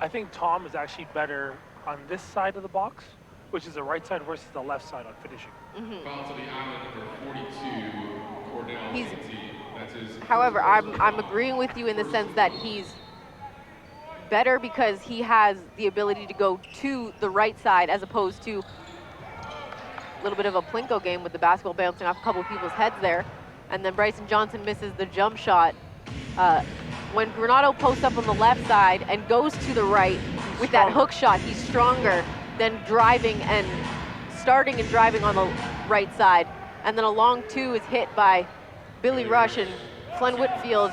I think Tom is actually better on this side of the box, which is the right side versus the left side on finishing. Foul to the Island number 42, Cordell City. That's his. However, I'm agreeing with you in the sense that he's better because he has the ability to go to the right side as opposed to a little bit of a Plinko game with the basketball bouncing off a couple of people's heads there. And then Bryson Johnson misses the jump shot. When Granado posts up on the left side and goes to the right with that hook shot, he's stronger than starting and driving on the right side. And then a long two is hit by Billy Rush, and Glenn Whitfield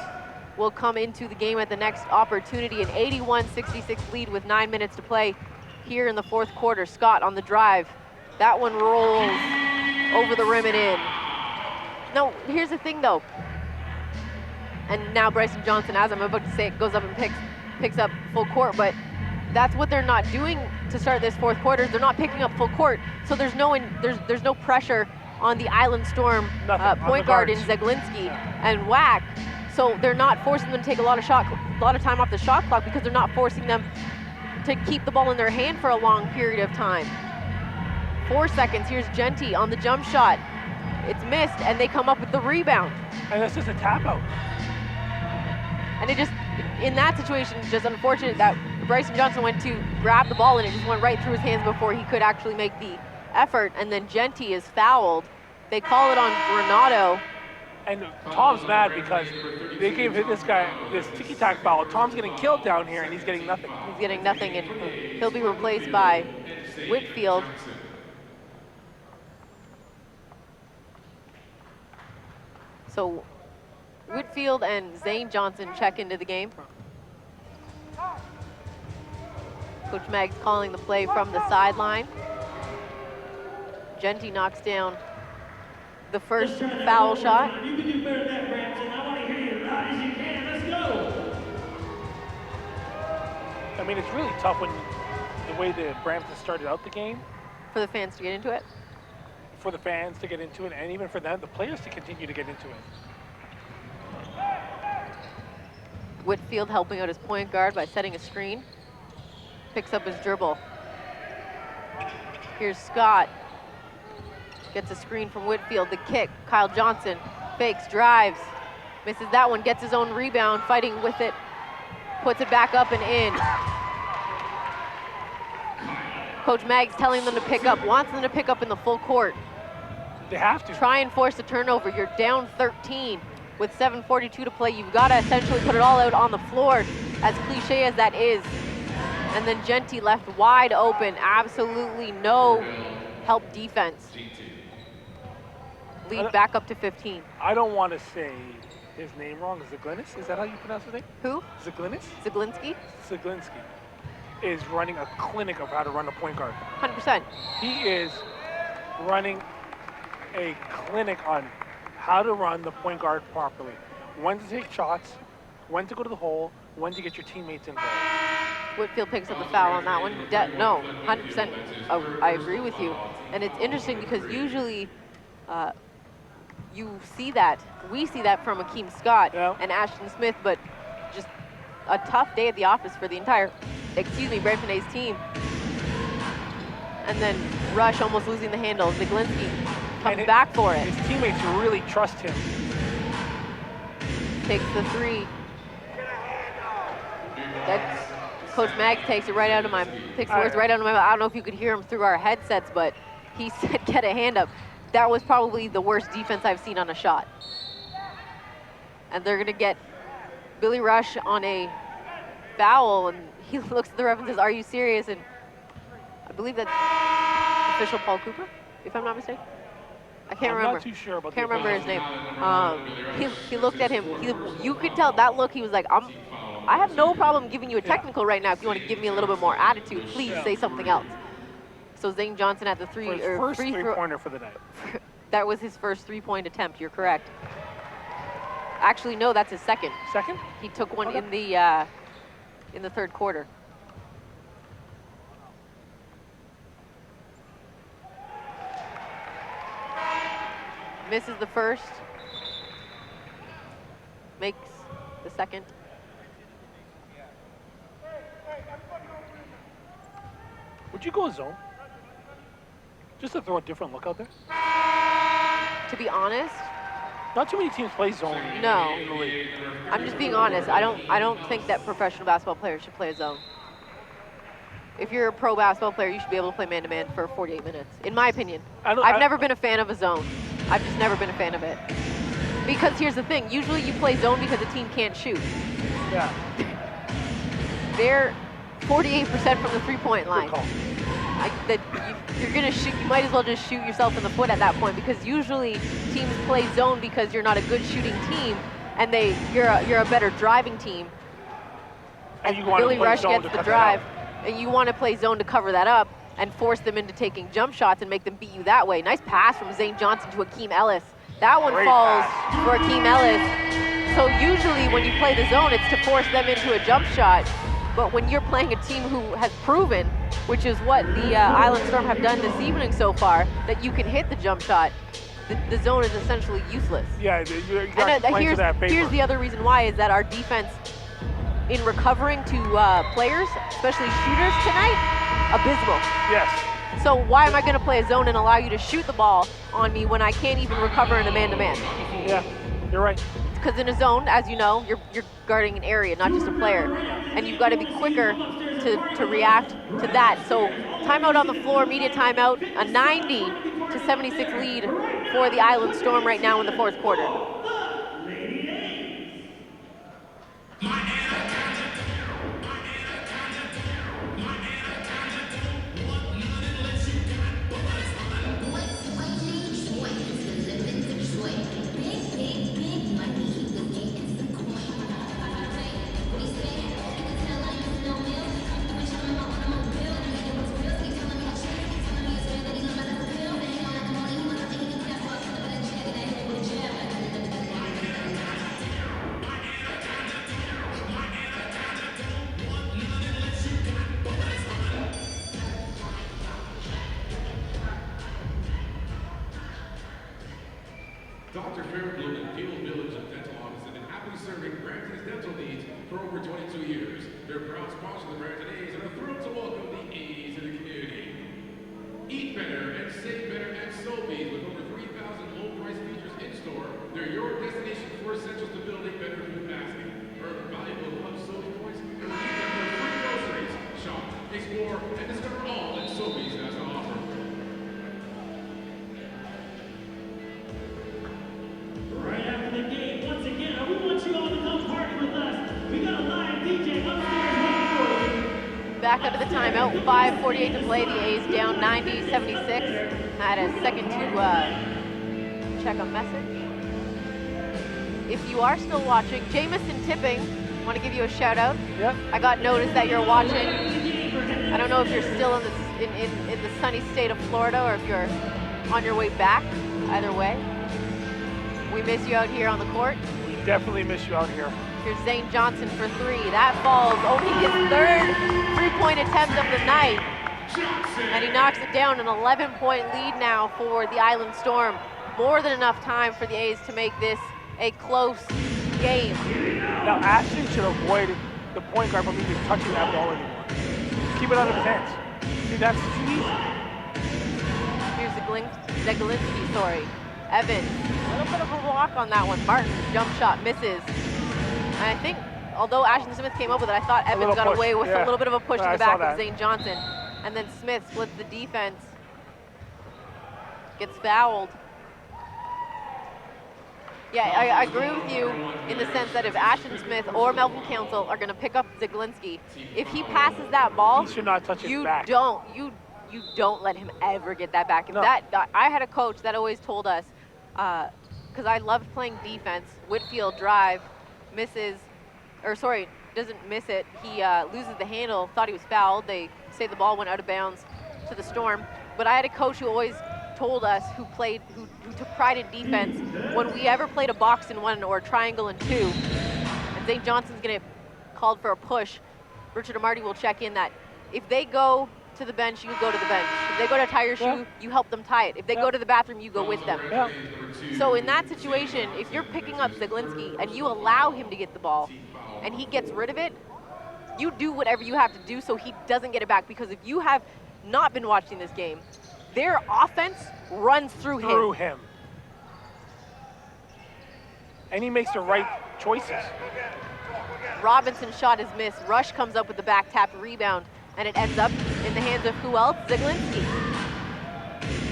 will come into the game at the next opportunity. An 81-66 lead with 9 minutes to play here in the fourth quarter. Scott on the drive. That one rolls over the rim and in. No, here's the thing though. And now Bryson Johnson, as I'm about to say it, goes up and picks up full court, but that's what they're not doing to start this fourth quarter. They're not picking up full court, so there's no pressure on the Island Storm point guard in Zeglinski and Wack. So they're not forcing them to take a lot of time off the shot clock because they're not forcing them to keep the ball in their hand for a long period of time. 4 seconds. Here's Genty on the jump shot. It's missed, and they come up with the rebound. And that's just a tap out. And it just, in that situation, it's just unfortunate that Bryson Johnson went to grab the ball and it just went right through his hands before he could actually make the effort. And then Genty is fouled. They call it on Granado. And Tom's mad because they gave this guy this ticky-tack foul. Tom's getting killed down here, and he's getting nothing. He's getting nothing, and he'll be replaced by Whitfield. So Whitfield and Zane Johnson check into the game. Coach Mag's calling the play from the sideline. Genty knocks down the first foul shot. You can do better than that, Brampton. I want to hear you as loud as you can. Let's go. I mean, it's really tough when the way the Brampton started out the game. For the fans to get into it? For the fans to get into it, and even for them, the players to continue to get into it. Whitfield helping out his point guard by setting a screen. Picks up his dribble. Here's Scott. Gets a screen from Whitfield. The kick. Kyle Johnson fakes, drives. Misses that one. Gets his own rebound. Fighting with it. Puts it back up and in. Coach Mag's telling them to pick up. Wants them to pick up in the full court. They have to. Try and force a turnover. You're down 13 with 7:42 to play. You've got to essentially put it all out on the floor, as cliche as that is. And then Genty left wide open. Absolutely no help defense. Lead back up to 15. I don't want to say his name wrong. Zeglinski? Is that how you pronounce his name? Who? Zeglinski? Zeglinski? Zeglinski is running a clinic of how to run a point guard. 100%. He is running a clinic on how to run the point guard properly. When to take shots, when to go to the hole, when to get your teammates involved. Whitfield picks up the foul on that one. No, 100%. I agree with you. And it's interesting because usually you see that. We see that from Akeem Scott and Ashton Smith, but just a tough day at the office for the entire, Brampton A's team. And then Rush almost losing the handle. Zeglinski comes back for it. His teammates really trust him. Takes the three. That's Coach Mag takes it right out of my, takes the words right out of my mouth. I don't know if you could hear him through our headsets, but he said, get a hand up. That was probably the worst defense I've seen on a shot. And they're gonna get Billy Rush on a foul, and he looks at the ref and says, are you serious? And I believe that's official Paul Cooper, if I'm not mistaken. I can't remember. I'm not too sure about Can't remember his name. He looked at him. You could tell that look. He was like, I have no problem giving you a technical right now. If you want to give me a little bit more attitude, please say something else. So Zane Johnson at the first three-pointer for the night. That was his first three-point attempt. You're correct. Actually, no, that's his second. Second? He took one in the third quarter. Misses the first. Makes the second. Would you go zone? Just to throw a different look out there? To be honest, not too many teams play zone. No. In the league. I'm just being honest. I don't think that professional basketball players should play a zone. If you're a pro basketball player, you should be able to play man-to-man for 48 minutes, in my opinion. I've never been a fan of a zone. I've just never been a fan of it. Because here's the thing, usually you play zone because the team can't shoot. Yeah. They're 48% from the three-point line. You're gonna shoot, you might as well just shoot yourself in the foot at that point, because usually teams play zone because you're not a good shooting team and you're a better driving team. And you Billy Rush gets the drive. and you want to play zone to cover that up and force them into taking jump shots and make them beat you that way. Nice pass from Zane Johnson to Akeem Ellis. That one falls for Akeem Ellis. So usually when you play the zone, it's to force them into a jump shot. But when you're playing a team who has proven, which is what the Island Storm have done this evening so far, that you can hit the jump shot, the zone is essentially useless. Yeah, you're playing to that paper. Here's the other reason why is that our defense in recovering to players, especially shooters tonight, abysmal. Yes. So why am I going to play a zone and allow you to shoot the ball on me when I can't even recover in a man-to-man? Yeah, you're right. Because in a zone, as you know, you're guarding an area, not just a player. And you've got to be quicker to react to that. So timeout on the floor, immediate timeout, a 90-76 lead for the Island Storm right now in the fourth quarter. Dr. Fairfield and Field Village Dental Office have been happily serving Brampton's dental needs for over 22 years. They're proud sponsors of the Brampton A's and are thrilled to welcome the A's in the community. Eat better and save better at Sobeys with over 3,000 low-price features in store. They're your destination for essentials to build a better food basket. Earn valuable Love Sobeys points and use them for free groceries. Shop, explore, and discover all that Sobeys has to offer. Right after the game, once again, we want you all to come party with us. We got a live DJ upstairs waiting for you. Back up to the timeout, 5:48 to play. The A's down 90-76. Had a second to check a message. If you are still watching, Jameson Tipping, want to give you a shout out. Yep. I got notice that you're watching. I don't know if you're still in the sunny state of Florida or if you're on your way back. Either way, we miss you out here on the court. We definitely miss you out here. Here's Zane Johnson for three. That falls. Only his third three-point attempt of the night. And he knocks it down. An 11-point lead now for the Island Storm. More than enough time for the A's to make this a close game. Now Ashton should avoid the point guard from even touching that ball anymore. Keep it out of his hands. See, that's too easy. Here's Zeglinski, sorry. Evans, a little bit of a block on that one. Martin, jump shot, misses. And I think, although Ashton Smith came up with it, I thought Evans got away with a little bit of a push in the back of Zane Johnson. And then Smith splits the defense. Gets fouled. Yeah, I agree with you in the sense that if Ashton Smith or Melvin Council are going to pick up Zeglinski, if he passes that ball, he should not touch it back. You don't let him ever get that back. If I had a coach that always told us, because I loved playing defense, Whitfield drive, doesn't miss it. He loses the handle, thought he was fouled. They say the ball went out of bounds to the Storm. But I had a coach who always told us, who took pride in defense, when we ever played a box in one or a triangle in two, and Zane Johnson's gonna get called for a push, Richard Amarty will check in that if they go to the bench, you go to the bench. If they go to tie your shoe, you help them tie it. If they go to the bathroom, you go with them. So in that situation, if you're picking up Zeglinski and you allow him to get the ball and he gets rid of it, you do whatever you have to do so he doesn't get it back. Because if you have not been watching this game, their offense runs through him. And he makes the right choices. Robinson's shot is missed. Rush comes up with the back tap rebound, and it ends up in the hands of who else? Zeglinski.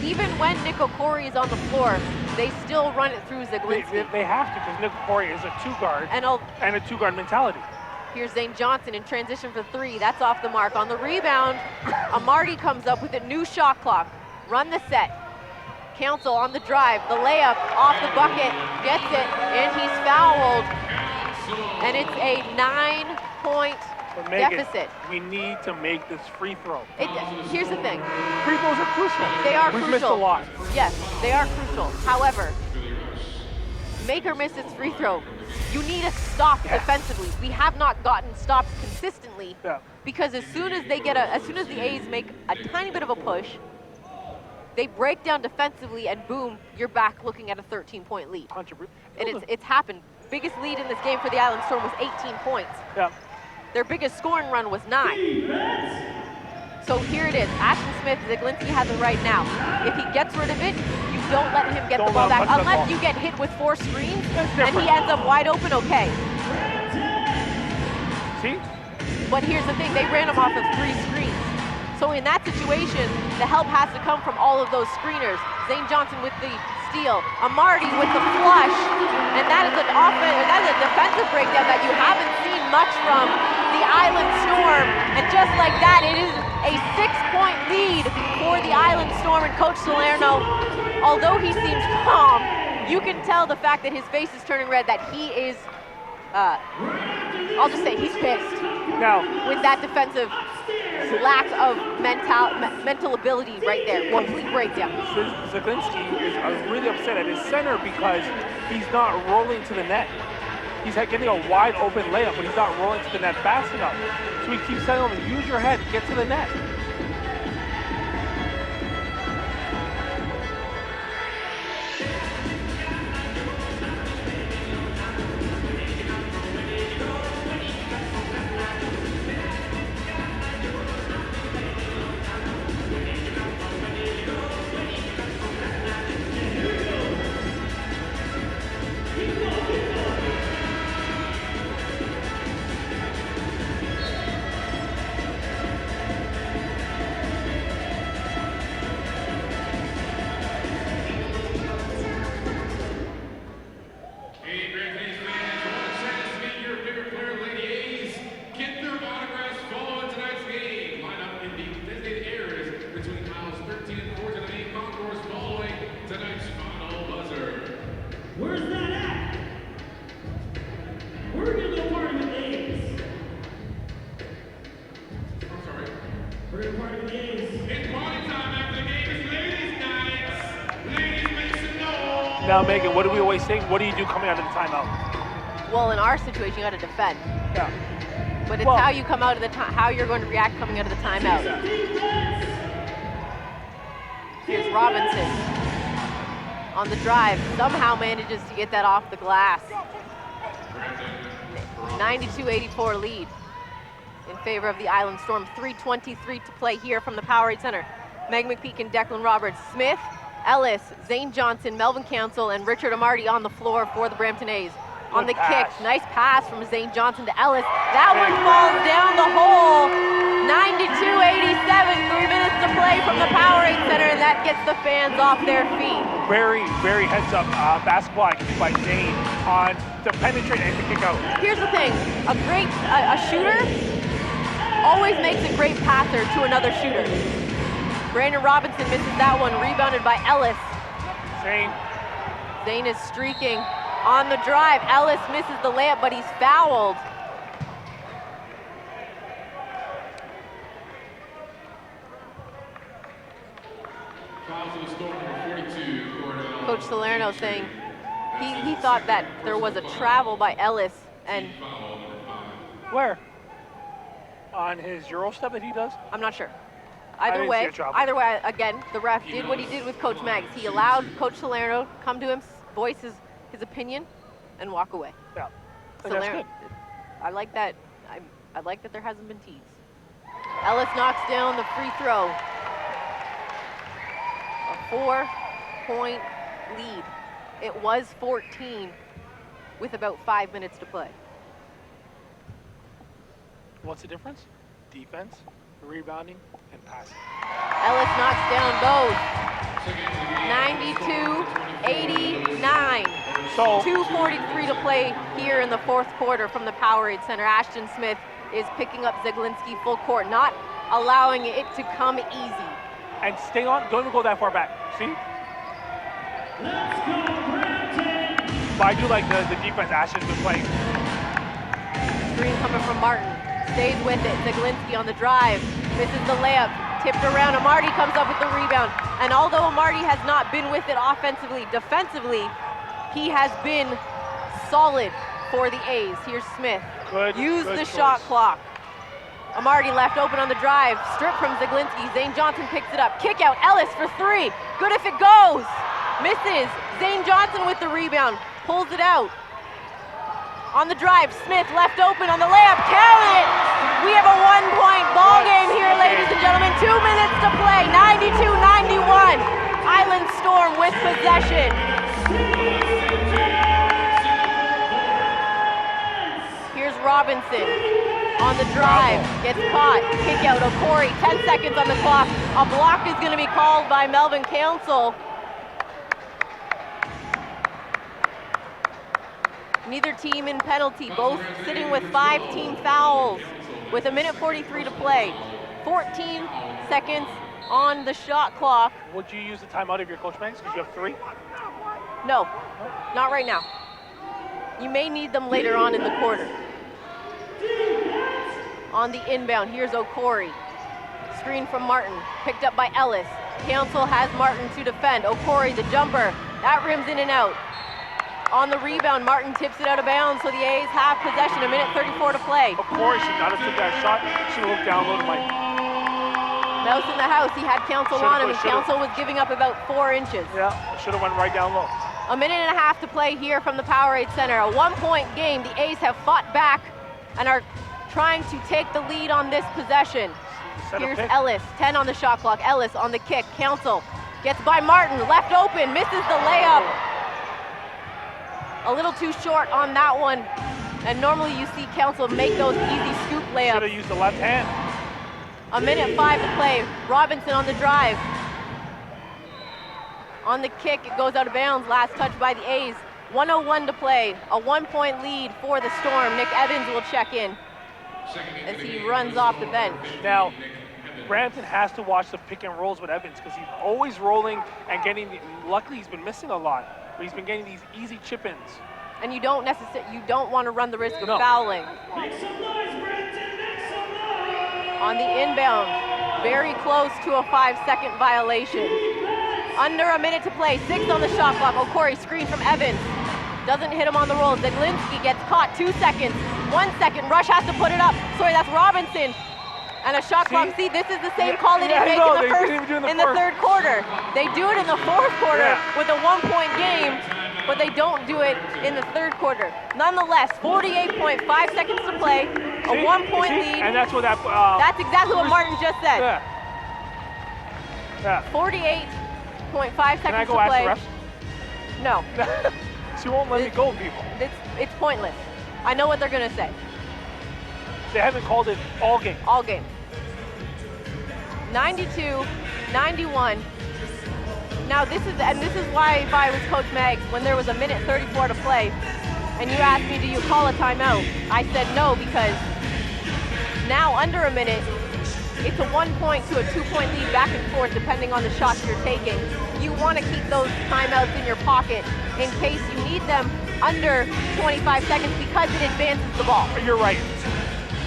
Even when Nick Okori is on the floor, they still run it through Zeglinski. They have to, because Nick Okori is a two-guard and a two-guard mentality. Here's Zane Johnson in transition for three. That's off the mark. On the rebound, Amarty comes up with a new shot clock. Run the set. Council on the drive. The layup off the bucket. Gets it, and he's fouled. And it's a 9-point But Megan, deficit. We need to make this free throw. Here's the thing. Free throws are crucial. They are We've crucial. missed a lot. Yes, they are crucial. However, make or miss its free throw, you need a stop defensively. We have not gotten stops consistently because as soon as the A's make a tiny bit of a push, they break down defensively and boom, you're back looking at a 13-point lead. And it's happened. Biggest lead in this game for the Island Storm was 18 points. Yeah. Their biggest scoring run was 9. So here it is. Ashton Smith, Zaglinski has it right now. If he gets rid of it, you don't let him get the ball back. Unless you get hit with 4 screens and he ends up wide open, okay. See? But here's the thing, they ran him off of 3 screens. So in that situation, the help has to come from all of those screeners. Zane Johnson with the steal, Amarty with the flush, and that is a defensive breakdown that you haven't seen much from the Island Storm. And just like that, it is a 6-point lead for the Island Storm, and Coach Salerno, although he seems calm, you can tell the fact that his face is turning red that he is, I'll just say he's pissed. Now, with that defensive lack of mental ability right there, complete breakdown. Zaglinski is really upset at his center because he's not rolling to the net. He's getting a wide open layup, but he's not rolling to the net fast enough. So he keeps telling him, use your head, get to the net. Now, Megan, what do we always say? What do you do coming out of the timeout? Well, in our situation, you got to defend. Yeah. But it's how you come out of the how you're going to react coming out of the timeout. Here's Robinson on the drive. Somehow manages to get that off the glass. 92-84 lead in favor of the Island Storm. 3:23 to play here from the Powerade Center. Meg McPeak and Declan Roberts. Smith, Ellis, Zane Johnson, Melvin Council, and Richard Amarty on the floor for the Brampton A's. On the kick, nice pass from Zane Johnson to Ellis. That one falls down the hole. 92-87, 3 minutes to play from the Powerade Center, and that gets the fans off their feet. Very, very heads-up basketball by Zane on to penetrate and to kick out. Here's the thing, a shooter always makes a great passer to another shooter. Brandon Robinson misses that one, rebounded by Ellis. Zane is streaking on the drive. Ellis misses the layup, but he's fouled. Coach Salerno saying he thought that there was a travel by Ellis, and where? On his Euro step that he does? I'm not sure. Either way, again, the ref did what he did with Coach Maggs. He allowed Coach Salerno come to him, voice his opinion, and walk away. Yeah, Salerno, that's good. I like that. I like that there hasn't been tease. Ellis knocks down the free throw. A 4-point lead. It was 14 with about 5 minutes to play. What's the difference? Defense, rebounding, and passing. Ellis knocks down both. 92-89. So 2:43 to play here in the fourth quarter from the Powerade Center. Ashton Smith is picking up Zaglinski full court, not allowing it to come easy. And stay on, don't even go that far back. See? Let's go, Brampton! But I do like the defense Ashton's been playing. Screen coming from Martin. stays with it. Zaglinski on the drive, misses the layup, tipped around. Amarty comes up with the rebound. And although Amarty has not been with it offensively, defensively, he has been solid for the A's. Here's Smith. Use the shot clock. Amarty left open on the drive, strip from Zaglinski. Zane Johnson picks it up. Kick out, Ellis for three. Good if it goes. Misses. Zane Johnson with the rebound, pulls it out. On the drive, Smith left open on the layup, count it! We have a 1-point ball game here, ladies and gentlemen. 2 minutes to play, 92-91. Island Storm with possession. Here's Robinson on the drive, gets caught, kick out, Okori, 10 seconds on the clock. A block is gonna be called by Melvin Council. Neither team in penalty, both sitting with 5 team fouls with 1:43 to play. 14 seconds on the shot clock. Would you use the timeout of your coach, Banks, because you have 3? No, not right now. You may need them later on in the quarter. On the inbound, here's Okori. Screen from Martin, picked up by Ellis. Council has Martin to defend. Okori, the jumper, that rims in and out. On the rebound, Martin tips it out of bounds, so the A's have possession, 1:34 to play. Okori should not have took that shot. Should have looked down low to Mike. Mouse in the house, he had Council on him, and Council was giving up about 4 inches. Yeah, should have went right down low. 1.5 minutes to play here from the Powerade Center. A 1-point game. The A's have fought back and are trying to take the lead on this possession. Here's Ellis, 10 on the shot clock. Ellis on the kick. Council gets by Martin, left open, misses the layup. A little too short on that one. And normally you see Council make those easy scoop layups. Should have used the left hand. 1:05 to play. Robinson on the drive. On the kick, it goes out of bounds. Last touch by the A's. 1:01 to play. A 1-point lead for the Storm. Nick Evans will check in as he runs off the bench. Now, Brampton has to watch the pick and rolls with Evans because he's always rolling and getting, luckily he's been missing a lot, but he's been getting these easy chip-ins. And you don't want to run the risk of fouling. On the inbound, very close to a 5-second violation. Under a minute to play, 6 on the shot clock. Okori screen from Evans. Doesn't hit him on the roll. Zaglinski gets caught, 2 seconds. 1 second, Rush has to put it up. Sorry, that's Robinson. And a shot clock. See, this is the same call they didn't make in the third quarter. They do it in the fourth quarter with a 1-point game, but they don't do it in the third quarter. Nonetheless, 48.5 seconds to play, a 1-point lead. And that's what that's exactly what Martin just said. Yeah. 48.5 seconds to play. Can I go ask the refs? No. She won't let me go, people. It's pointless. I know what they're going to say. They haven't called it all game. All game. 92-91. Now this is why if I was Coach Maggs, when there was 1:34 to play, and you asked me, do you call a timeout? I said no, because now under a minute, it's a 1-point to a 2-point lead back and forth depending on the shots you're taking. You want to keep those timeouts in your pocket in case you need them under 25 seconds because it advances the ball. You're right.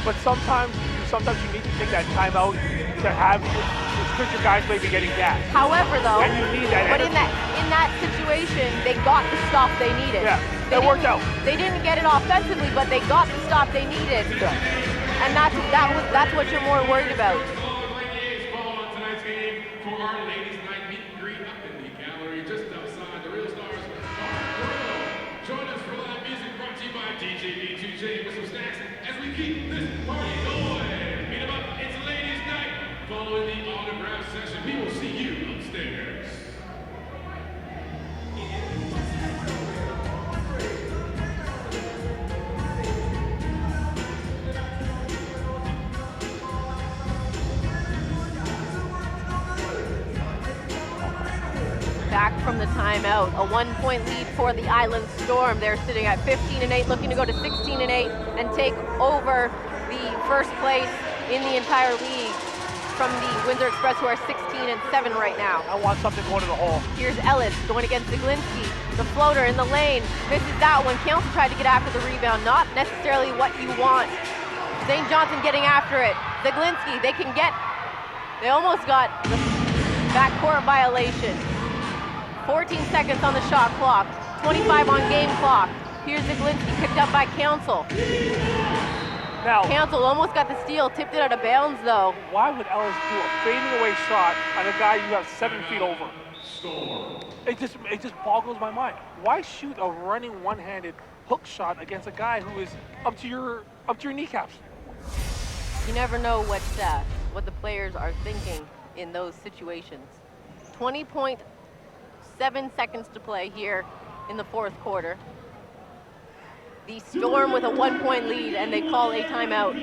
But sometimes you need to take that timeout to have, because your guys may be getting gas. However, though, and you need that but in that situation, they got the stop they needed. Yeah, that worked out. They didn't get it offensively, but they got the stop they needed. Yeah. And that's what you're more worried about. Follow on tonight's game for our ladies' night meet and greet up in the gallery just outside the Real Stars Bar Grill. Join us for live music brought to you by DJ B2J with some snacks as we keep this party going. Meet 'em up, it's ladies' night. Following the autograph session, we will see you upstairs. Back from the timeout, a 1-point lead for the Island Storm. They're sitting at 15-8, looking to go to 16-8 and take over the first place in the entire league from the Windsor Express, who are 16-7 right now. I want something going to the hole. Here's Ellis going against Zaglinski. The floater in the lane, misses that one. Council tried to get after the rebound. Not necessarily what you want St. Johnson getting after it. Zaglinski, they almost got the backcourt violation. 14 seconds on the shot clock, 25 on game clock. Here's Zaglinski, picked up by Council. Now, Council almost got the steal, tipped it out of bounds though. Why would Ellis do a fading away shot on a guy you have 7 feet over? It just boggles my mind. Why shoot a running one-handed hook shot against a guy who is up to your kneecaps? You never know what the players are thinking in those situations. 20.7 seconds to play here in the fourth quarter. The Storm with a 1-point lead, and they call a timeout.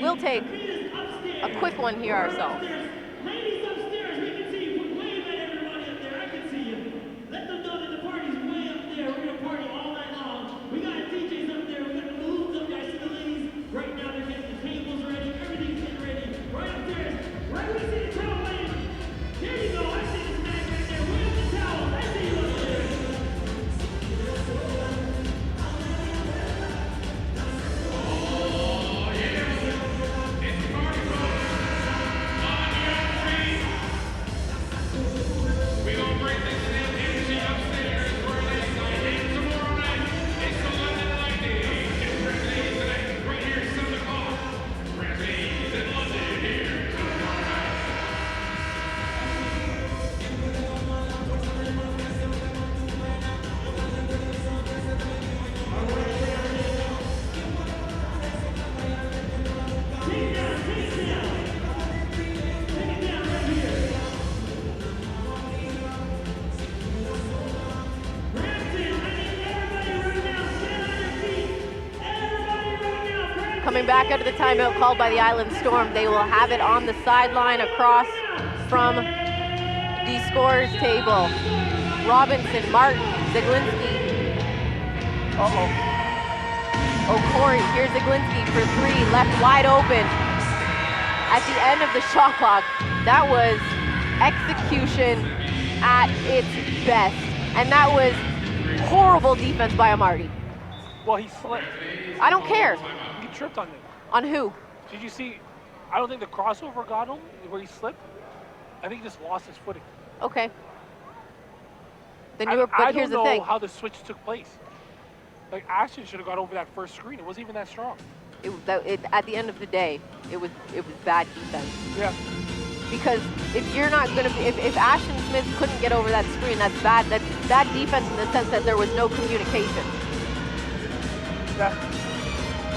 We'll take a quick one here ourselves. Ladies upstairs, we can see you. Wave at everybody up there. I can see you. Let them know that the party's way up there. We're gonna party all night long. We got DJs up there. We got the balloons up there. I see the ladies right now. They're getting the tables ready. Everything's getting ready. Right upstairs. Right where you see the towel laying. There you go. I see the snag right there. Where's the towel? I see you up there. Coming back out of the timeout called by the Island Storm, they will have it on the sideline across from the scorers table. Robinson, Martin, Zaglinski. O'Corey, here's Zaglinski for 3, left wide open. At the end of the shot clock, that was execution at its best. And that was horrible defense by Amarty. Well, he slipped. I don't care. He tripped on it. On who? Did you see? I don't think the crossover got him where he slipped. I think he just lost his footing. Okay. Then I here's the don't thing. know how the switch took place. Like, Ashton should have got over that first screen. It wasn't even that strong. At the end of the day, it was bad defense. Yeah. Because if you're not gonna be, if Ashton Smith couldn't get over that screen, that's bad. That's bad defense in the sense that there was no communication. That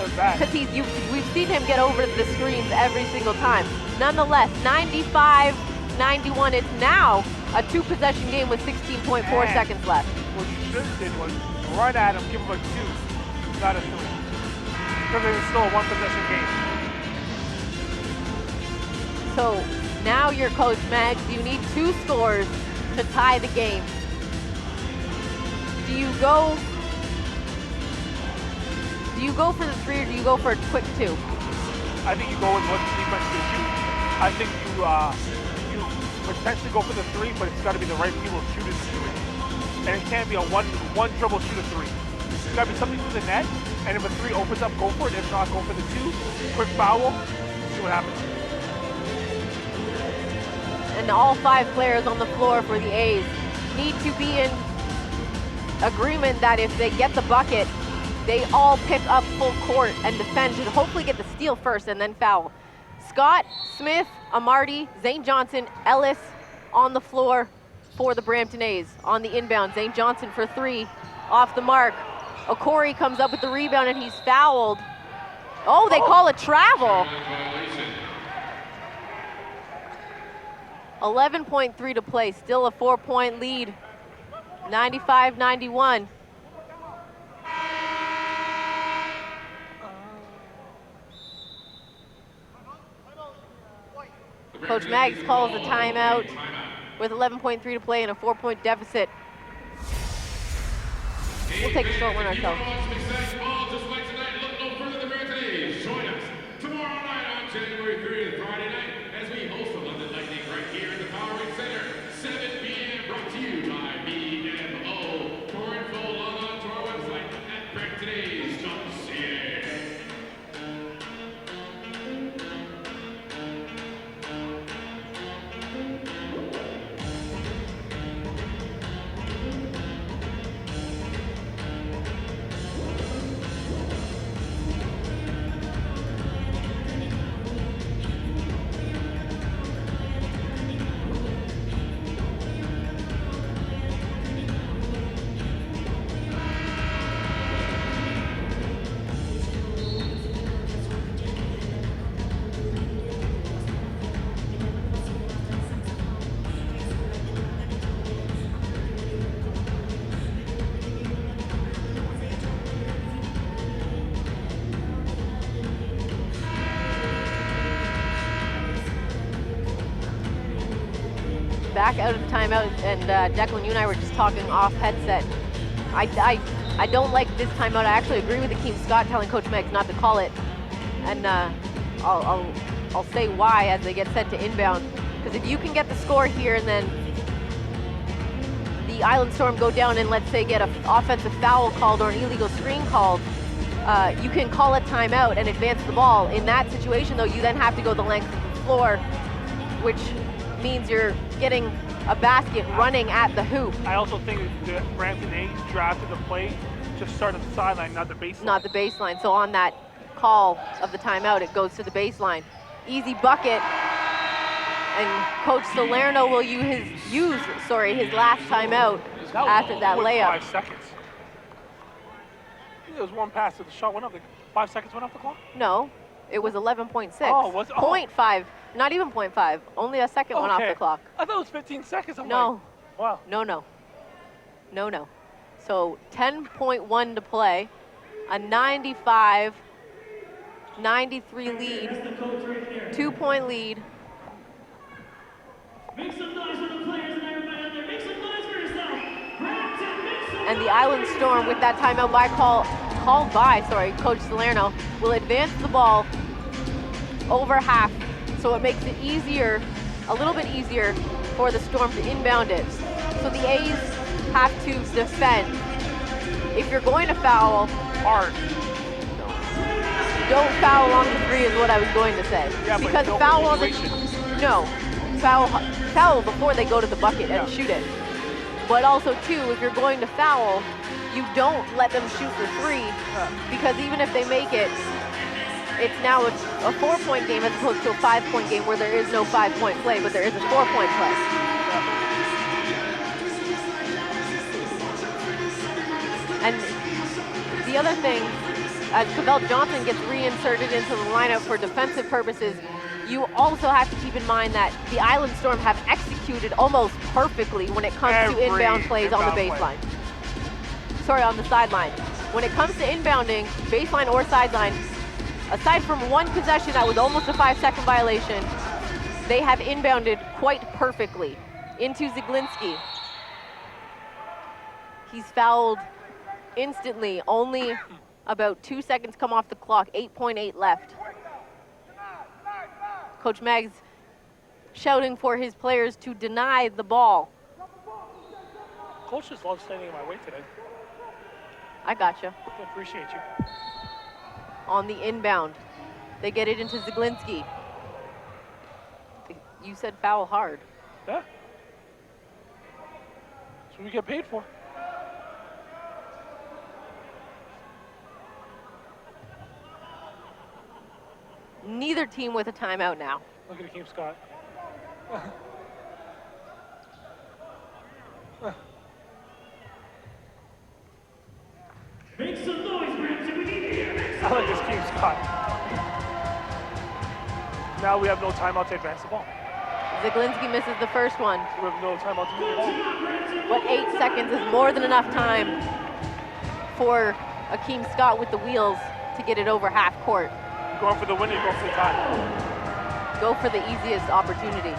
was bad. Because we've seen him get over the screens every single time. Nonetheless, 95-91. It's now a 2-possession game with 16.4 seconds left. What you should have did was run at him, give him a 2, not a 3. Because it was still a 1-possession game. So now you're Coach Mags. You need 2 scores to tie the game. Do you go for the 3 or do you go for a quick 2? I think you go with what the defense gives you. I think you potentially go for the 3, but it's got to be the right people shooting the 3. And it can't be a one dribble shoot a 3. It's got to be something through the net, and if a 3 opens up, go for it. If not, go for the 2. Quick foul, see what happens. And all 5 players on the floor for the A's need to be in agreement that if they get the bucket, they all pick up full court and defend to hopefully get the steal first and then foul. Scott, Smith, Amarty, Zane Johnson, Ellis on the floor for the Brampton A's. On the inbound, Zane Johnson for 3, off the mark. O'Corey comes up with the rebound and he's fouled. Oh, they call a travel. 11.3 to play, still a 4-point lead. 95-91. Coach Maggs calls a timeout with 11.3 to play and a 4-point deficit. We'll take a short one ourselves. Just like tonight, look no further than Brampton A's. Join us tomorrow night on January 30th, Friday night, as we host the London Lightning right here in the Powerade Center, 7 p.m. Brought to you by BMO. For info, log on to our website at BramptonA's.ca. back out of the timeout, and Declan, you and I were just talking off headset. I don't like this timeout. I actually agree with Akeem Scott telling Coach Meggs not to call it, and I'll say why as they get set to inbound. Because if you can get the score here and then the Island Storm go down and let's say get an offensive foul called or an illegal screen called, you can call a timeout and advance the ball. In that situation though, you then have to go the length of the floor, which means you're getting a basket running at the hoop. I also think the Brampton A's drafted the play to start at the sideline, not the baseline. Not the baseline. So on that call of the timeout, it goes to the baseline. Easy bucket. And Coach Salerno will use his last timeout after that layup. 5 seconds. There was one pass to the shot went up. 5 seconds went off the clock? No, it was 11.6. Oh, was it? 0.5, not even 0.5. Only a second went off the clock. I thought it was 15 seconds. No. Wow. No. So 10.1 to play, a 95-93 lead, 2-point lead. Make some noise for the players and everybody out there. Make some noise for yourself. Brampton, make some And the Island Storm, with that timeout called by Coach Salerno, will advance the ball over half, so it makes it easier, a little bit easier for the Storm to inbound it. So the A's have to defend. If you're going to foul, hard. Don't foul on the three is what I was going to say. Yeah, because but foul on the foul before they go to the bucket and shoot it. But also too, if you're going to foul, you don't let them shoot for three, because even if they make it, it's now a 4-point game as opposed to a 5-point game where there is no 5-point play, but there is a 4-point play. And the other thing, as Cavell Johnson gets reinserted into the lineup for defensive purposes, you also have to keep in mind that the Island Storm have executed almost perfectly when it comes to inbound plays on the baseline. Sorry, on the sideline. When it comes to inbounding, baseline or sideline, aside from one possession that was almost a 5-second violation, they have inbounded quite perfectly into Ziglinski. He's fouled instantly, only about 2 seconds come off the clock, 8.8 left. Coach Meggs shouting for his players to deny the ball. Coach just loves standing in my way today. I gotcha. I appreciate you. On the inbound, they get it into Ziglinski. You said foul hard. Yeah. That's what we get paid for. Neither team with a timeout now. Look at Akeem Scott. Make some noise, Brampton. We need to hear. I like this Akeem Scott. Now we have no timeout to advance the ball. Ziglinski misses the first one. We have no timeout to move the ball. But 8 seconds is more than enough time for Akeem Scott with the wheels to get it over half court. Going for the win, you go for the tie. Go for the easiest opportunity.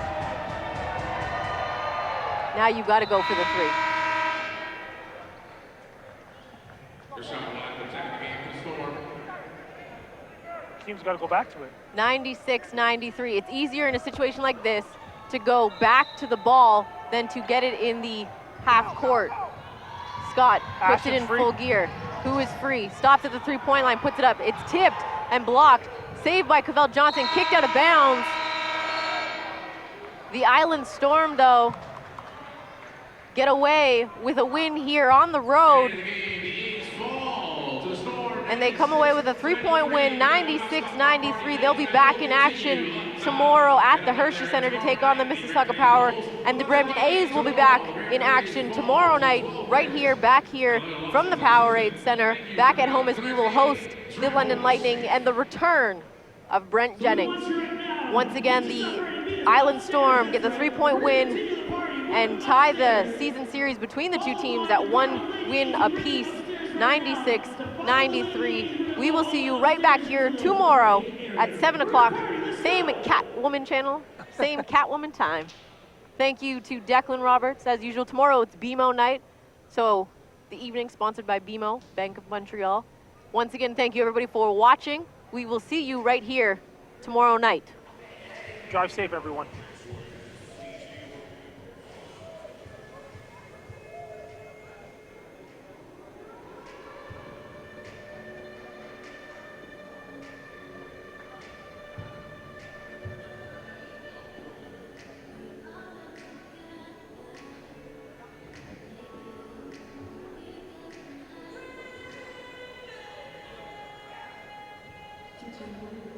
Now you got to go for the three. Team's got to go back to it. 96-93. It's easier in a situation like this to go back to the ball than to get it in the half court. Scott puts it in full gear. Who is free? Stops at the 3-point line, puts it up. It's tipped and blocked. Saved by Cavell Johnson, kicked out of bounds. The Island Storm, though, get away with a win here on the road. And they come away with a 3-point win, 96-93. They'll be back in action tomorrow at the Hershey Center to take on the Mississauga Power. And the Brampton A's will be back in action tomorrow night, right here, back here from the Powerade Center, back at home as we will host the London Lightning and the return of Brent Jennings. Once again, the Island Storm get the 3-point win and tie the season series between the two teams at 1 win apiece, 96-93. We will see you right back here tomorrow at 7 o'clock, same Catwoman channel, same Catwoman time. Thank you to Declan Roberts. As usual, tomorrow it's BMO night. So the evening sponsored by BMO, Bank of Montreal. Once again, thank you everybody for watching. We will see you right here tomorrow night. Drive safe, everyone. Teaching